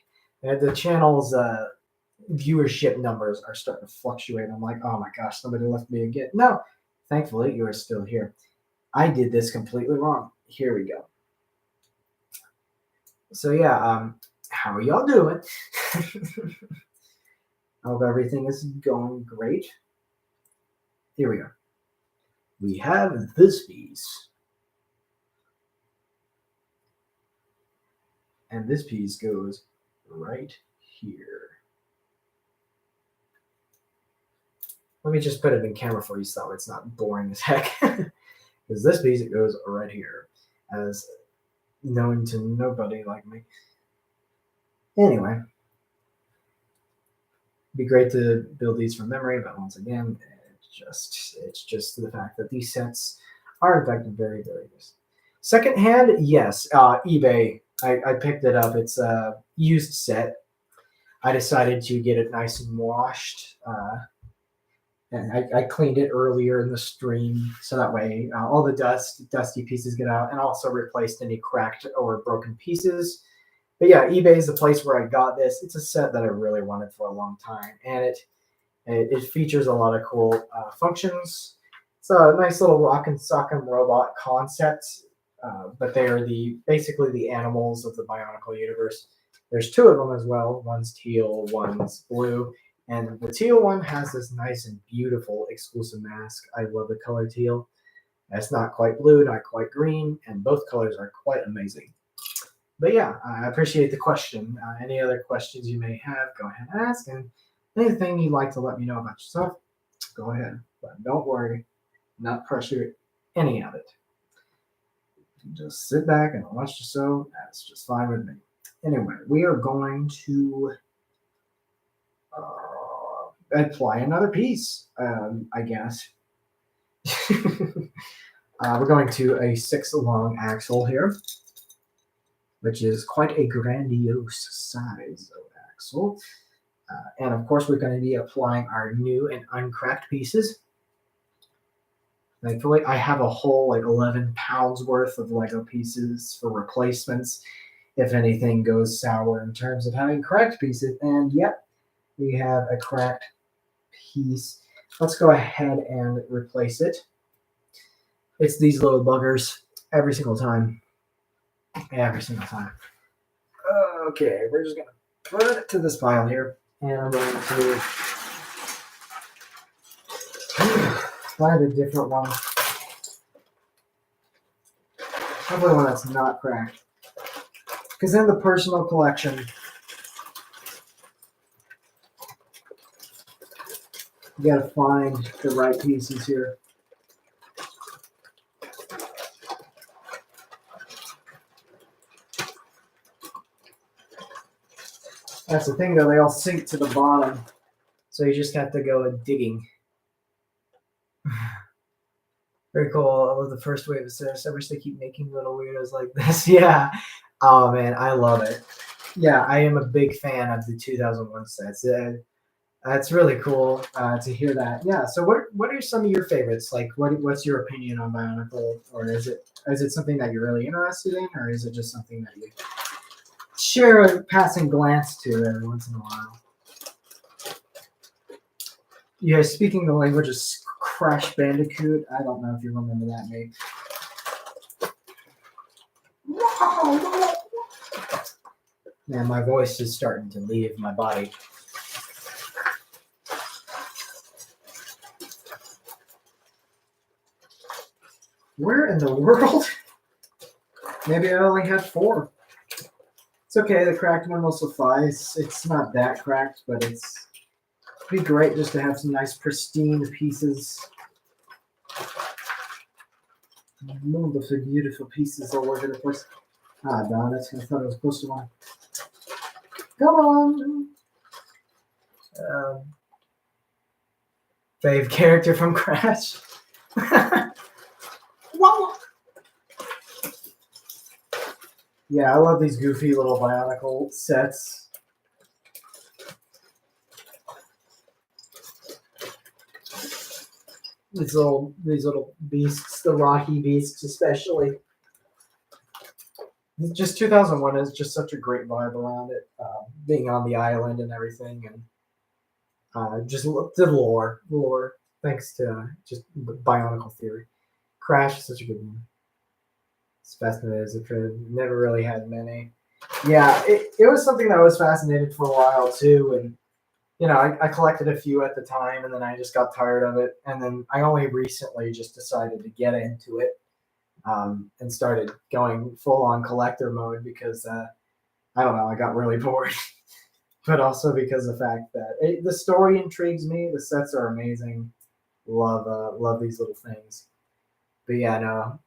And the channel's viewership numbers are starting to fluctuate. I'm like, oh my gosh, somebody left me again. No, thankfully you are still here. I did this completely wrong. Here we go. So yeah, how are y'all doing? I hope everything is going great. Here we are. We have this piece. And this piece goes right here. Let me just put it in camera for you so it's not boring as heck. Because this piece, it goes right here, as known to nobody like me. Anyway, it'd be great to build these from memory, but once again, it's just the fact that these sets are in fact very, very good. Secondhand, yes, eBay. I picked it up. It's a used set. I decided to get it nice and washed. And I cleaned it earlier in the stream, so that way all the dusty pieces get out, and also replaced any cracked or broken pieces. But yeah, eBay is the place where I got this. It's a set that I really wanted for a long time, and it features a lot of cool functions. It's a nice little rock and sock'em robot concept, but they are basically the animals of the Bionicle universe. There's two of them as well. One's teal, one's blue. And the teal one has this nice and beautiful exclusive mask. I love the color teal. It's not quite blue, not quite green, and both colors are quite amazing. But yeah, I appreciate the question. Any other questions you may have, go ahead and ask. And anything you'd like to let me know about yourself, go ahead. But don't worry, not pressure any of it. Just sit back and watch the show. That's just fine with me. Anyway, we are going to apply another piece, I guess. We're going to a 6 long axle here, which is quite a grandiose size of axle. And of course, we're going to be applying our new and uncracked pieces. Thankfully, I have a whole 11 pounds worth of Lego pieces for replacements if anything goes sour in terms of having cracked pieces. And yep, we have a cracked piece. Let's go ahead and replace it. It's these little buggers every single time. Every single time. Okay, we're just going to put it to this pile here. And I'm going to find a different one. Probably one that's not cracked. Because in the personal collection, you gotta find the right pieces here. That's the thing though, they all sink to the bottom. So you just have to go digging. Very cool. I love the first wave of Ceres. I wish they keep making little weirdos like this. Yeah. Oh man, I love it. Yeah, I am a big fan of the 2001 sets. That's really cool to hear that. Yeah. So what are some of your favorites? Like what's your opinion on Bionicle, or is it something that you're really interested in, or is it just something that you share a passing glance to every once in a while? Yeah, speaking the language of Crash Bandicoot. I don't know if you remember that name. Man, my voice is starting to leave my body. Where in the world? Maybe I only had four. It's okay. The cracked one will suffice. It's not that cracked, but it'd be great just to have some nice pristine pieces. Wonderful, beautiful pieces all over the place. Ah, darn it. I thought it was close to one. Come on. Fave character from Crash. Yeah, I love these goofy little Bionicle sets. These little beasts, the Rocky beasts especially. Just 2001 is just such a great vibe around it, being on the island and everything, and just the lore. Thanks to just Bionicle theory. Crash is such a good one. It's fascinating as a kid. Never really had many. Yeah, it was something that I was fascinated for a while too, and I collected a few at the time, and then I just got tired of it, and then I only recently just decided to get into it, and started going full on collector mode because I don't know, I got really bored, but also because of the fact that the story intrigues me. The sets are amazing. Love these little things. But yeah, no,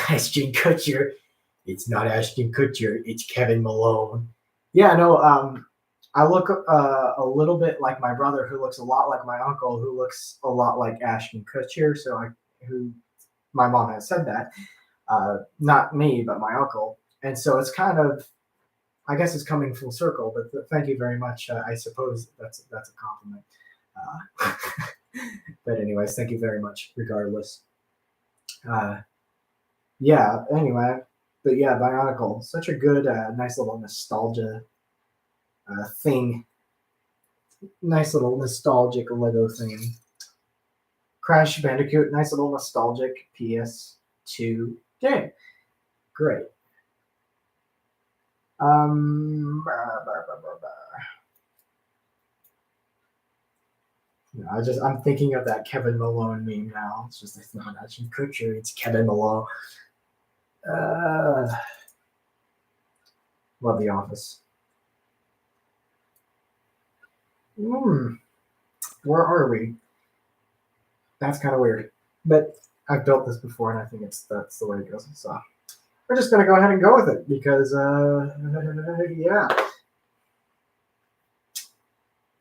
Ashton Kutcher. It's not Ashton Kutcher. It's Kevin Malone. Yeah, no. I look a little bit like my brother, who looks a lot like my uncle, who looks a lot like Ashton Kutcher. Who my mom has said that, not me, but my uncle, and so it's kind of, I guess it's coming full circle. But thank you very much. I suppose that's a compliment. But anyways, thank you very much. Regardless, uh, yeah. Anyway, but yeah, Bionicle, such a good, nice little nostalgia thing. Nice little nostalgic Lego thing. Crash Bandicoot, nice little nostalgic PS2 game. Great. Bah, bah, bah, bah, bah. I'm thinking of that Kevin Malone meme now. It's not Ashton Kutcher, it's Kevin Malone. Uh, love The Office. Where are we? That's kind of weird, but I've built this before, and I think that's the way it goes. So we're just gonna go ahead and go with it because, yeah.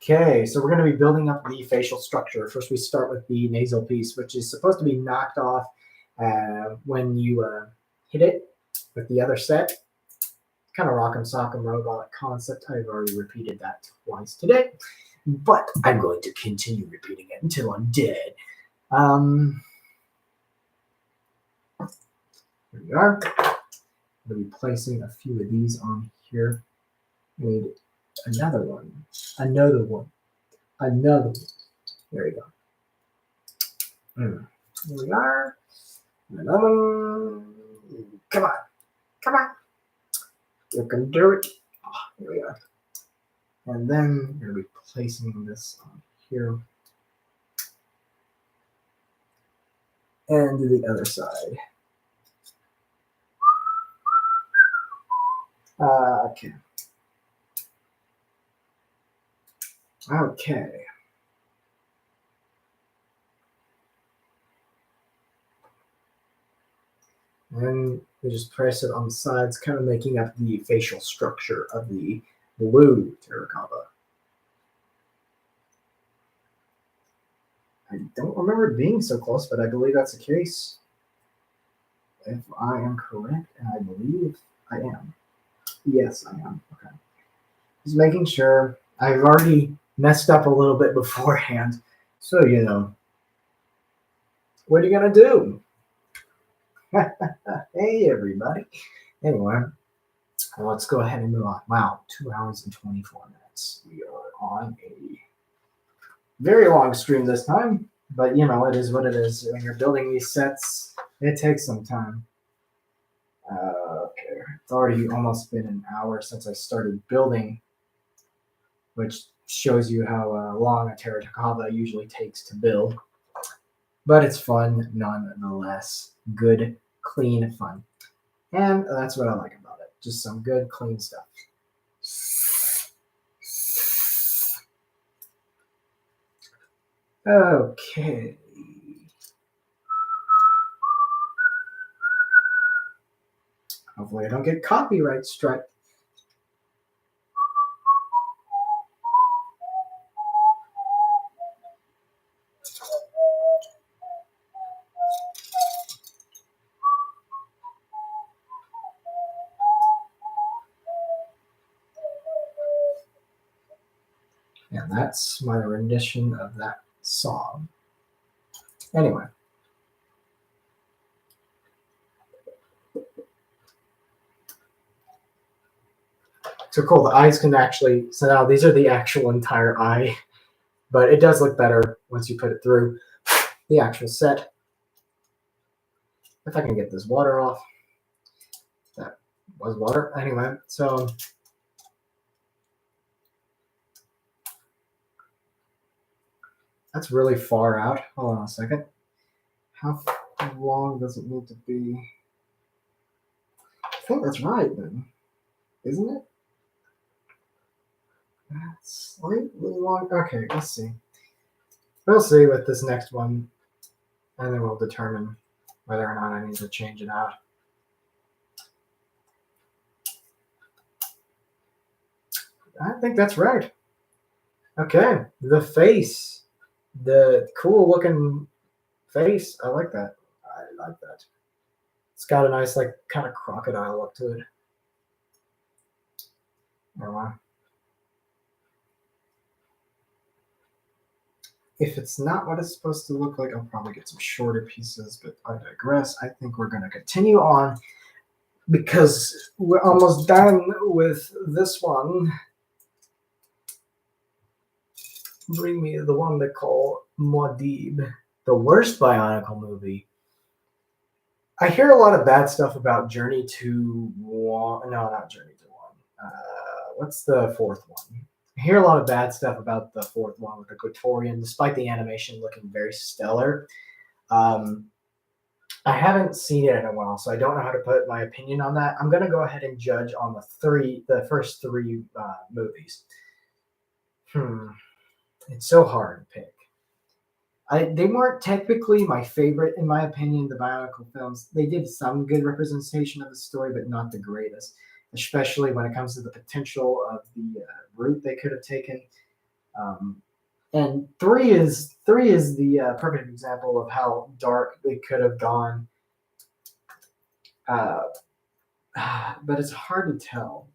Okay, so we're going to be building up the facial structure. First, we start with the nasal piece, which is supposed to be knocked off when you hit it with the other set. Kind of rock'em sock'em robotic concept. I've already repeated that twice today, but I'm going to continue repeating it until I'm dead. Here we are. I'm going to be placing a few of these on here. We need another one. Another one. Another one. There we go. Here we are. Another. Come on. Come on. You can do it. Oh, here we are. And then I'm going to be placing this on here. And to the other side. Okay. Okay. And we just press it on the sides, kind of making up the facial structure of the blue Tarakava. I don't remember it being so close, but I believe that's the case. If I am correct, and I believe I am. Yes, I am. Okay. Just making sure. I've already messed up a little bit beforehand. So, what are you going to do? Hey, everybody. Anyway, let's go ahead and move on. Wow, 2 hours and 24 minutes. We are on a very long stream this time, but it is what it is. When you're building these sets, it takes some time. Okay, it's already almost been an hour since I started building, which shows you how long a Tarakava usually takes to build. But it's fun nonetheless. Good, clean fun. And that's what I like about it. Just some good, clean stuff. Okay. Hopefully I don't get copyright strike. And that's my rendition of that song. Anyway. So cool, the eyes can actually, so now these are the actual entire eye, but it does look better once you put it through the actual set. If I can get this water off. That was water. Anyway, so that's really far out. Hold on a second. How long does it need to be? I think that's right then, isn't it? That's slightly long. Okay, let's see. We'll see with this next one, and then we'll determine whether or not I need to change it out. I think that's right. Okay, the face. The cool looking face. I like that. I like that. It's got a nice, like, kind of crocodile look to it. Oh, wow. If it's not what it's supposed to look like, I'll probably get some shorter pieces, but I digress. I think we're going to continue on because we're almost done with this one. Bring me the one they call Muad'Dib, the worst Bionicle movie. I hear a lot of bad stuff about Journey to One. No, not Journey to One. What's the fourth one? I hear a lot of bad stuff about the fourth one with the Quatorian, despite the animation looking very stellar. I haven't seen it in a while, so I don't know how to put my opinion on that. I'm going to go ahead and judge on the first three movies. It's so hard to pick. They weren't technically my favorite, in my opinion, the Bionicle films. They did some good representation of the story, but not the greatest, especially when it comes to the potential of the route they could have taken. And three is the perfect example of how dark they could have gone. But it's hard to tell.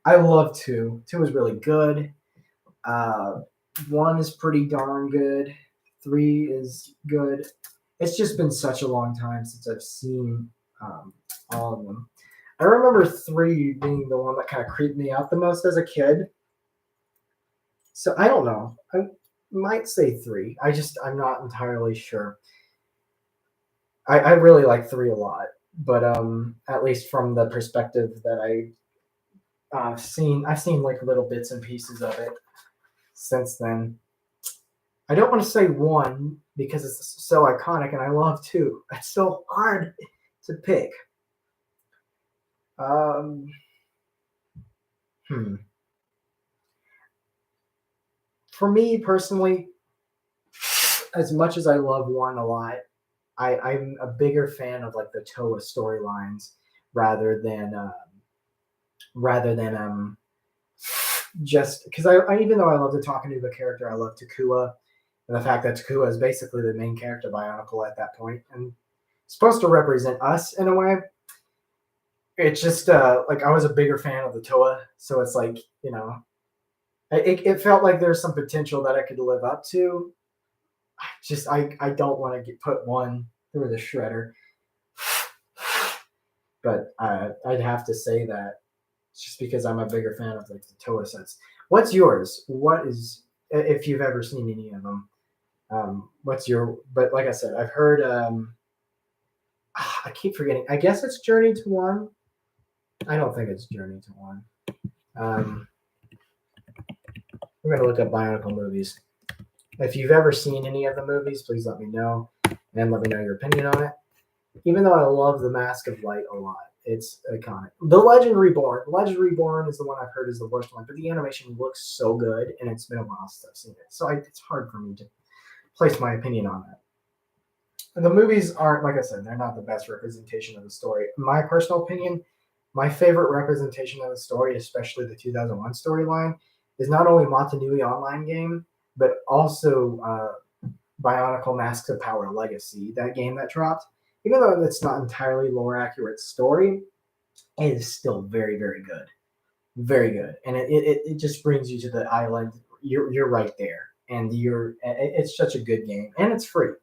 I love two. Two is really good. One is pretty darn good. Three is good. It's just been such a long time since I've seen all of them. I remember three being the one that kind of creeped me out the most as a kid. So I don't know. I might say three. I'm not entirely sure. I really like three a lot, but at least from the perspective that I've seen like little bits and pieces of it since then. I don't want to say one because it's so iconic, and I love two. It's so hard to pick. For me personally, as much as I love one a lot, I'm a bigger fan of like the Toa storylines rather than just because I even though I love the Takanuva character, I love Takua, and the fact that Takua is basically the main character Bionicle at that point and supposed to represent us in a way. it's just like I was a bigger fan of the Toa, so it's like it felt like there's some potential that I could live up to. I don't want to get put one through the shredder, but I'd have to say that just because I'm a bigger fan of like the Toa sets. What's yours? What is if you've ever seen any of them? What's your? But like I said, I've heard. I keep forgetting. I guess it's Journey to One. I don't think it's Journey to One. Um, we're gonna look up Bionicle movies. If you've ever seen any of the movies, please let me know and let me know your opinion on it. Even though I love the Mask of Light a lot, it's iconic. The Legend Reborn. Legend Reborn is the one I've heard is the worst one, but the animation looks so good, and it's been a while since I've seen it, so it's hard for me to place my opinion on that. And the movies aren't, like I said, they're not the best representation of the story. In my personal opinion, my favorite representation of the story, especially the 2001 storyline, is not only Motunui Online game, but also Bionicle Masks of Power Legacy, that game that dropped. Even though it's not entirely lore accurate story, it is still very, very good. Very good. And it just brings you to the island. You're right there. And it's such a good game. And it's free.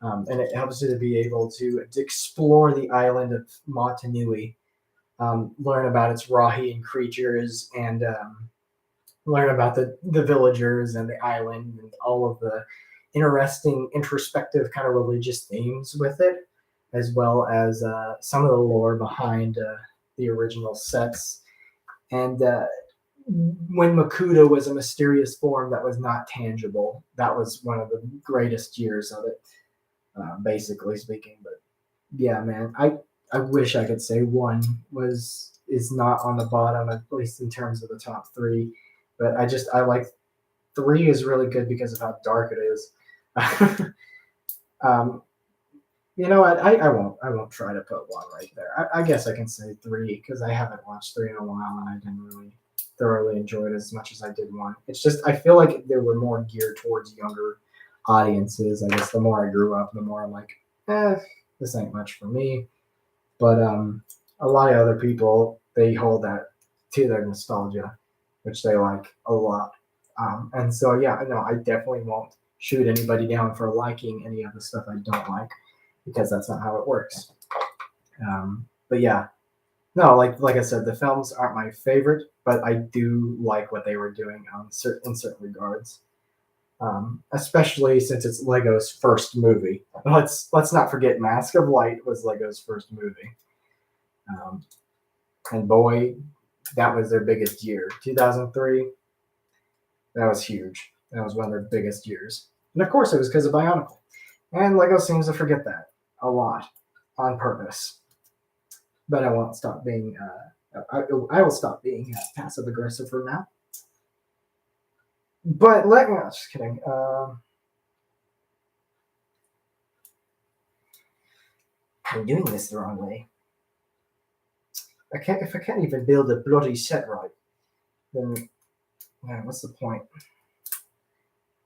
And it helps you to be able to explore the island of Motunui, learn about its Rahian creatures, and learn about the villagers and the island and all of the interesting, introspective kind of religious themes with it, as well as some of the lore behind the original sets. And when Makuta was a mysterious form that was not tangible, that was one of the greatest years of it, basically speaking. But yeah, man, I wish I could say one is not on the bottom, at least in terms of the top three. But I like three is really good because of how dark it is. um, you know what? I won't try to put one right there. I guess I can say three because I haven't watched three in a while and I didn't really thoroughly enjoy it as much as I did one. It's just I feel like they were more geared towards younger audiences. I guess the more I grew up, the more I'm like, this ain't much for me. But a lot of other people they hold that to their nostalgia, which they like a lot. And so yeah, no, I definitely won't shoot anybody down for liking any of the stuff I don't like because that's not how it works. But yeah, no, like I said, the films aren't my favorite, but I do like what they were doing in certain regards. Especially since it's Lego's first movie. Let's not forget, Mask of Light was Lego's first movie, and boy, that was their biggest year. 2003, that was huge. That was one of their biggest years, and of course, it was because of Bionicle. And Lego seems to forget that a lot on purpose. But I won't stop being. I will stop being passive aggressive for now. But let me. Just kidding. I'm doing this the wrong way. If I can't even build a bloody set right, then what's the point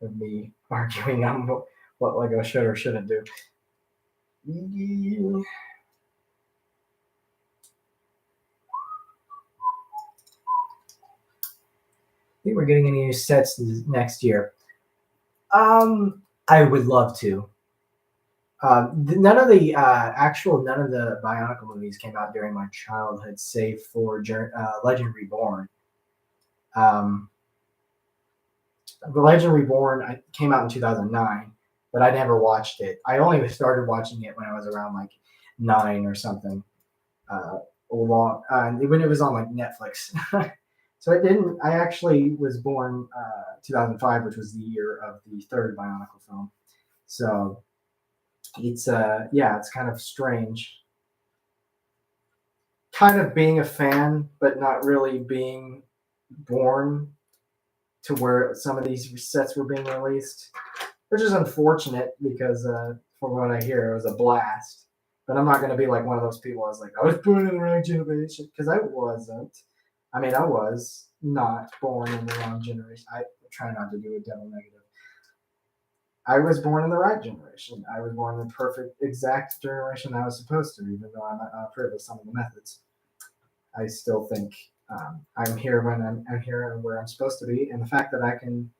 of me arguing on what Lego should or shouldn't do? Think we're getting any new sets next year? I would love to. None of the none of the Bionicle movies came out during my childhood, save for Legend Reborn. Um, the Legend Reborn came out in 2009, but I never watched it. I only started watching it when I was around like 9 or something. When it was on like Netflix. So it didn't. I actually was born 2005, which was the year of the third Bionicle film. So it's it's kind of strange. Kind of being a fan, but not really being born to where some of these sets were being released, which is unfortunate because from what I hear, it was a blast. But I'm not going to be like one of those people. I was like, I was born in the wrong generation because I wasn't. I mean, I was not born in the wrong generation. I try not to do a double negative. I was born in the right generation. I was born in the perfect, exact generation I was supposed to, even though I'm not approve of some of the methods. I still think I'm here when I'm here and where I'm supposed to be, and the fact that I can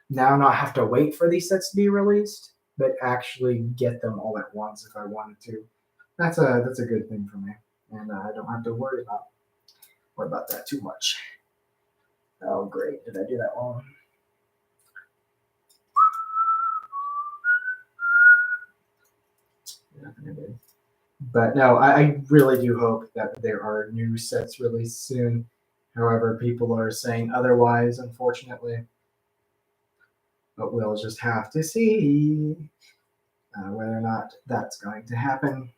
now not have to wait for these sets to be released, but actually get them all at once if I wanted to. That's a good thing for me, and I don't have to worry about that too much. Oh, great! Did I do that wrong? Yeah, I did. But no, I really do hope that there are new sets released soon. However, people are saying otherwise, unfortunately. But we'll just have to see whether or not that's going to happen.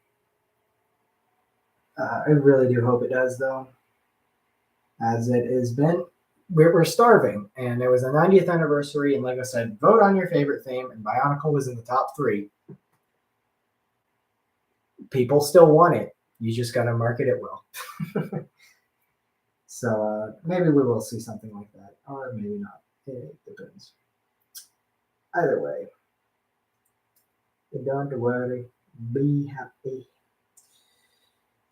I really do hope it does, though, as it has been. We're starving, and it was the 90th anniversary, and Lego said, vote on your favorite theme, and Bionicle was in the top three. People still want it. You just got to market it well. So maybe we will see something like that, or maybe not. It depends. Either way, don't worry, be happy.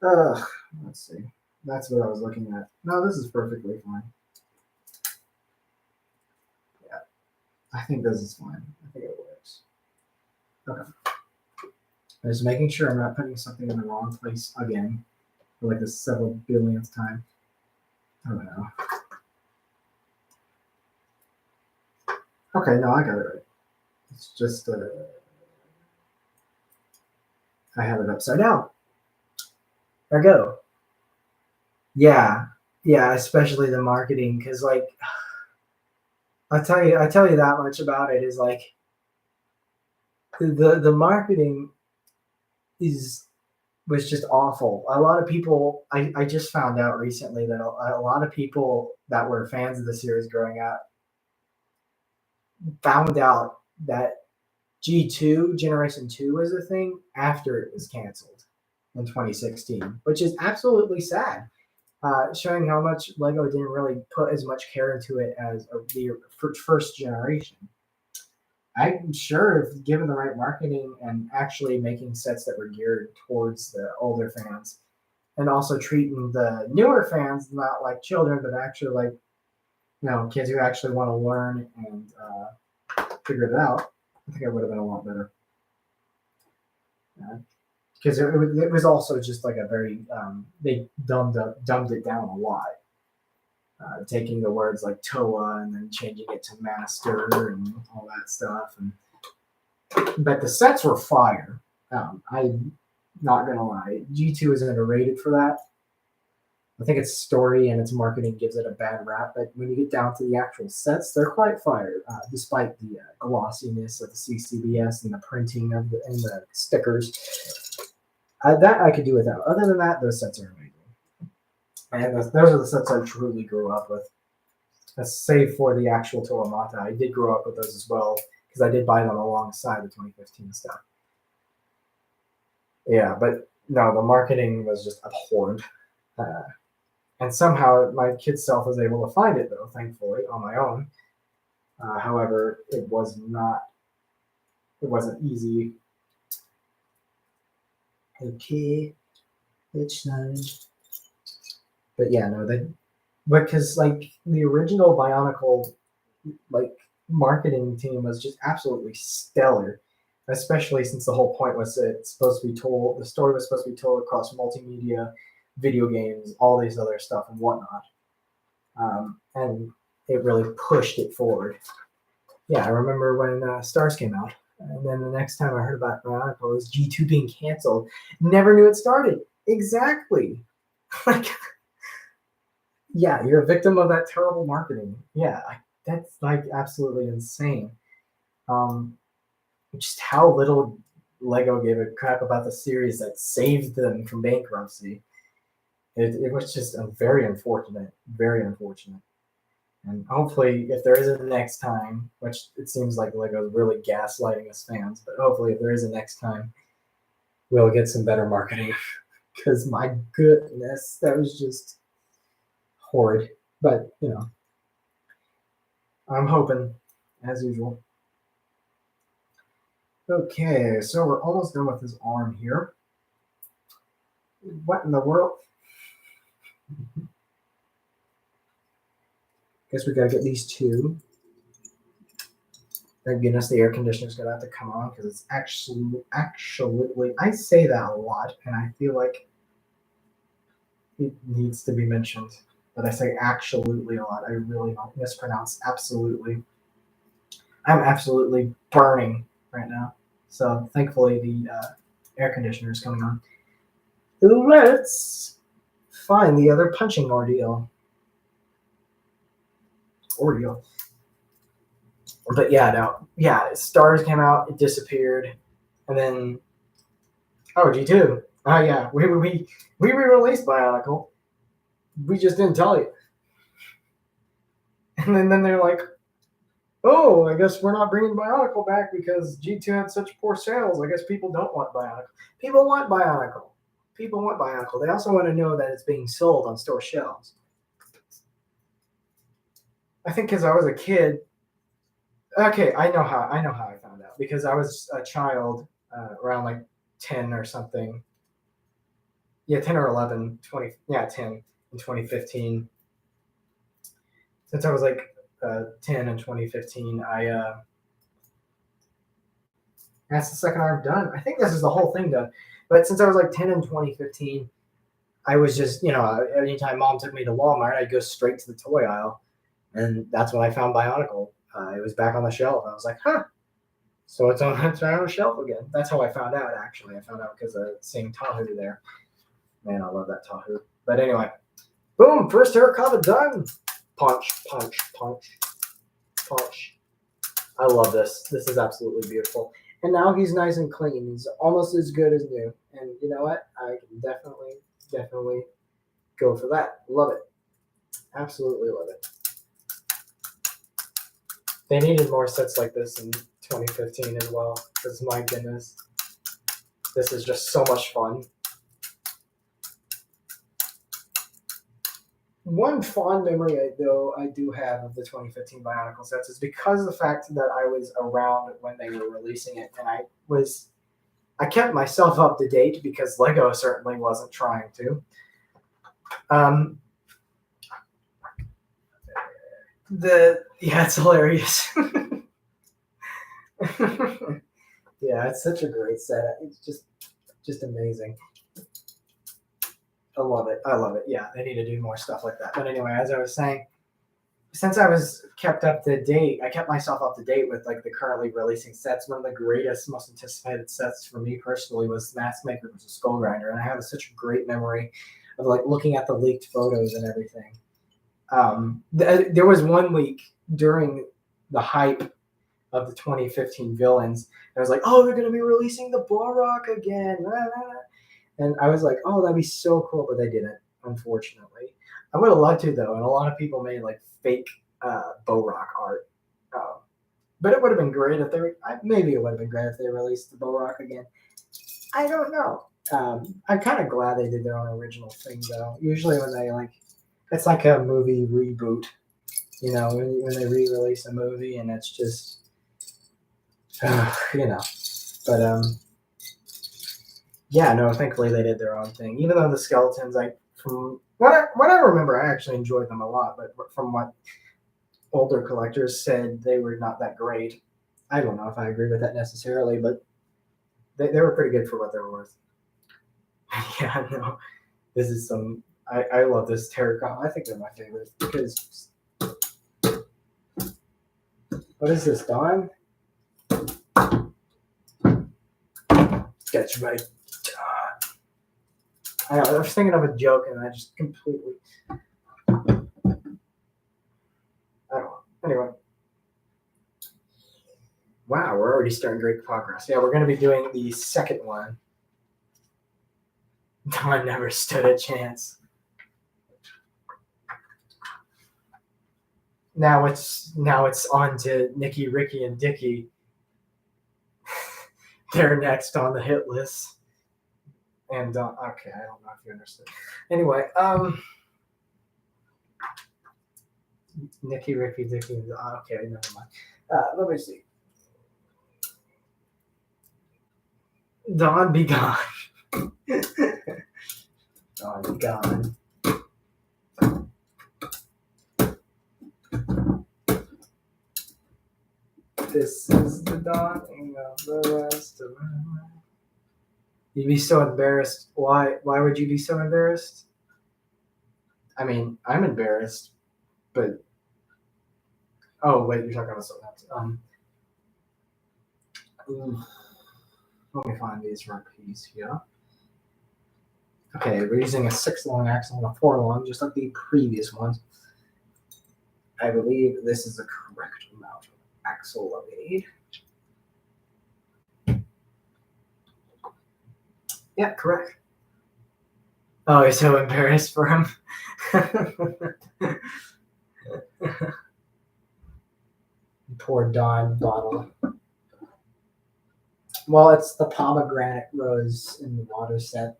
Ugh, let's see. That's what I was looking at. No, this is perfectly fine. Yeah, I think this is fine. I think it works. Okay. I'm just making sure I'm not putting something in the wrong place again for like the several billionth time. Oh no. Okay, no, I got it right. It's just I have it upside down. There we go. Yeah, yeah, especially the marketing, because like I tell you that much about it is like the marketing is was just awful. A lot of people, I just found out recently that a lot of people that were fans of the series growing up found out that G2 Generation 2 was a thing after it was canceled in 2016, which is absolutely sad. Showing how much Lego didn't really put as much care into it as the first generation. I'm sure if given the right marketing and actually making sets that were geared towards the older fans, and also treating the newer fans not like children, but actually like kids who actually want to learn and figure it out, I think it would have been a lot better. Because it was also just like a very they dumbed it down a lot, taking the words like Toa and then changing it to Master and all that stuff. And but the sets were fire. I'm not gonna lie, G2 is underrated for that. I think its story and its marketing gives it a bad rap, but when you get down to the actual sets, they're quite fire, despite the glossiness of the CCBS and the printing of and the stickers. That I could do without. Other than that, those sets are amazing. And those are the sets I truly grew up with. Save for the actual Toamata, I did grow up with those as well because I did buy them alongside the 2015 stuff. Yeah, but no, the marketing was just abhorrent. And somehow my kid self was able to find it though, thankfully, on my own. However, it wasn't easy. Okay, it's nice. But yeah, no, because like the original Bionicle like marketing team was just absolutely stellar, especially since the whole point was that it's supposed to be told the story was supposed to be told across multimedia, video games, all these other stuff and whatnot. And it really pushed it forward. Yeah, I remember when Stars came out, and then the next time I heard about Bionicle was G2 being canceled. Never knew it started. Exactly. Like, yeah, you're a victim of that terrible marketing. Yeah, that's like absolutely insane. Um, just how little Lego gave a crap about the series that saved them from bankruptcy. It was just very unfortunate, very unfortunate. And hopefully, if there is a next time, which it seems like Lego's really gaslighting us fans, but hopefully, if there is a next time, we'll get some better marketing. Because my goodness, that was just horrid. But I'm hoping, as usual. Okay, so we're almost done with his arm here. What in the world? Guess we gotta get these two. Thank goodness the air conditioner's gonna have to come on because it's actually, I say that a lot, and I feel like it needs to be mentioned. But I say absolutely a lot. I really don't mispronounce absolutely. I'm absolutely burning right now. So thankfully the air conditioner is coming on. Let's find the other punching ordeal. But yeah, no, yeah. Stars came out, it disappeared, and then G2. Oh yeah, we re-released Bionicle. We just didn't tell you. And then they're like, oh, I guess we're not bringing Bionicle back because G2 had such poor sales. I guess people don't want Bionicle. People want Bionicle. People want Bionicle. They also want to know that it's being sold on store shelves. I think because I was a kid. Okay, I know how I found out because I was a child around like 10 or something. Yeah, 10 or 11, 20. Yeah, 10 in 2015. Since I was like 10 in 2015, that's the second I've done. I think this is the whole thing done. But since I was like 10 in 2015, I was just, anytime mom took me to Walmart, I'd go straight to the toy aisle. And that's when I found Bionicle. It was back on the shelf. I was like, huh. So it's on the shelf again. That's how I found out, actually. I found out because of seeing Tahu there. Man, I love that Tahu. But anyway, boom, first Tarakava done. Punch, punch, punch, punch. I love this. This is absolutely beautiful. And now he's nice and clean. He's almost as good as new. And you know what? I can definitely go for that. Love it. Absolutely love it. They needed more sets like this in 2015 as well. Because my goodness, this is just so much fun. One fond memory I do have of the 2015 Bionicle sets is because of the fact that I was around when they were releasing it, and I kept myself up to date because Lego certainly wasn't trying to. It's hilarious. Yeah, it's such a great set. It's just amazing. I love it. Yeah, they need to do more stuff like that. But anyway, as I was saying, since I was kept up to date, I kept myself up to date with like the currently releasing sets. One of the greatest, most anticipated sets for me personally was Mask Maker versus Skull Grinder, and I have such a great memory of like looking at the leaked photos and everything. There was one leak during the hype of the 2015 villains. I was like, oh, they're going to be releasing the Balrog again. And I was like, oh, that'd be so cool, but they didn't, unfortunately. I would have loved to, though, and a lot of people made like fake Balrog art. But it would have been great if maybe it would have been great if they released the Balrog again. I don't know. I'm kind of glad they did their own original thing, though. Usually when they it's like a movie reboot, when they re-release a movie and it's just, But yeah, no, thankfully they did their own thing. Even though the skeletons, from what I remember, I actually enjoyed them a lot. But from what older collectors said, they were not that great. I don't know if I agree with that necessarily, but they were pretty good for what they were worth. Yeah, no, this is some. I love this Tarakava. I think they're my favorite because. What is this, Dawn? Sketch right. I was thinking of a joke and I just completely. I don't know. Anyway. Wow, we're already starting great progress. Yeah, we're going to be doing the second one. Dawn never stood a chance. Now it's on to Nikki, Ricky, and Dickie. They're next on the hit list. And okay, I don't know if you understood. Anyway, Nikki, Ricky, Dickie, and okay, never mind. Let me see. Dawn be gone. Dawn be gone. This is the dawning of the rest of my life. You'd be so embarrassed. Why would you be so embarrassed? I mean, I'm embarrassed, but oh wait, you're talking about something else. Let me find these rupees here. Okay, we're using a 6 long axle and a 4 long, just like the previous ones. I believe this is the correct amount of axle that we need. Yeah, correct. Oh, he's so embarrassed for him. Poor Don bottle. Well, it's the pomegranate rose in the water set.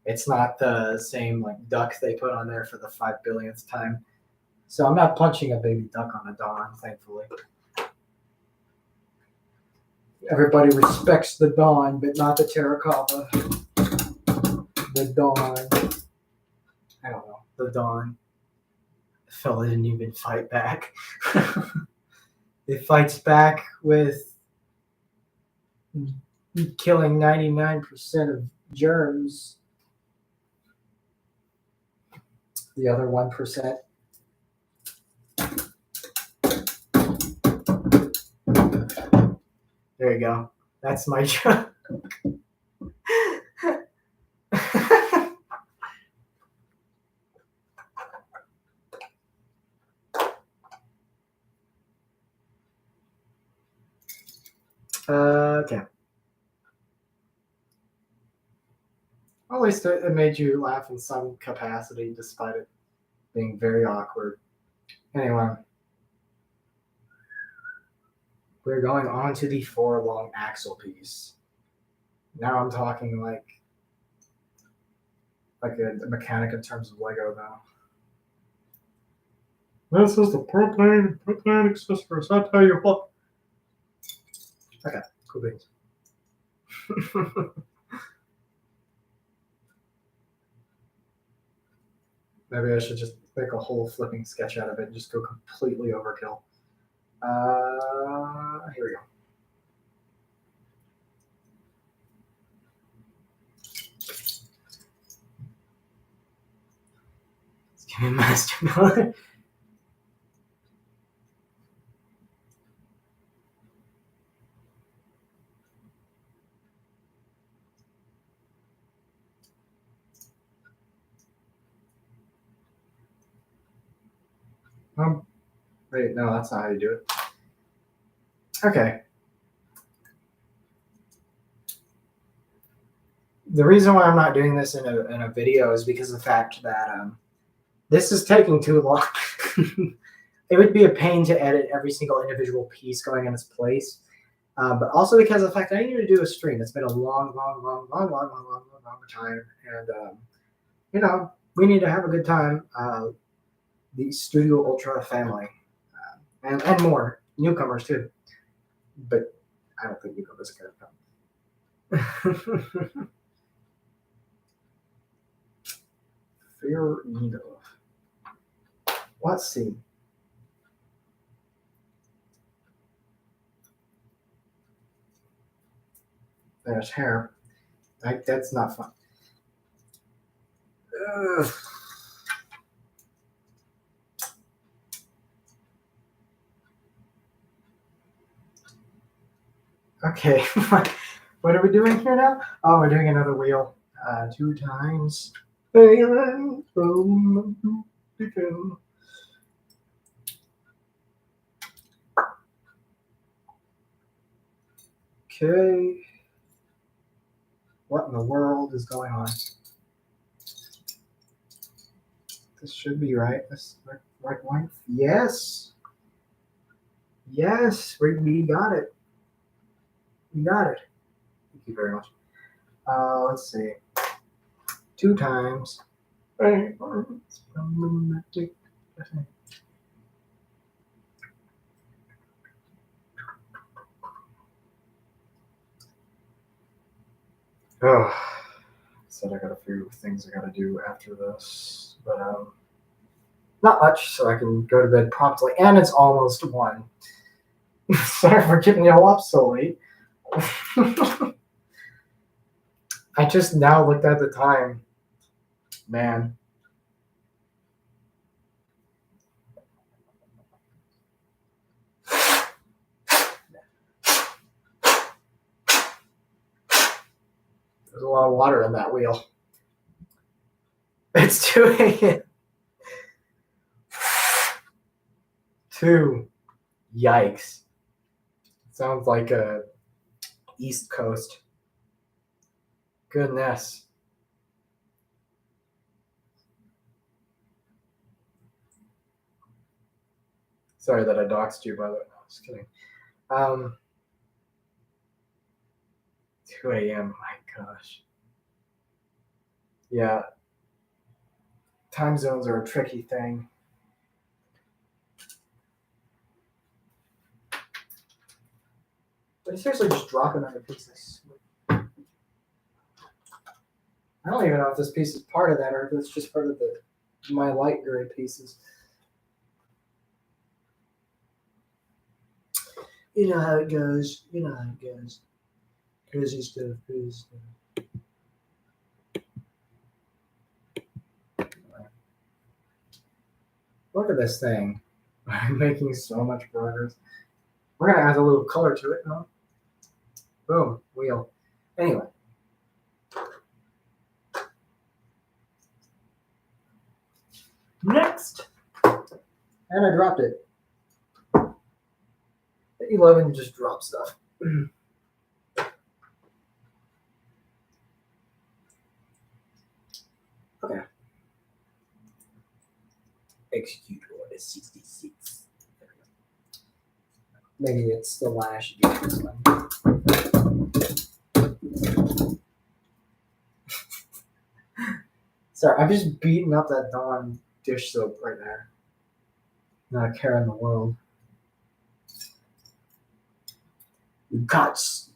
It's not the same like duck they put on there for the 5 billionth time. So I'm not punching a baby duck on a Don, thankfully. Everybody respects the Don, but not the Tarakava. The Don. I don't know. The Don. The fella didn't even fight back. It fights back with killing 99% of germs. The other 1%. There you go. That's my joke. Okay. Well, at least it made you laugh in some capacity, despite it being very awkward. Anyway, we're going on to the 4 long axle piece. Now I'm talking like a mechanic in terms of Lego now. This is the propane accessories. I'll tell you what. Okay, cool beans. Maybe I should just make a whole flipping sketch out of it and just go completely overkill. Here we go. Let's give me Master Miller. Wait, no, that's not how you do it. Okay. The reason why I'm not doing this in a video is because of the fact that this is taking too long. It would be a pain to edit every single individual piece going in its place. But also because of the fact that I need to do a stream. It's been a long time. And, we need to have a good time. The Studio Ultra family. And more. Newcomers, too. But I don't think newcomers are going to come. Fair enough. Let's see. There's hair. That's not fun. Ugh. Okay, what are we doing here now? Oh, we're doing another wheel. 2 times. Okay. What in the world is going on? This should be right. This right one. Yes. Yes, we got it. We got it. Thank you very much. Let's see. 2 times. Oh, said I got a few things I gotta do after this, but not much, so I can go to bed promptly. And it's almost 1. Sorry for keeping you all up so late. I just now looked at the time. Man. There's a lot of water in that wheel. It's 2 a.m. 2. Yikes. Sounds like a East Coast. Goodness. Sorry that I doxed you, by the way. No, just kidding. 2 a.m. My gosh. Yeah. Time zones are a tricky thing. But seriously, just drop it into pieces. I don't even know if this piece is part of that or if it's just part of my light gray pieces. You know how it goes. You know how it goes. Crazy stuff, crazy stuff. Look at this thing. I'm making so much progress. We're gonna add a little color to it, huh? Boom, wheel. Anyway. Next. And I dropped it. 11 just dropped stuff. Okay. Execute order 66. There we go. Maybe it's the lash again. This one. Sorry, I'm just beating up that Dawn dish soap right there. Not a care in the world. It costs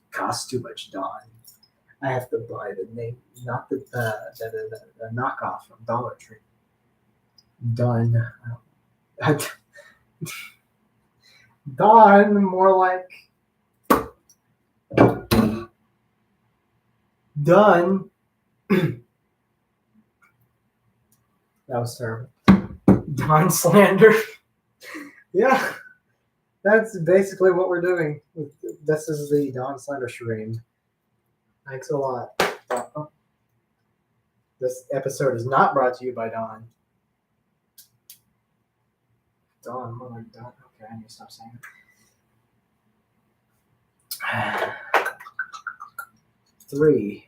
too much, Dawn. I have to buy the name, not the knockoff from Dollar Tree. Done. Dawn, more like done. That was terrible. Dawn slander. Yeah, that's basically what we're doing. This is the Dawn slander stream. Thanks a lot. This episode is not brought to you by Dawn. Dawn, more like Dawn. Okay, I need to stop saying it. 3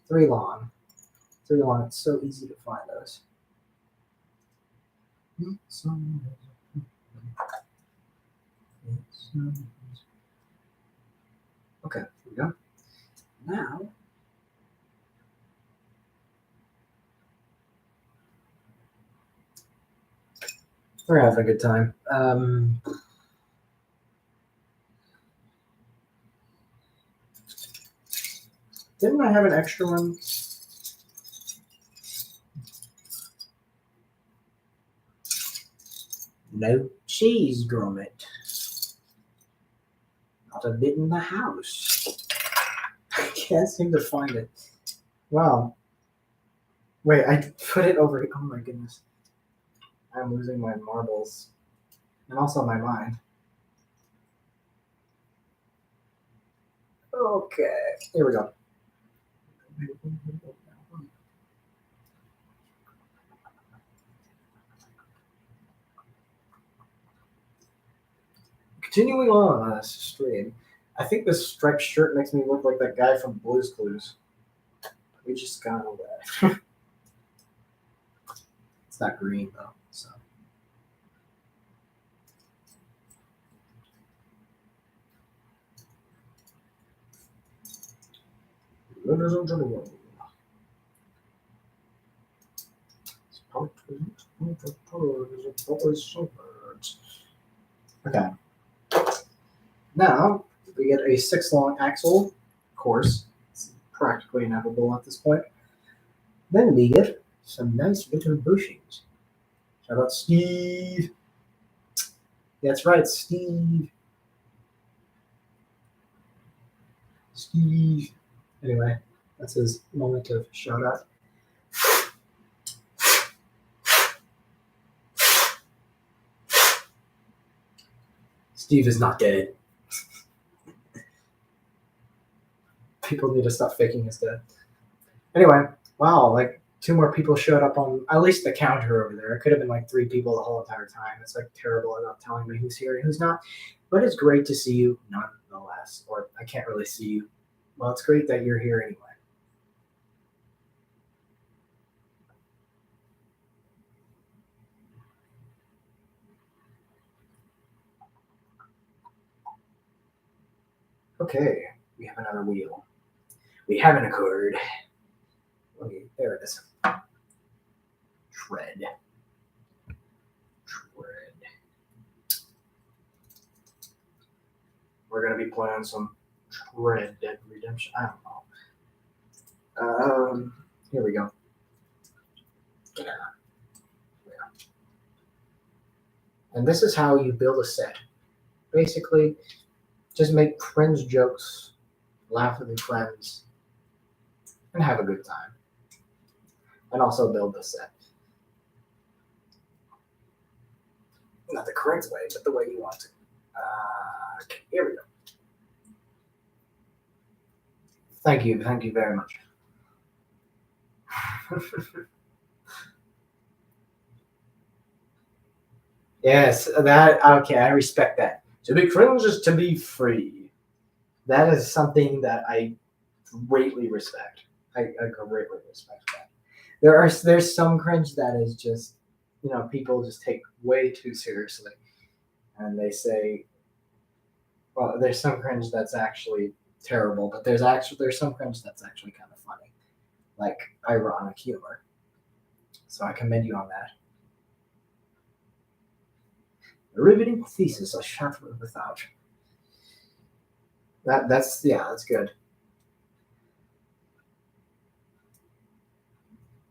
long. 3 long. It's so easy to find those. Okay, here we go. Now, we're having a good time. Didn't I have an extra one? No cheese, Gromit. Not a bit in the house. I can't seem to find it. Wow. Wait, I put it over. Oh my goodness. I'm losing my marbles. And also my mind. Okay. Here we go. Continuing on this stream, I think this striped shirt makes me look like that guy from Blue's Clues. We just got away. It's not green though, so. Ladies and gentlemen. Okay. Now we get a 6 long axle, of course. It's practically inevitable at this point. Then we get some nice little bushings. Shout out Steve. That's right, Steve. Steve. Anyway, that's his moment of shout out. Steve is not dead. People need to stop faking his death. Anyway, wow, like 2 more people showed up on at least the counter over there. It could have been like 3 people the whole entire time. It's like terrible about telling me who's here and who's not. But it's great to see you nonetheless. Or I can't really see you. Well, it's great that you're here anyway. Okay, we have another wheel. We have an accord. Okay, there it is. Tread. We're gonna be playing some Red Dead Redemption. I don't know. Here we go. And this is how you build a set. Basically, just make cringe jokes, laugh with your friends, and have a good time. And also build the set. Not the correct way, but the way you want to. Okay, here we go. Thank you very much. Yes, that okay. I respect that. To be cringe is to be free. That is something that I greatly respect. I greatly respect that. There's some cringe that is just people just take way too seriously, and they say, well, there's some cringe that's actually terrible, but there's some cringe that's actually kind of funny, like ironic humor. So I commend you on that. A riveting thesis I shan't live without. That's good.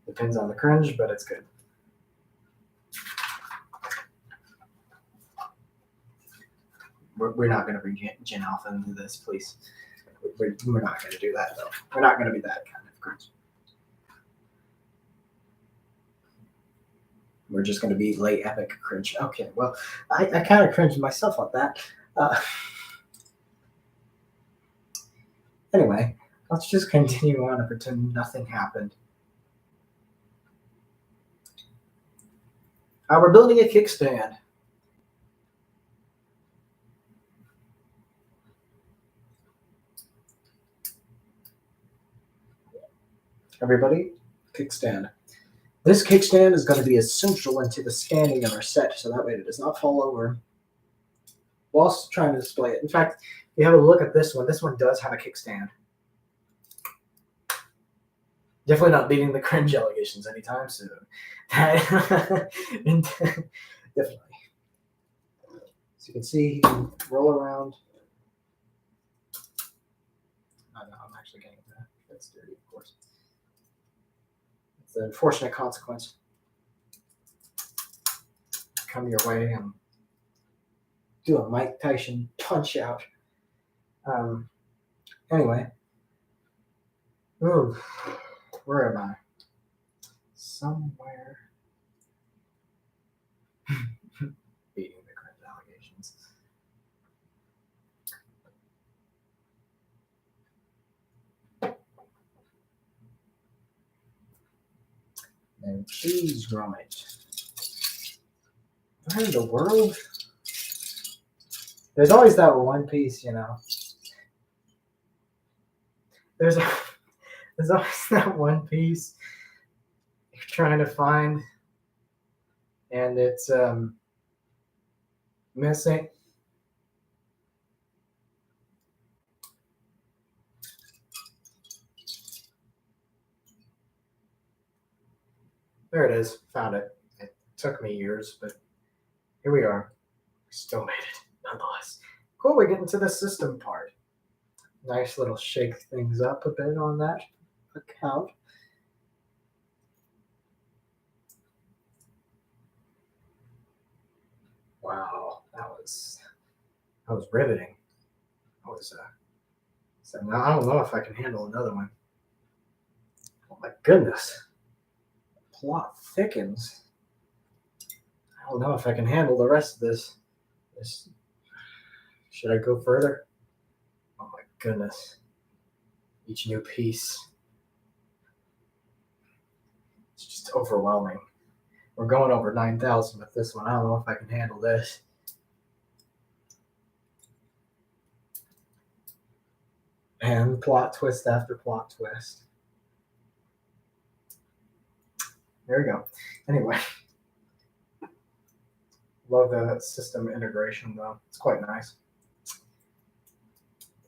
Depends on the cringe, but it's good. We're not going to bring Gin Alpha into this, please. We're not going to do that, though. We're not going to be that kind of cringe. We're just going to be late epic cringe. Okay, well, I kind of cringed myself on that. Anyway, let's just continue on and pretend nothing happened. We're building a kickstand. Everybody, kickstand. This kickstand is going to be essential into the standing of our set, so that way it does not fall over whilst trying to display it. In fact, if you have a look at this one does have a kickstand. Definitely not beating the cringe allegations anytime soon. Definitely. So you can see he can roll around. I know, I'm actually getting that. That's dirty, of course. It's an unfortunate consequence. Come your way and do a Mike Tyson punch out. Anyway. Ooh, where am I? Somewhere. Beating the cringe allegations. And please grommet. Where in the world? There's always that one piece, There's always that one piece you're trying to find, and it's missing. There it is. Found it. It took me years, but here we are. We still made it, nonetheless. Cool, we get into the system part. Nice little shake things up a bit on that account. Wow, that was riveting. That was So now I don't know if I can handle another one. Oh my goodness. Plot thickens. I don't know if I can handle the rest of this. Should I go further? Oh my goodness. Each new piece. It's just overwhelming. We're going over 9,000 with this one. I don't know if I can handle this. And plot twist after plot twist. There we go. Anyway. Love the system integration though. It's quite nice.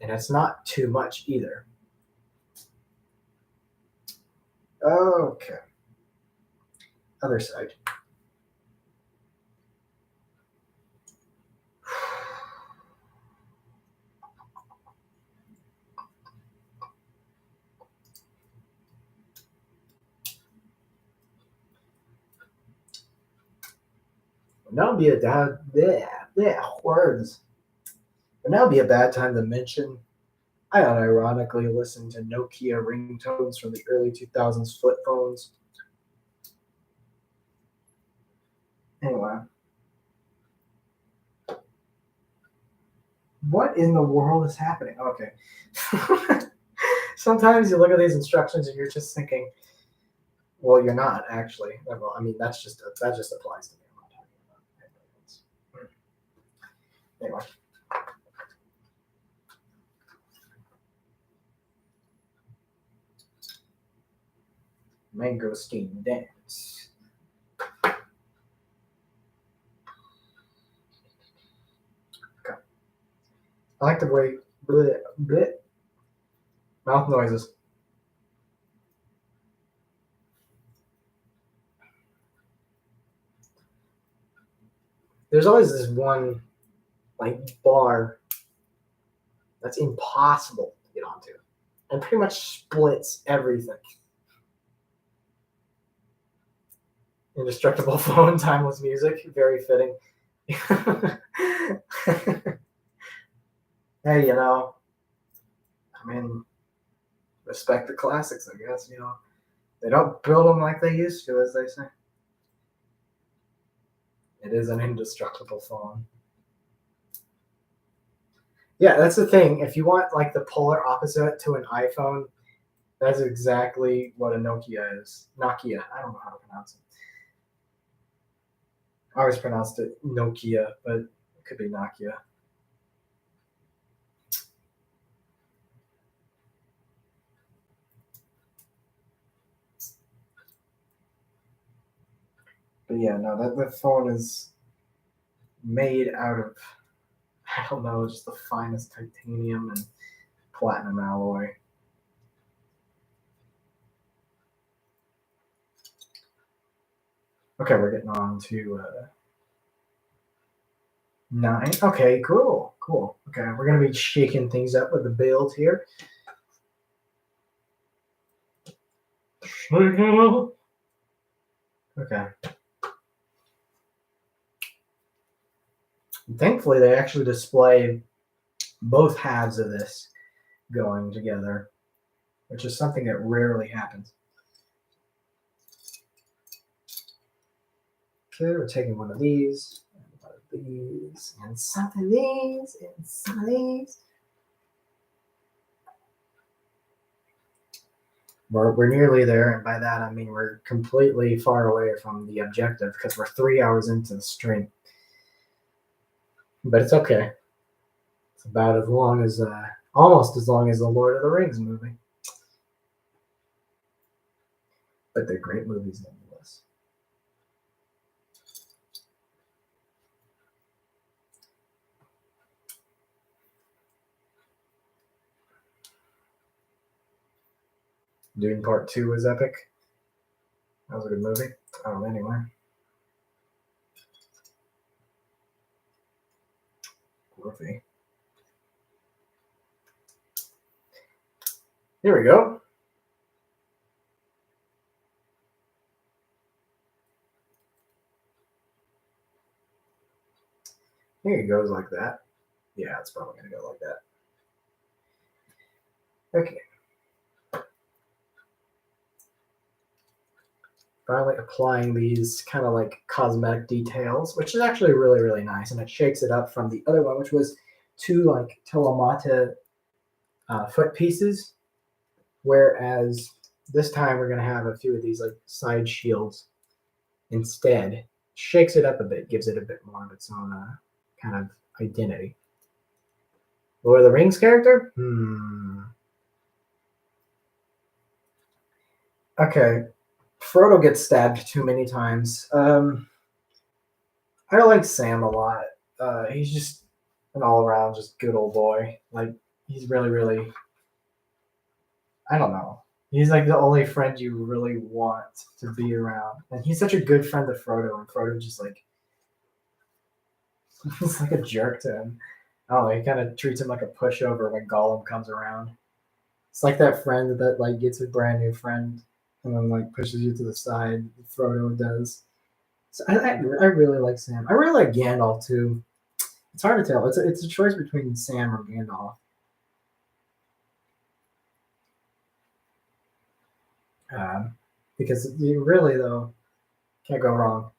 And it's not too much either. Okay. Other side. Now would be a words. But now would be a bad time to mention. I unironically listened to Nokia ringtones from the early 2000s flip phones. Anyway. What in the world is happening? Okay. Sometimes you look at these instructions and you're just thinking, well, you're not actually. Well, I mean, that just applies to me. I'm not talking about anybody else. Anyway. Mangosteen dance. Okay. I like to break mouth noises. There's always this one like bar that's impossible to get onto and pretty much splits everything. Indestructible phone, timeless music, very fitting. Hey, I mean, respect the classics, I guess, They don't build them like they used to, as they say. It is an indestructible phone. Yeah, that's the thing. If you want like the polar opposite to an iPhone, that's exactly what a Nokia is. Nokia. I don't know how to pronounce it. I always pronounced it Nokia, but it could be Nokia. But yeah, no, that phone is made out of, I don't know, just the finest titanium and platinum alloy. Okay, we're getting on to 9. Okay, cool. Okay, we're going to be shaking things up with the build here. Okay. Thankfully, they actually display both halves of this going together, which is something that rarely happens. Okay, we're taking one of these, and some of these, and some of these. We're nearly there, and by that I mean we're completely far away from the objective because we're 3 hours into the stream. But it's okay. It's about as long as, almost as long as the Lord of the Rings movie. But they're great movies nonetheless. Dune Part 2 was epic. That was a good movie. Anyway. Groovy. Here we go. Here it goes like that. Yeah, it's probably going to go like that. Okay. Finally applying these kind of like cosmetic details, which is actually really, really nice. And it shakes it up from the other one, which was two like Telemata foot pieces. Whereas this time we're going to have a few of these like side shields instead. Shakes it up a bit, gives it a bit more of its own kind of identity. Lord of the Rings character? Okay. Frodo gets stabbed too many times. I like Sam a lot. He's just an all around just good old boy. Like he's really, really I don't know. He's like the only friend you really want to be around. And he's such a good friend to Frodo, and Frodo just like he's like a jerk to him. Oh, he kind of treats him like a pushover when Gollum comes around. It's like that friend that like gets a brand new friend and then like pushes you to the side. Frodo does. So I really like Sam. I really like Gandalf too. It's hard to tell. It's a choice between Sam or Gandalf. Because you really though can't go wrong.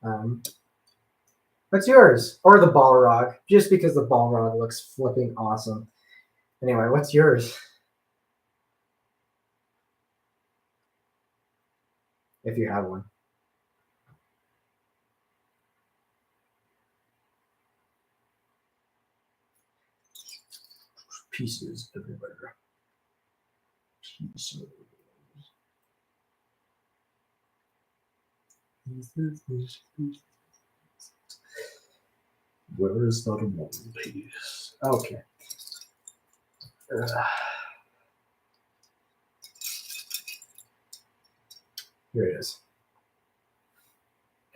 Um, what's yours? Or the Balrog? Just because the Balrog looks flipping awesome. Anyway, what's yours? If you have one. Pieces everywhere. Pieces. Where is that one piece? Okay. Here it is.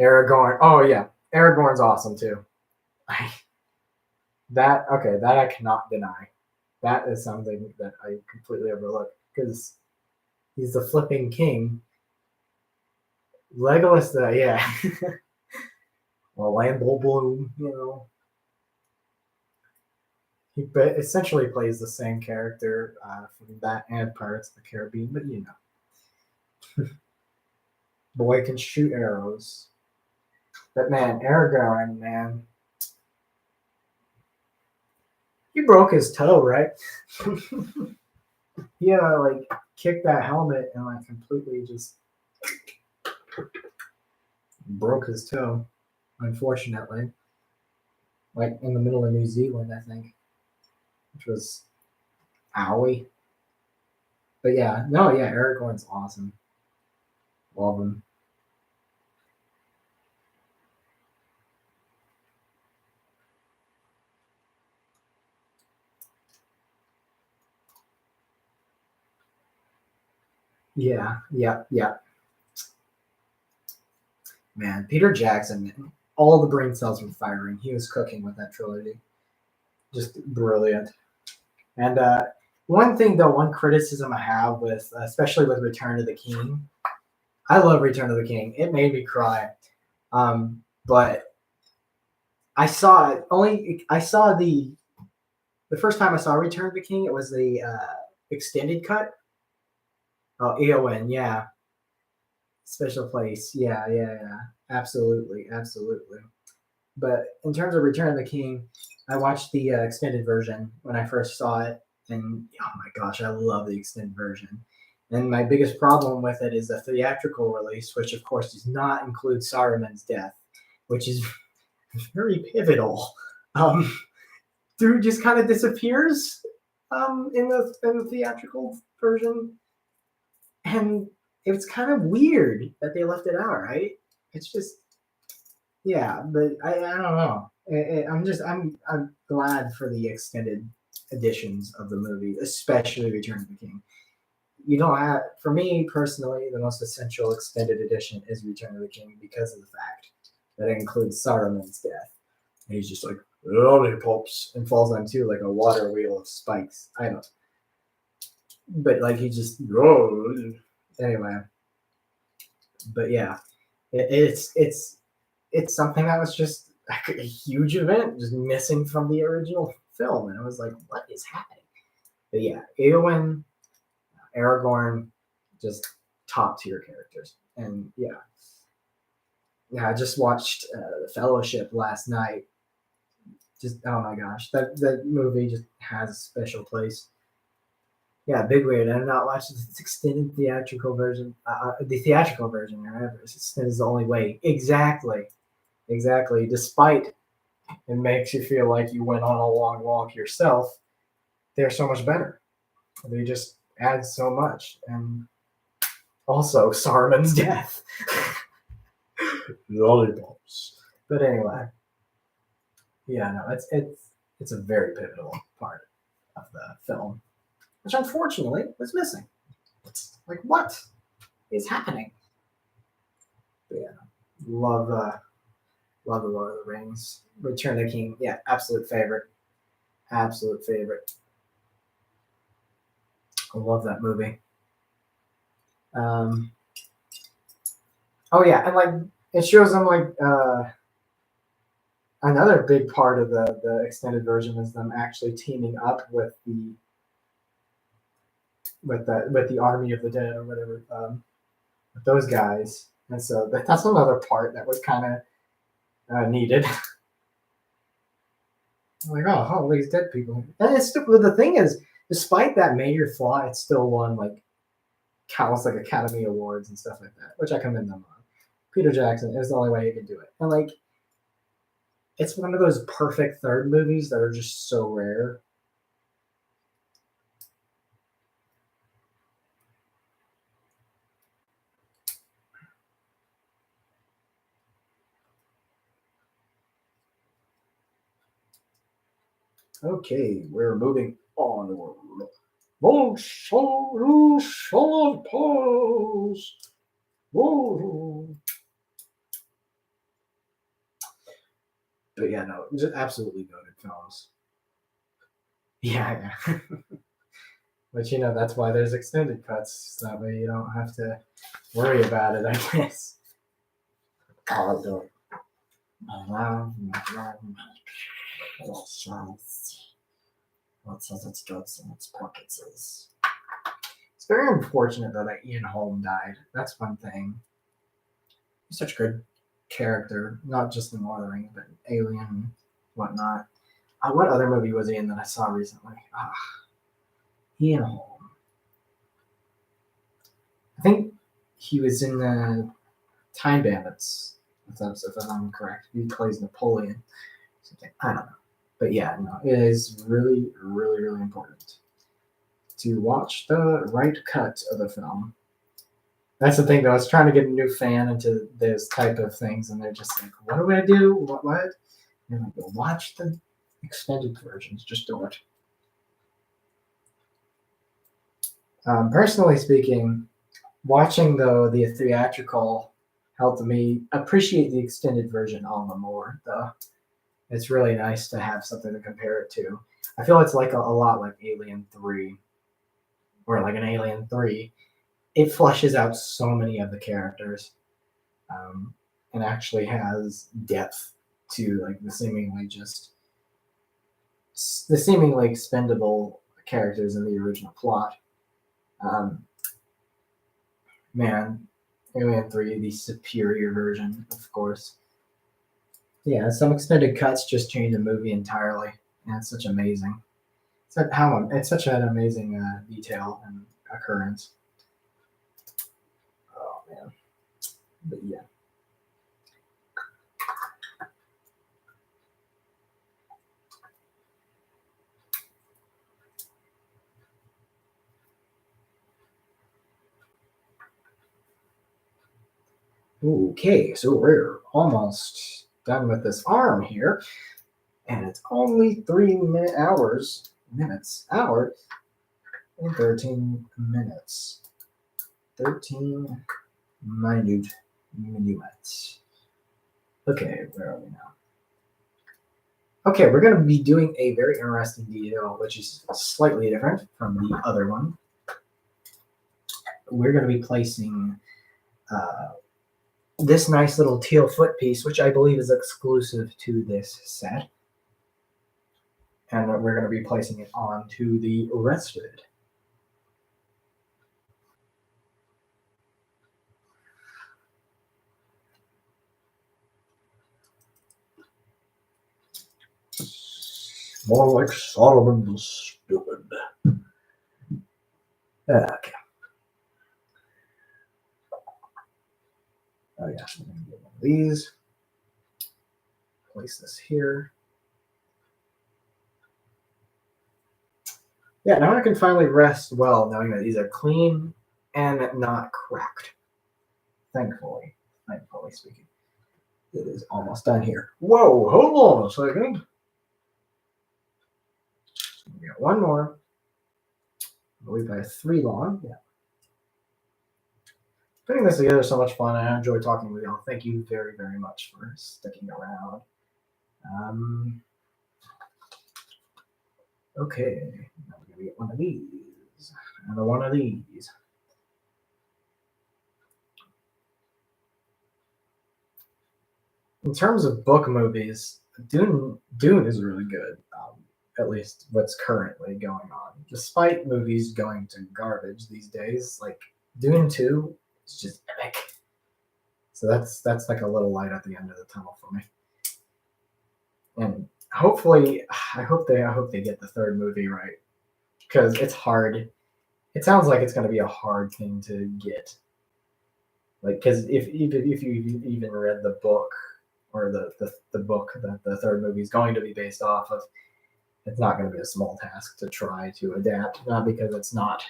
Aragorn. Oh yeah, Aragorn's awesome too. That I cannot deny. That is something that I completely overlook because he's the flipping king. Legolas, yeah. Orlando Bloom, he essentially plays the same character from that and Pirates of the Caribbean, but boy can shoot arrows. But man, Aragorn, man, he broke his toe, right? He like kicked that helmet and like completely just broke his toe, unfortunately. Like in the middle of New Zealand, I think, which was owie. But yeah, no, yeah, Aragorn's awesome. Love him. Yeah, yeah, yeah. Man, Peter Jackson, all the brain cells were firing. He was cooking with that trilogy. Just brilliant. And one thing, though, one criticism I have with, especially with Return of the King, I love Return of the King. It made me cry. But I saw it only. I saw the first time I saw Return of the King. It was the extended cut. Oh, Eowyn, yeah, special place. Yeah, yeah, yeah. Absolutely, absolutely. But in terms of Return of the King, I watched the extended version when I first saw it, and oh my gosh, I love the extended version. And my biggest problem with it is the theatrical release, which of course does not include Saruman's death, which is very pivotal. Um, Dude just kind of disappears in the theatrical version, and it's kind of weird that they left it out, right? It's just yeah, but I don't know. I'm glad for the extended editions of the movie, especially Return of the King. You don't have, for me personally, the most essential extended edition is Return of the King because of the fact that it includes Saruman's death. And he's just like, oh, he pops and falls onto like a water wheel of spikes. I don't, but like he just, oh, anyway. But yeah, it's something that was just a huge event, just missing from the original film, and I was like, what is happening? But yeah, Eowyn, Aragorn, just top tier characters. And yeah, I just watched The Fellowship last night. Just oh my gosh, that movie just has a special place. Yeah, big weird. I have not watched the extended theatrical version. The theatrical version, however, is the only way. Exactly. Despite it makes you feel like you went on a long walk yourself, they're so much better. They just add so much, and also Saruman's death. Lollipops. But anyway, yeah, no, it's a very pivotal part of the film, which unfortunately was missing. Like, what is happening? But yeah, love love the Lord of the Rings. Return of the King, yeah, absolute favorite. Absolute favorite. I love that movie. Um, oh yeah, and like it shows them like another big part of the extended version is them actually teaming up with the Army of the Dead or whatever, with those guys, and so that's another part that was kind of needed. Like, oh, all these dead people, and it's still, the thing is, despite that major flaw, it still won like countless like Academy Awards and stuff like that, which I commend them on. Peter Jackson is the only way you can do it, and like it's one of those perfect third movies that are just so rare. Okay, we're moving onward. Pause. Whoa. But yeah, no, just absolutely goated films. Yeah, yeah. But you know, that's why there's extended cuts. So that way you don't have to worry about it, I guess. Oh, what says its guts in its pockets is. It's very unfortunate though that Ian Holm died. That's one thing. He's such a good character, not just in Lord of the Rings, but Alien and whatnot. What other movie was he in that I saw recently? Ian Holm. I think he was in the Time Bandits, if I'm correct. He plays Napoleon. Something. I don't know. But yeah, no, it is really, really, really important to watch the right cut of the film. That's the thing, though. I was trying to get a new fan into this type of things, and they're just like, "What do I do? What?" And I'm like, "Watch the extended versions. Just do it." Personally speaking, watching though the theatrical helped me appreciate the extended version all the more. Though it's really nice to have something to compare it to. I feel it's like a lot like Alien 3, or like an Alien 3. It flushes out so many of the characters, and actually has depth to like the seemingly expendable characters in the original plot. Um, man, Alien 3, the superior version, of course. Yeah, some extended cuts just change the movie entirely, and it's such amazing. It's such an amazing detail and occurrence. Oh man, but yeah. Okay, so we're almost done with this arm here, and it's only 3 hours, and 13 minutes. 13 minute minutes. Okay, where are we now? Okay, we're going to be doing a very interesting detail, which is slightly different from the other one. We're going to be placing this nice little teal foot piece, which I believe is exclusive to this set. and we're going to be placing it onto the rest of it. More like Solomon the Stupid. Okay. Oh yeah, I'm gonna get one of these. Place this here. Yeah, now I can finally rest well, knowing that these are clean and not cracked. Thankfully speaking. It is almost done here. Whoa, hold on a second. We got one more. I believe I have 3 long. Yeah. Putting this together is so much fun. I enjoy talking with y'all. Thank you very, very much for sticking around. Okay, now we're gonna get one of these. Another one of these. In terms of book movies, Dune is really good. At least what's currently going on. Despite movies going to garbage these days, like Dune 2 is just epic. So that's like a little light at the end of the tunnel for me. And hopefully, I hope they get the third movie right, because it's hard. It sounds like it's going to be a hard thing to get. Like, because if you even read the book, or the book that the third movie is going to be based off of, it's not going to be a small task to try to adapt. Not because it's not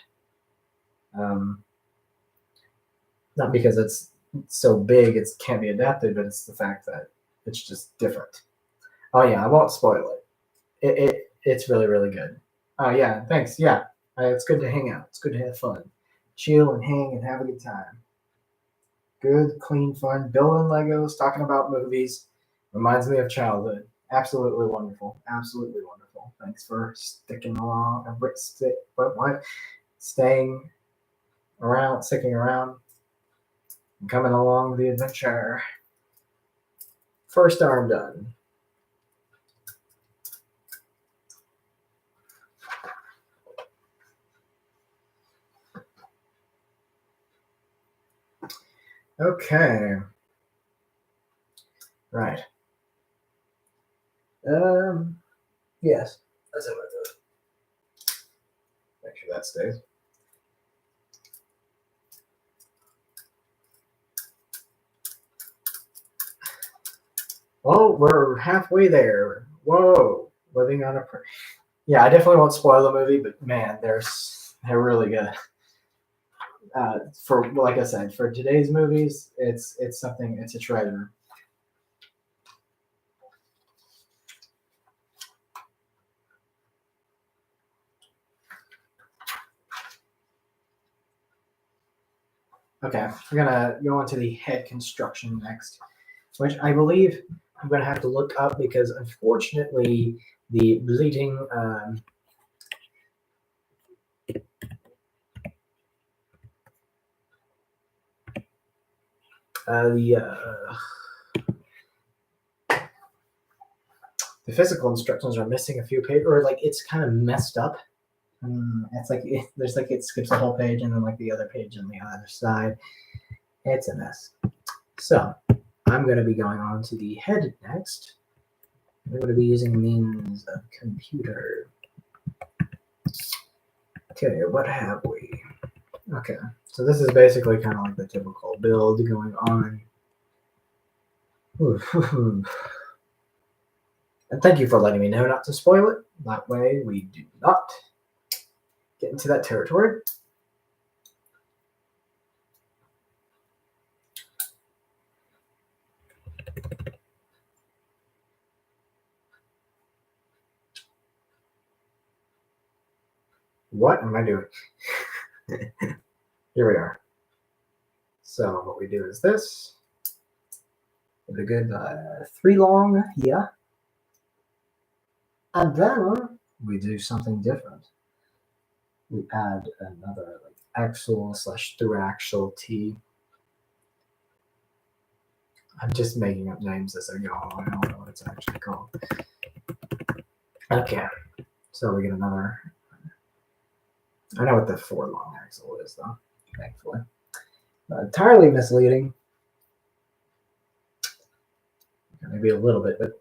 because it's so big it can't be adapted, but it's the fact that it's just different. Oh yeah, I won't spoil it. It's really, really good. Oh yeah, thanks. Yeah, it's good to hang out. It's good to have fun, chill and hang and have a good time. Good, clean fun. Building Legos, talking about movies, reminds me of childhood. Absolutely wonderful. Absolutely wonderful. Thanks for sticking along. Staying around, sticking around, and coming along the adventure. First arm done. Okay. Right. Yes. That's how I do it. Make sure that stays. Oh, we're halfway there. Whoa. Living on a prayer. Yeah, I definitely won't spoil the movie, but man, they're really good. For like I said, for today's movies, it's something. It's a treasure. Okay, we're gonna go on to the head construction next, which I believe I'm gonna have to look up because unfortunately the bleeding the physical instructions are missing a few pages, or like it's kind of messed up. It's like there's like it skips a whole page and then like the other page on the other side. It's a mess. So I'm going to be going on to the head next. I'm going to be using means of computer. Okay, what have we? Okay, so this is basically kind of like the typical build going on. And thank you for letting me know not to spoil it. That way we do not get into that territory. What am I doing? Here we are. So what we do is this. With a good 3 long, yeah. And then we do something different. We add another like axle / through axle T. I'm just making up names as I go. I don't know what it's actually called. Okay. So we get another. I know what the 4 long axle is, though, thankfully. Entirely misleading. Maybe a little bit, but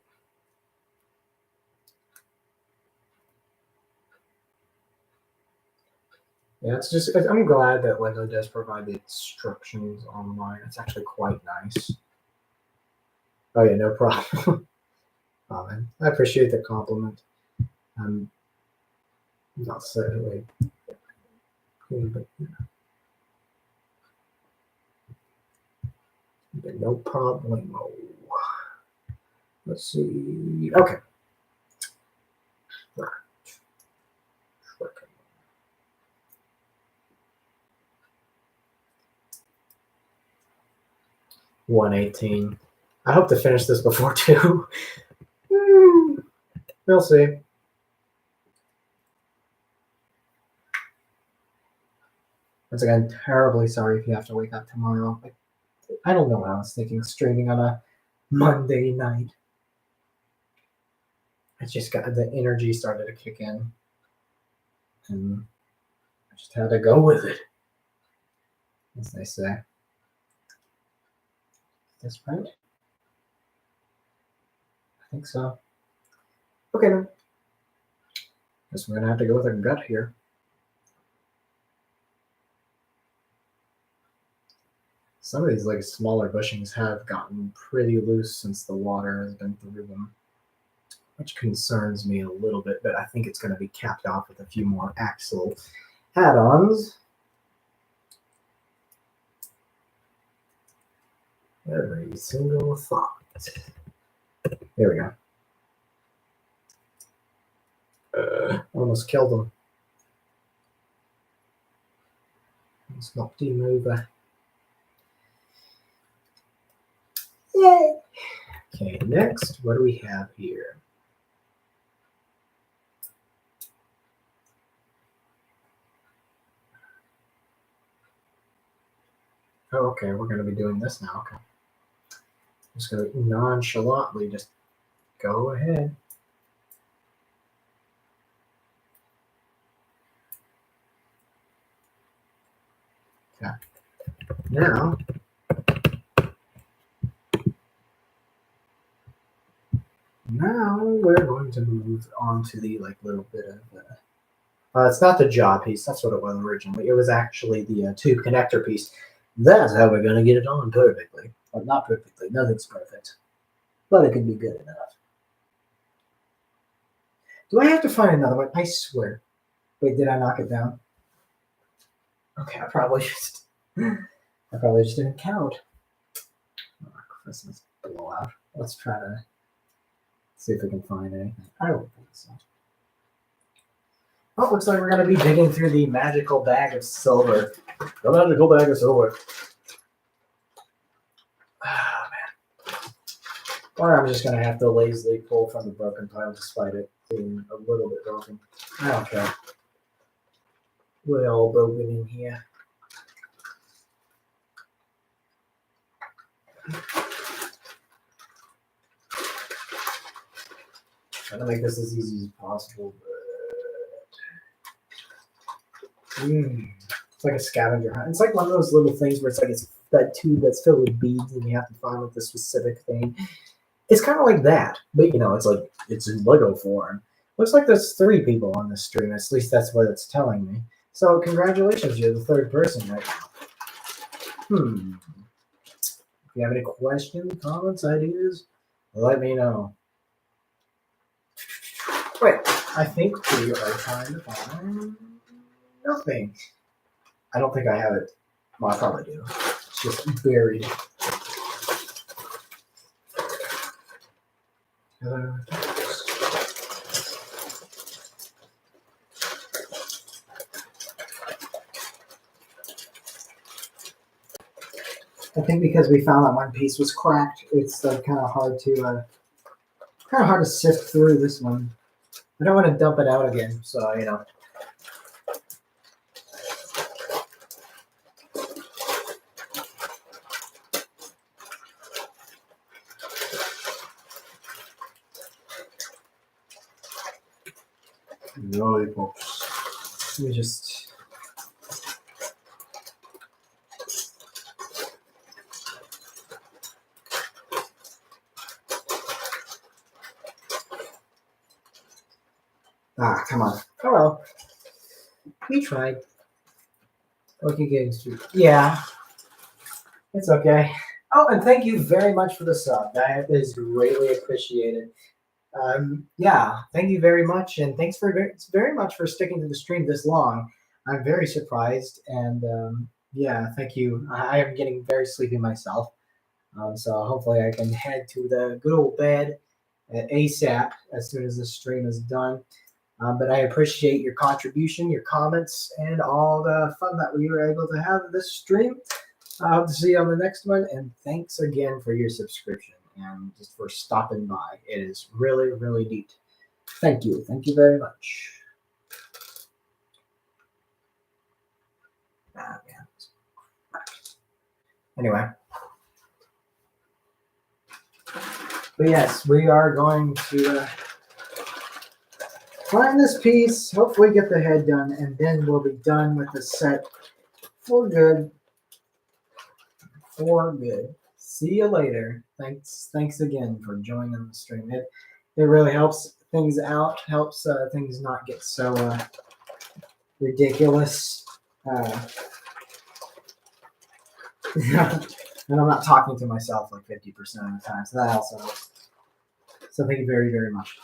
yeah, it's just. I'm glad that Lego does provide the instructions online. It's actually quite nice. Oh yeah, no problem. Oh man, I appreciate the compliment. Not certainly, but no problem. Let's see. Okay. Right. 118. I hope to finish this before 2. We'll see. Once again, terribly sorry if you have to wake up tomorrow. I don't know what I was thinking streaming on a Monday night. I just got the energy started to kick in. And I just had to go with it. As they say. Is this right? I think so. Okay then. Guess we're gonna have to go with a gut here. Some of these like smaller bushings have gotten pretty loose since the water has been through them, which concerns me a little bit, but I think it's going to be capped off with a few more axle add-ons. Every single thought. There we go. Almost killed him. Almost knocked him over. Yay! Okay, next, what do we have here? Oh, okay, we're going to be doing this now. Okay. I'm just going to nonchalantly just go ahead. Okay. Now, we're going to move on to the like little bit of. It's not the jaw piece. That's what it was originally. It was actually the tube connector piece. That's how we're going to get it on perfectly. Well, not perfectly. Nothing's perfect. But it can be good enough. Do I have to find another one? I swear. Wait, did I knock it down? Okay, I probably just didn't count. Oh, Christmas blowout. Let's try to see if we can find anything. I don't think so. Oh, looks like we're going to be digging through the magical bag of silver. The magical bag of silver. Oh, man. Or I'm just going to have to lazily pull from the broken pile despite it being a little bit broken. I don't care. We're all broken in here. Trying to make this as easy as possible, but it's like a scavenger hunt. It's like one of those little things where it's like it's that tube that's filled with beads and you have to find like the specific thing. It's kind of like that, but it's like it's in Lego form. Looks like there's 3 people on this stream. At least that's what it's telling me. So congratulations, you're the 3rd person right now. If you have any questions, comments, ideas, let me know. Wait, I think we are trying to find nothing. I don't think I have it. Well, I probably do. It's just buried. I think because we found that one piece was cracked, it's kind of hard to sift through this one. I don't want to dump it out again, so Lollipops. Let me just. Ah, come on. Oh well. We tried. Okay, games too. Yeah, it's okay. Oh, and thank you very much for the sub. That is greatly appreciated. Yeah, thank you very much, and thanks for very much for sticking to the stream this long. I'm very surprised, and yeah, thank you. I am getting very sleepy myself, so hopefully I can head to the good old bed ASAP as soon as the stream is done. But I appreciate your contribution, your comments, and all the fun that we were able to have this stream. I hope to see you on the next one, and thanks again for your subscription and just for stopping by. It is really, really neat. Thank you. Thank you very much. Ah, man. Anyway. But yes, we are going to find this piece, hopefully get the head done, and then we'll be done with the set for good. For good. See you later. Thanks again for joining the stream. It really helps things out, helps things not get so ridiculous. And I'm not talking to myself like 50% of the time, so that also helps. So thank you very, very much.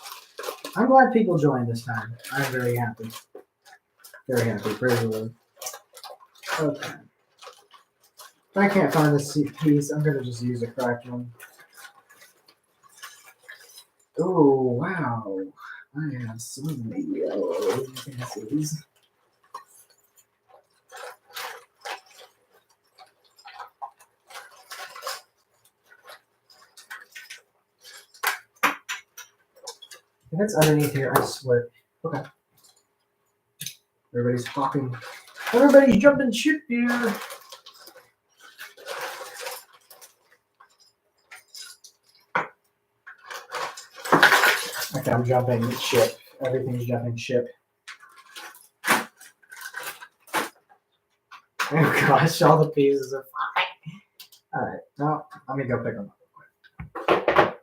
I'm glad people joined this time. I'm very happy. Very happy. Praise the Lord. Okay. If I can't find this piece, I'm gonna just use a cracked one. Oh wow! I have so many yellow pieces. If it's underneath here, I swear. Okay. Everybody's hopping. Everybody's jumping ship here. Okay, I'm jumping ship. Everything's jumping ship. Oh gosh, all the pieces are fine. Alright, now let me go pick them up real quick.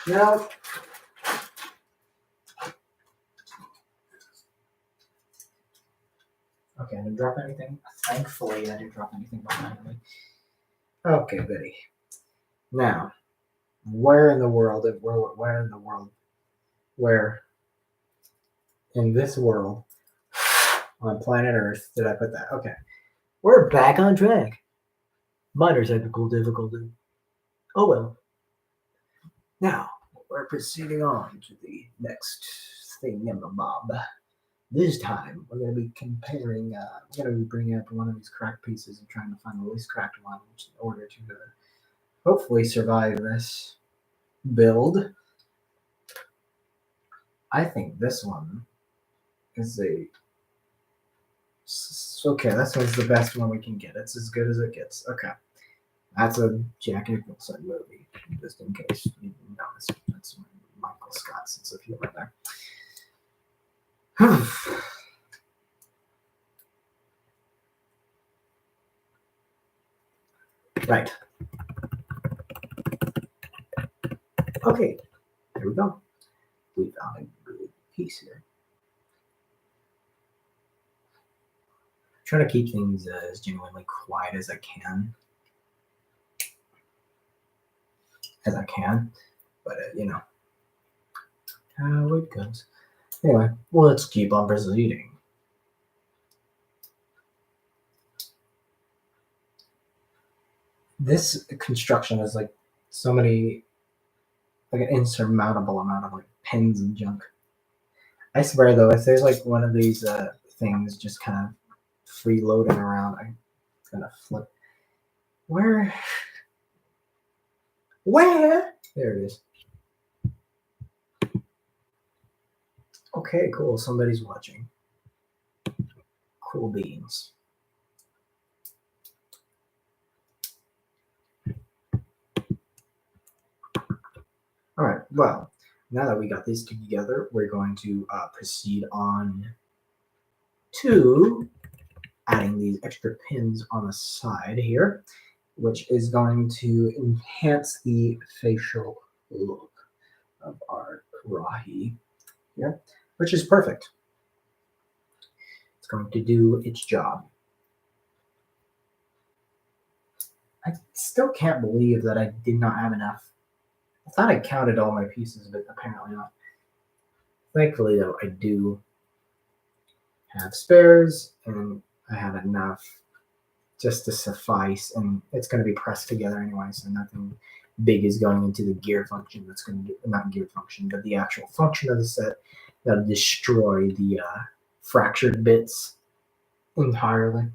No. Okay, I didn't drop anything. Thankfully, I didn't drop anything behind me. Okay, goody. Now, where in the world, where in this world, on planet Earth, did I put that? Okay. We're back on track. Minor technical difficulty. Oh well. Now, we're proceeding on to the next thing in the mob. This time, we're going to be comparing, we're going to be bringing up one of these cracked pieces and trying to find the least cracked one in order to hopefully survive this build. I think this one is okay, this one's the best one we can get. It's as good as it gets. Okay. That's a Jack Nicholson movie, just in case you didn't notice. That's Michael Scott's sense of humor there. Right. Okay, here we go. We found a good piece here. I'm trying to keep things as genuinely quiet as I can. But you know how it goes. Anyway, let's keep on proceeding. This construction is like so many, like an insurmountable amount of like pins and junk. I swear though, if there's like one of these things just kind of freeloading around, I'm gonna flip. Where? There it is. Okay, cool. Somebody's watching. Cool beans. Well, now that we got these two together, we're going to proceed on to adding these extra pins on the side here, which is going to enhance the facial look of our Rahi here, which is perfect. It's going to do its job. I still can't believe that I did not have enough. I thought I counted all my pieces, but apparently not. Thankfully, though, I do have spares, and I have enough just to suffice, and it's going to be pressed together anyway, so nothing big is going into the gear function. That's going to do, not gear function, but the actual function of the set that'll destroy the fractured bits entirely.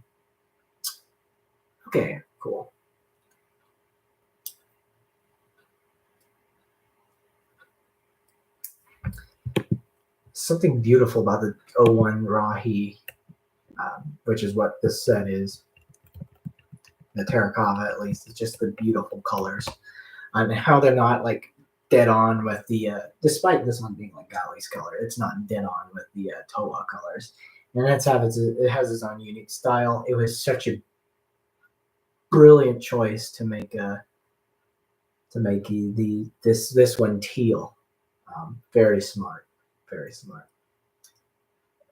Okay, cool. Something beautiful about the 01 Rahi, which is what this set is, the Tarakava at least, is just the beautiful colors. And how they're not like dead on with the, despite this one being like Gali's color, it's not dead on with the Toa colors. And it has its own unique style. It was such a brilliant choice to make this one teal. Very smart, very smart.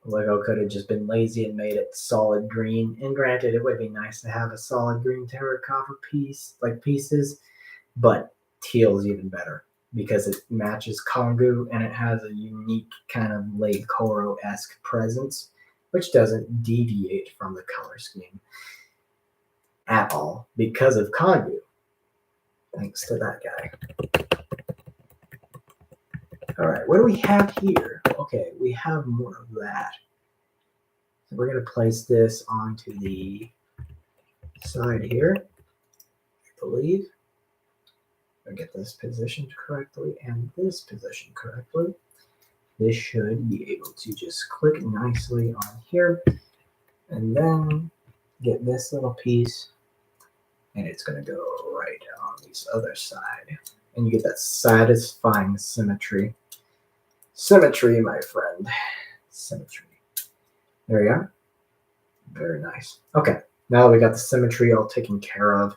Lego could have just been lazy and made it solid green. And granted, it would be nice to have a solid green terracotta pieces, but teal is even better because it matches Kongu and it has a unique kind of Late Koro-esque presence, which doesn't deviate from the color scheme at all because of Kongu. Thanks to that guy. All right, what do we have here? Okay, we have more of that. So we're going to place this onto the side here, I believe. I get this positioned correctly and this positioned correctly. This should be able to just click nicely on here and then get this little piece and it's going to go right on this other side. And you get that satisfying symmetry. Symmetry, my friend. Symmetry. There we are. Very nice. Okay, now that we got the symmetry all taken care of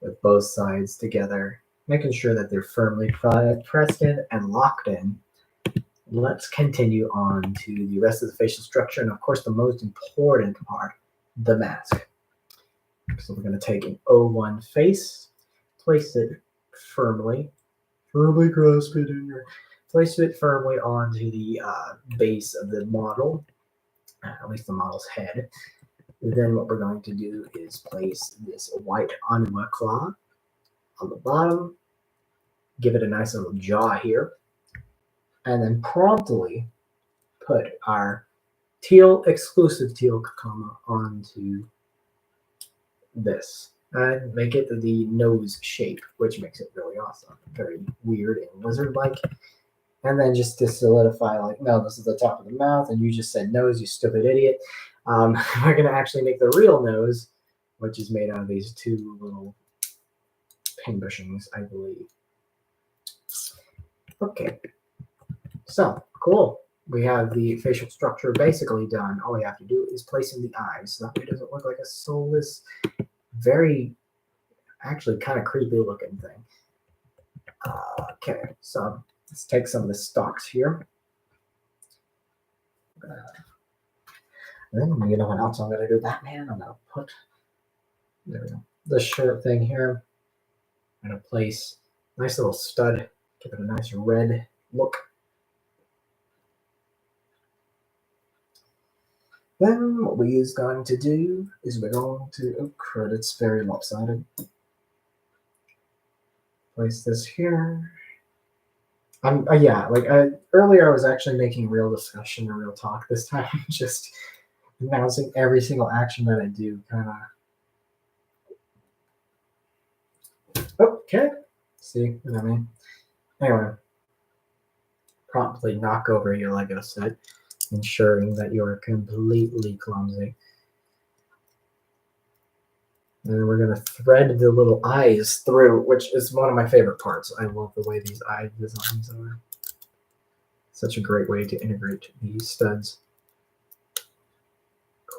with both sides together, making sure that they're firmly pressed in and locked in, let's continue on to the rest of the facial structure and, of course, the most important part, the mask. So we're going to take an 01 face, place it firmly grasp it in your, place it firmly onto the base of the model, at least the model's head. Then what we're going to do is place this white Anuma claw on the bottom, give it a nice little jaw here, and then promptly put our exclusive teal kakama onto this and make it the nose shape, which makes it really awesome, very weird and lizard-like. And then just to solidify, like, no, this is the top of the mouth, and you just said nose, you stupid idiot. We're going to actually make the real nose, which is made out of these two little pin bushings, I believe. Okay, so cool. We have the facial structure basically done. All we have to do is place in the eyes, so that way it doesn't look like a soulless, very, actually kind of creepy looking thing. Okay, so let's take some of the stocks here. Then you know what else I'm going to do, Batman? I'm going to put, there we go, the shirt thing here. I'm going to place a nice little stud, give it a nice red look. Then what we is going to do is we're going to, oh crud, it's very lopsided. Place this here. Yeah, like earlier I was actually making real discussion and real talk. This time I'm just announcing every single action that I do, kind of. Okay, see what I mean? Anyway, promptly knock over your Lego set, ensuring that you are completely clumsy. And then we're going to thread the little eyes through, which is one of my favorite parts. I love the way these eye designs are. Such a great way to integrate these studs.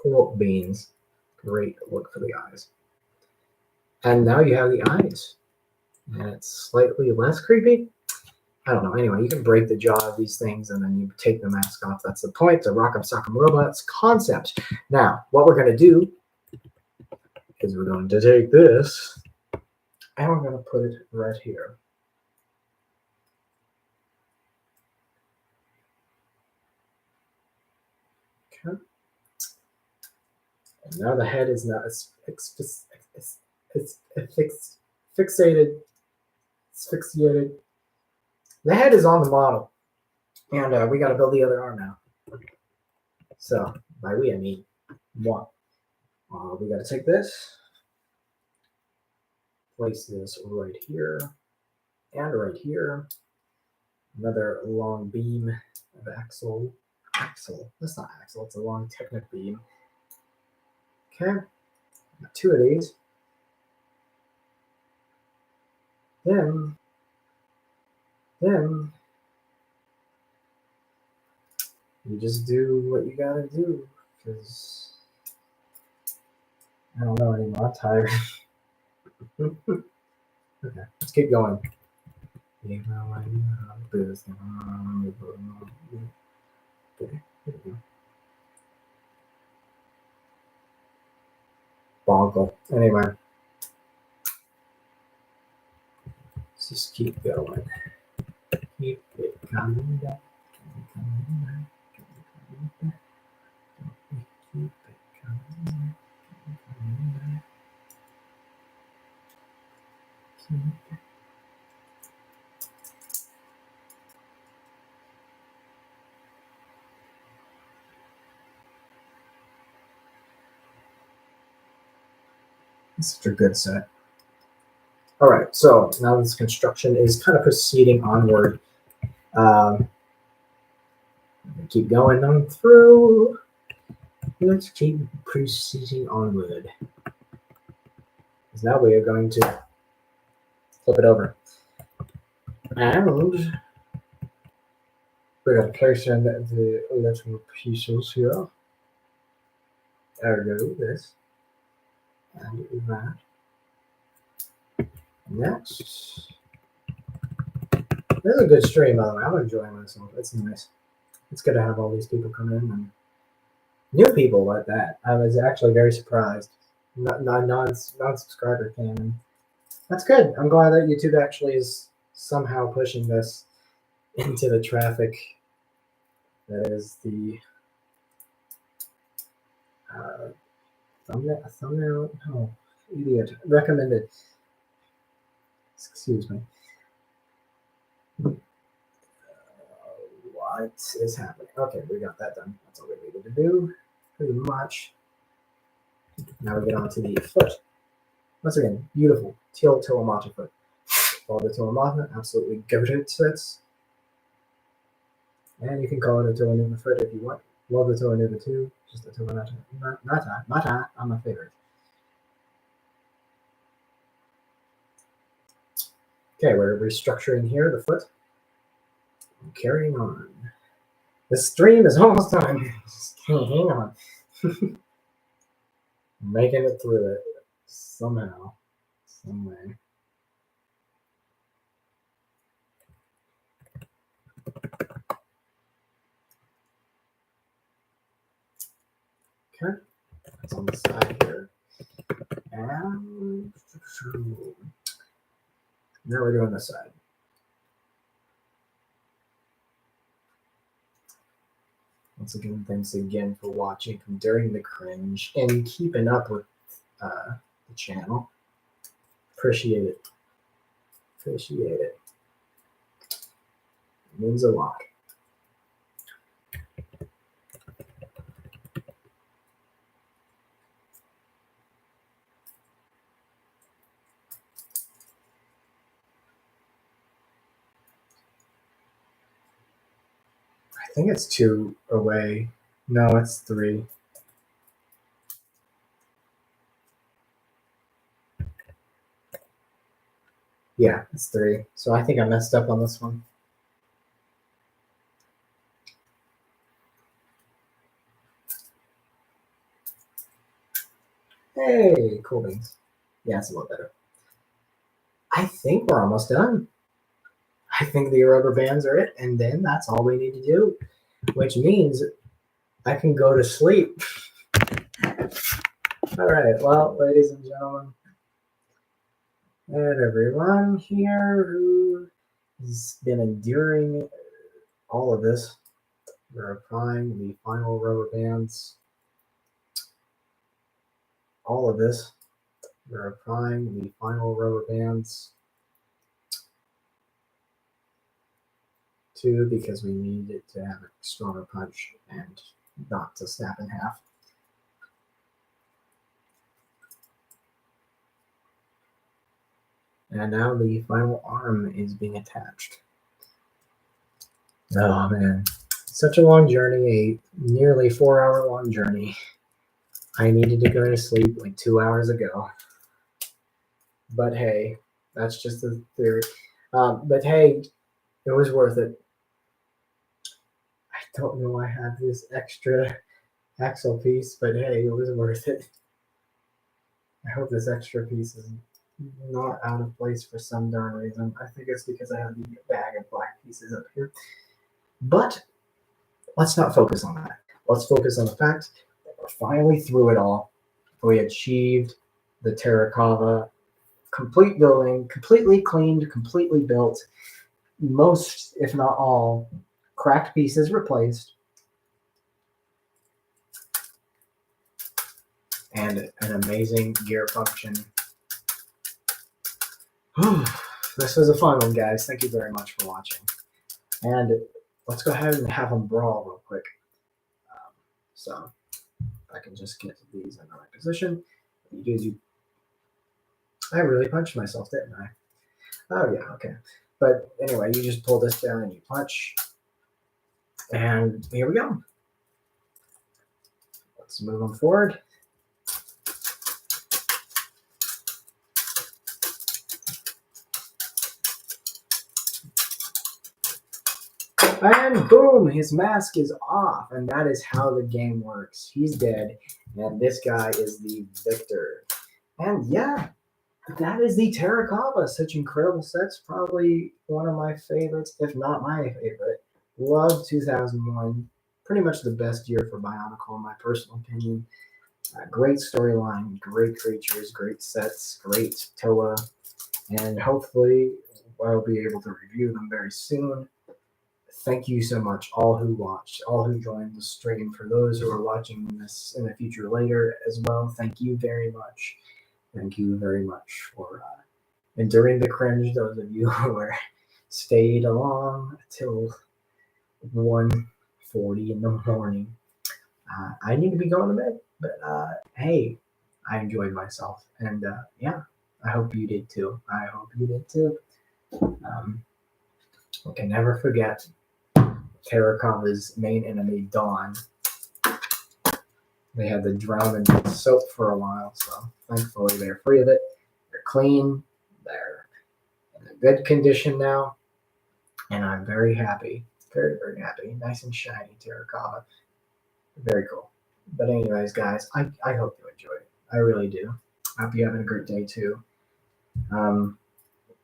Cool beans. Great look for the eyes. And now you have the eyes. And it's slightly less creepy. I don't know. Anyway, you can break the jaw of these things and then you take the mask off. That's the point. The Rock'em Sock'em Robots concept. Now, what we're going to do is we're going to take this and we're going to put it right here. Okay. And now the head is not fixated. Asphyxiated. The head is on the model, and we got to build the other arm now. So by we I mean moi. We got to take this, place this right here, and right here. Another long beam of axle. Axle. That's not axle. It's a long Technic beam. Okay. Got two of these. Then you just do what you gotta do, because I don't know anymore. I'm tired. Okay, let's keep going. Okay, here we go. Boggle. Anyway, let's just keep going. Keep it coming back. Coming back. Coming back. Keep it coming back. Coming back. Keep it. It's such a good set. All right, so now this construction is kind of proceeding onward. Keep going on through. Let's keep proceeding onward. Because now we are going to flip it over. And we're going to place in the little pieces here. Ergo this. And that. Next. This is a good stream, by the way. I'm enjoying myself. It's nice. It's good to have all these people come in and new people like that. I was actually very surprised. Non-subscriber came in. That's good. I'm glad that YouTube actually is somehow pushing this into the traffic. That is the thumbnail. No, idiot. Recommended. Excuse me. What is happening? Okay, we got that done. That's all we needed to do. Pretty much. Now we get on to the foot. Once again, beautiful teal Tillamotta foot. All the Tillamotta, absolutely goated sets. And you can call it a Tillanuva foot if you want. Love the Tillanuva too. Just the Tillamotta. Mata, I'm my favorite. Okay, we're restructuring here the foot. And carrying on. The stream is almost done. Just hang on. Making it through it somehow, some way. Okay, that's on the side here. And now we're doing this side. Once again, thanks again for watching during the cringe and keeping up with the channel. Appreciate it. Appreciate it. It means a lot. I think it's 2 away. No, it's 3. Yeah, it's 3. So I think I messed up on this one. Hey, cool beans. Yeah, it's a little better. I think we're almost done. I think the rubber bands are it, and then that's all we need to do, which means I can go to sleep. All right, well, ladies and gentlemen, and everyone here who has been enduring all of this, we're applying the final rubber bands. All of this, we're applying the final rubber bands too, because we need it to have a stronger punch and not to snap in half. And now the final arm is being attached. Oh man, such a long journey, a nearly 4-hour long journey. I needed to go to sleep like 2 hours ago. But hey, that's just the theory. But hey, it was worth it. I don't know I have this extra axle piece, but hey, it was worth it. I hope this extra piece is not out of place for some darn reason. I think it's because I have the bag of black pieces up here. But let's not focus on that. Let's focus on the fact that we're finally through it all. We achieved the Tarakava complete building, completely cleaned, completely built. Most, if not all, cracked pieces replaced. And an amazing gear function. This was a fun one, guys. Thank you very much for watching. And let's go ahead and have them brawl real quick. So I can just get these in the right position. I really punched myself, didn't I? Oh yeah, okay. But anyway, you just pull this down and you punch. And here we go. Let's move them forward. And boom, his mask is off. And that is how the game works. He's dead. And this guy is the victor. And yeah, that is the Tarakava. Such incredible sets. Probably one of my favorites, if not my favorite. Love 2001. Pretty much the best year for Bionicle, in my personal opinion. Great storyline, great creatures, great sets, great Toa. And hopefully I'll be able to review them very soon. Thank you so much, all who watched, all who joined the stream. For those who are watching this in the future later as well, thank you very much. Thank you very much for enduring the cringe. Those of you who were stayed along till 1:40 in the morning. I need to be going to bed, but hey, I enjoyed myself, and yeah, I hope you did too. I hope you did too. We can never forget Tarakava's main enemy, Dawn. They had to drown in soap for a while, so thankfully they're free of it. They're clean. They're in a good condition now, and I'm very happy. Very, very happy. Nice and shiny Tarakava. Very cool. But anyways, guys, I hope you enjoyed it. I really do. I hope you're having a great day too.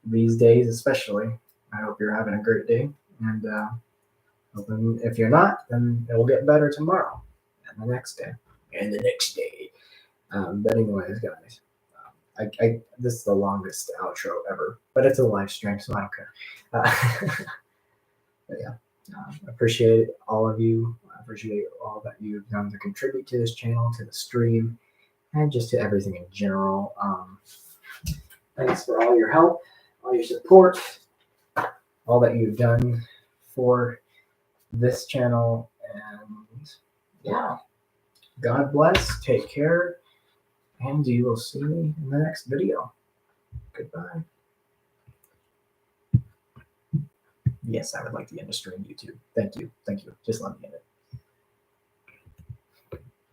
These days especially, I hope you're having a great day. And if you're not, then it will get better tomorrow and the next day and the next day. But anyways, guys, this is the longest outro ever, but it's a live stream, so I don't care. But yeah, I appreciate all of you. I appreciate all that you've done to contribute to this channel, to the stream, and just to everything in general. Thanks for all your help, all your support, all that you've done for this channel. And yeah, God bless, take care, and you will see me in the next video. Goodbye. Yes, I would like to end the stream, YouTube. Thank you. Just let me end it.